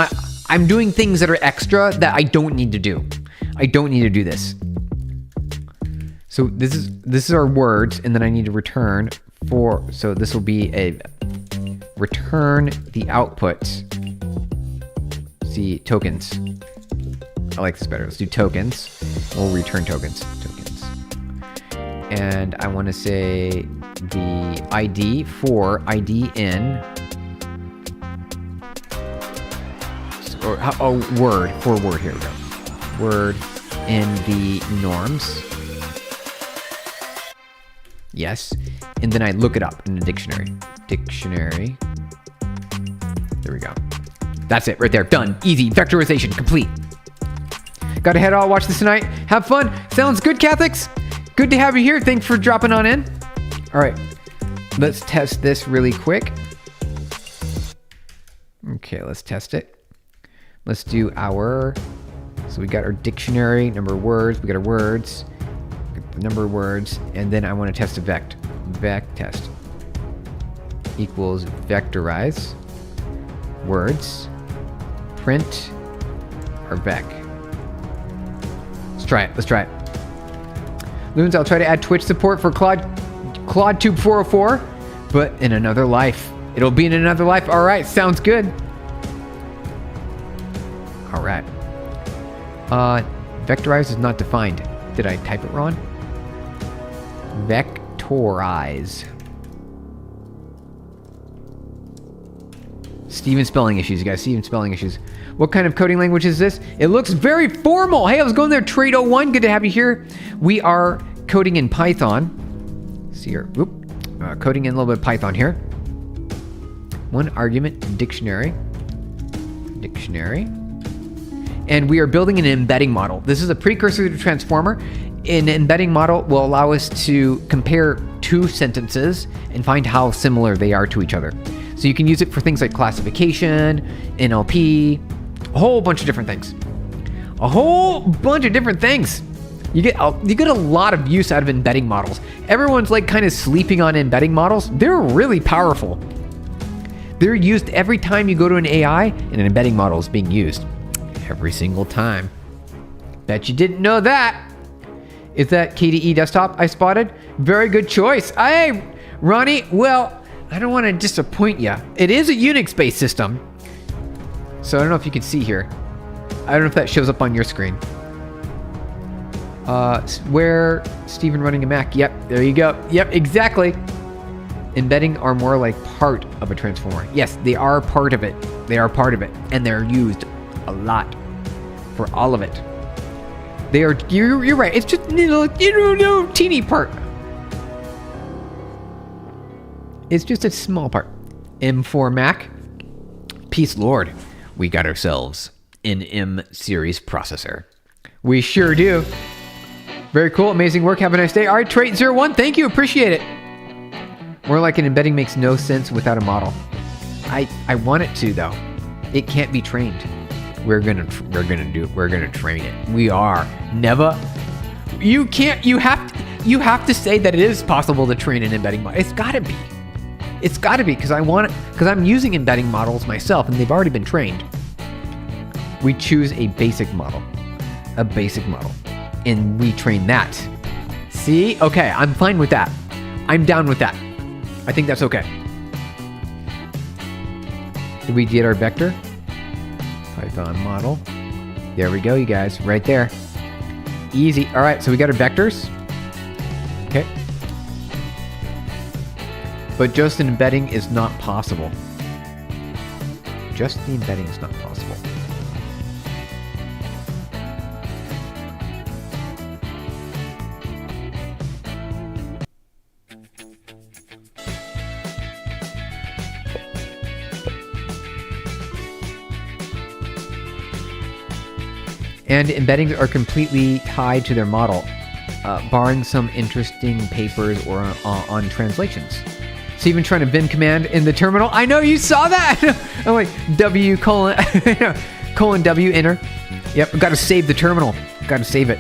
I'm doing things that are extra that I don't need to do. I don't need to do this. So this is our words, and then I need to return for... So this will be a... Return the output. See, tokens. I like this better. Let's do tokens. We'll return tokens. And I want to say the ID for ID in... word. For word, here we go. Word in the norms. Yes. And then I look it up in the dictionary. Dictionary. There we go. That's it right there. Done. Easy. Vectorization complete. Gotta head out, watch this tonight. Have fun. Sounds good, Catholics. Good to have you here. Thanks for dropping on in. All right. Let's test this really quick. Okay, let's test it. Let's do our... So we got our dictionary, number of words. We got our words. The number of words. And then I want to test a vect. Vect test. Equals vectorize. Words. Print. Or vec. Let's try it. Loons, I'll try to add Twitch support for ClaudeTube 404, but in another life. It'll be in another life. All right, sounds good. All right. Vectorize is not defined. Did I type it wrong? Vectorize. Steven spelling issues, you guys. Steven spelling issues. What kind of coding language is this? It looks very formal. Hey, I was going there. Trade01. Good to have you here. We are coding in Python. See here. Coding in a little bit of Python here. One argument, dictionary. And we are building an embedding model. This is a precursor to transformer. an embedding model will allow us to compare two sentences and find how similar they are to each other. So you can use it for things like classification, NLP, a whole bunch of different things. A whole bunch of different things. You get a lot of use out of embedding models. Everyone's like kind of sleeping on embedding models. They're really powerful. They're used every time you go to an AI and an embedding model is being used. Every single time. Bet you didn't know that. Is that KDE desktop I spotted? Very good choice. Hey, Ronnie, well, I don't want to disappoint you. It is a Unix-based system. So I don't know if you can see here. I don't know if that shows up on your screen. Where Steven running a Mac. Yep, there you go. Yep, exactly. Embedding are more like part of a transformer. Yes, they are part of it. They are part of it. And they're used a lot for all of it. They are, you're right. It's just little teeny part. It's just a small part. M4 Mac. Peace Lord. We got ourselves an M series processor. We sure do. Very cool. Amazing work. Have a nice day. All right, Trait01. Thank you. Appreciate it. More like an embedding makes no sense without a model. I want it to though. It can't be trained. We're gonna train it. We are. Never. You can't. You have to say that it is possible to train an embedding model. It's gotta be. It's gotta be because I'm using embedding models myself and they've already been trained. We choose a basic model, and we train that. See? Okay, I'm fine with that. I'm down with that. I think that's okay. Did we get our vector? Python model. There we go, you guys. Right there. Easy. All right, so we got our vectors. Okay. But just an embedding is not possible. Just the embedding is not possible. And embeddings are completely tied to their model, barring some interesting papers or on translations. So even trying to bin command in the terminal. I know you saw that. I'm like W : W enter. Yep, got to save the terminal. Got to save it.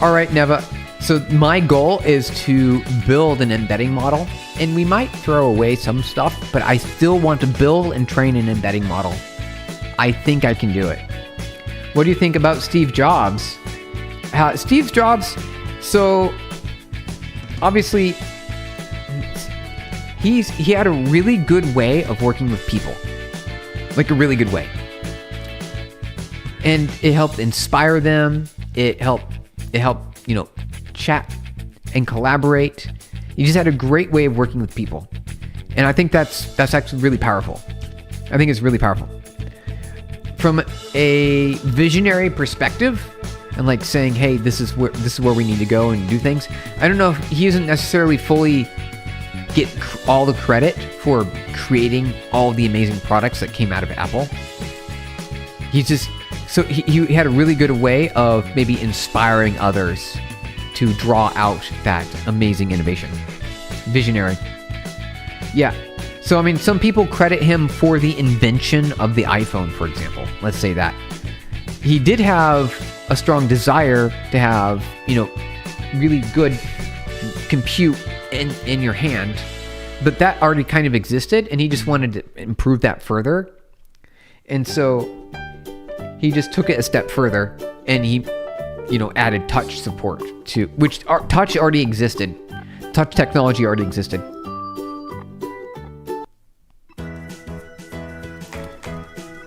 All right, Neva. So my goal is to build an embedding model, and we might throw away some stuff, but I still want to build and train an embedding model. I think I can do it. What do you think about Steve Jobs? Steve Jobs, so obviously he had a really good way of working with people. Like a really good way. And it helped inspire them. It helped, chat and collaborate. He just had a great way of working with people. And I think that's actually really powerful. I think it's really powerful. From a visionary perspective, and like saying, hey, this is where we need to go and do things. I don't know if he doesn't necessarily fully get all the credit for creating all the amazing products that came out of Apple. He's just, so he had a really good way of maybe inspiring others to draw out that amazing innovation. Visionary. Yeah. So, I mean, some people credit him for the invention of the iPhone, for example. Let's say that. He did have a strong desire to have, really good compute in your hand, but that already kind of existed, and he just wanted to improve that further. And so he just took it a step further, and he, added touch support to, which touch already existed. Touch technology already existed.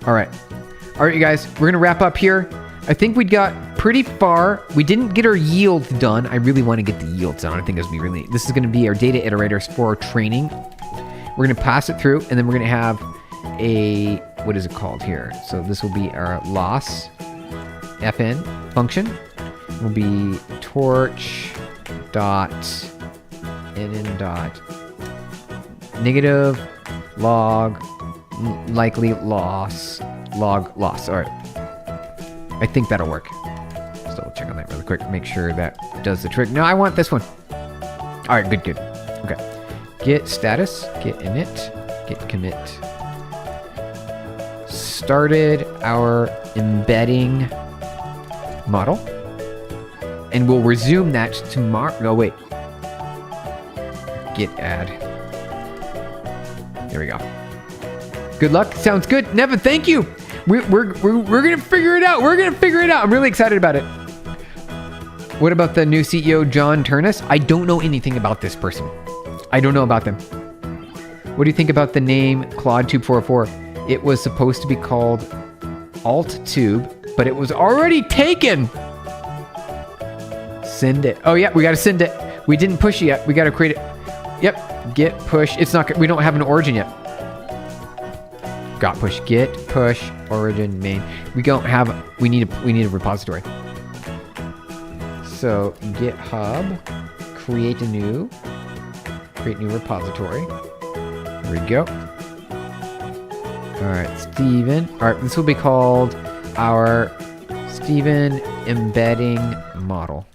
All right, you guys, we're going to wrap up here. I think we got pretty far. We didn't get our yields done. I really want to get the yields done. I think this is going to be our data iterators for training. We're going to pass it through, and then we're going to have a, what is it called here? So this will be our loss fn function. It will be torch dot nn dot negative log likely loss log loss. All right, I think that'll work. Just double check on that really quick. Make sure that does the trick. No, I want this one. All right, good. Okay. Git status, git init, git commit. Started our embedding model. And we'll resume that tomorrow. No, wait. Git add. There we go. Good luck. Sounds good. Nevin, thank you. We're gonna figure it out. I'm really excited about it. What about the new CEO, John Turnus? I don't know anything about this person. I don't know about them. What do you think about the name ClaudeTube 404? It was supposed to be called AltTube, but it was already taken. Send it. Oh yeah, we gotta send it. We didn't push it yet. We gotta create it. Yep. Git push. It's not. We don't have an origin yet. Got push. Git push origin main. We don't have. We need a repository. So GitHub. Create new repository. There we go. All right, Steven. All right, this will be called our Steven embedding model.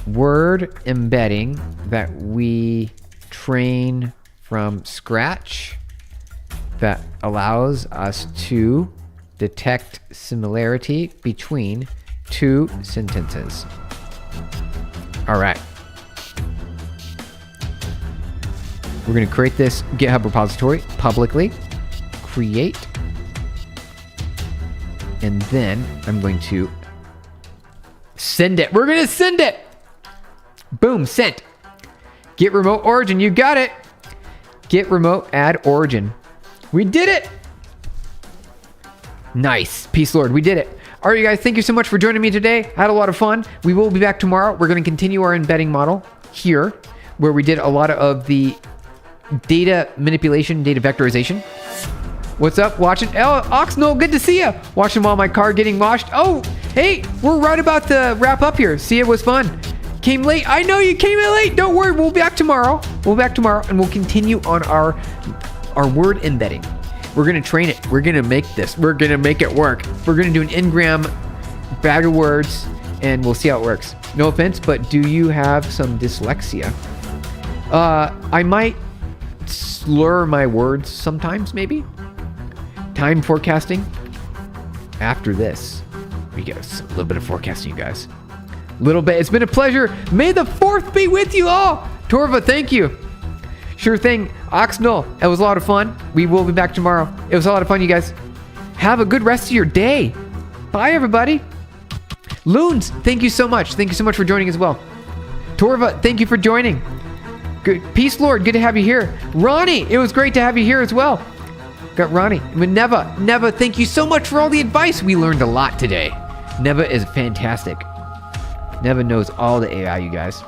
Word embedding that we train from scratch that allows us to detect similarity between two sentences. All right. We're going to create this GitHub repository publicly. Create. And then I'm going to send it. We're going to send it. Boom, sent. Git remote origin, you got it. Git remote add origin. We did it. Nice. Peace Lord, we did it. All right, you guys, thank you so much for joining me today. I had a lot of fun. We will be back tomorrow. We're going to continue our embedding model here, where we did a lot of the data manipulation, data vectorization. What's up? Watching. Oh, Oxnell, good to see you. Watching while my car getting washed. Oh, hey, we're right about to wrap up here. See, it was fun. Came late. I know you came in late. Don't worry. We'll be back tomorrow. And we'll continue on our word embedding. We're going to train it. We're going to make this. We're going to make it work. We're going to do an n-gram bag of words, and we'll see how it works. No offense, but do you have some dyslexia? I might slur my words sometimes, maybe. Time forecasting. After this, we get a little bit of forecasting, you guys. Little bit. It's been a pleasure. May the 4th be with you all. Torva, thank you. Sure thing. Oxnell, it was a lot of fun. We will be back tomorrow. It was a lot of fun, you guys. Have a good rest of your day. Bye, everybody. Loons, thank you so much. Thank you so much for joining as well. Torva, thank you for joining. Good. Peace Lord, good to have you here. Ronnie, it was great to have you here as well. Got Ronnie. Neva, thank you so much for all the advice. We learned a lot today. Neva is fantastic. Neva knows all the AI, you guys.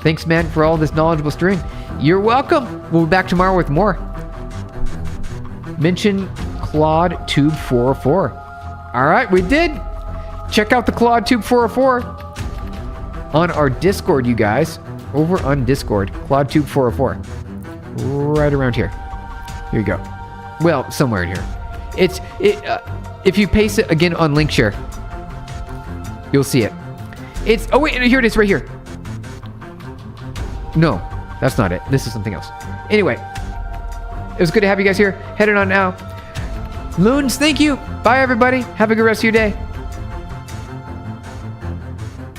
Thanks, man, for all this knowledgeable stream. You're welcome. We'll be back tomorrow with more. Mention ClaudeTube 404. All right, we did. Check out the ClaudeTube 404 on our Discord, you guys. Over on Discord, ClaudeTube 404. Right around here. Here you go. Well, somewhere in here. If you paste it again on link share, you'll see it. Oh wait, here it is right here. No, that's not it. This is something else. Anyway, it was good to have you guys here. Heading on now. Loons, thank you. Bye, everybody. Have a good rest of your day.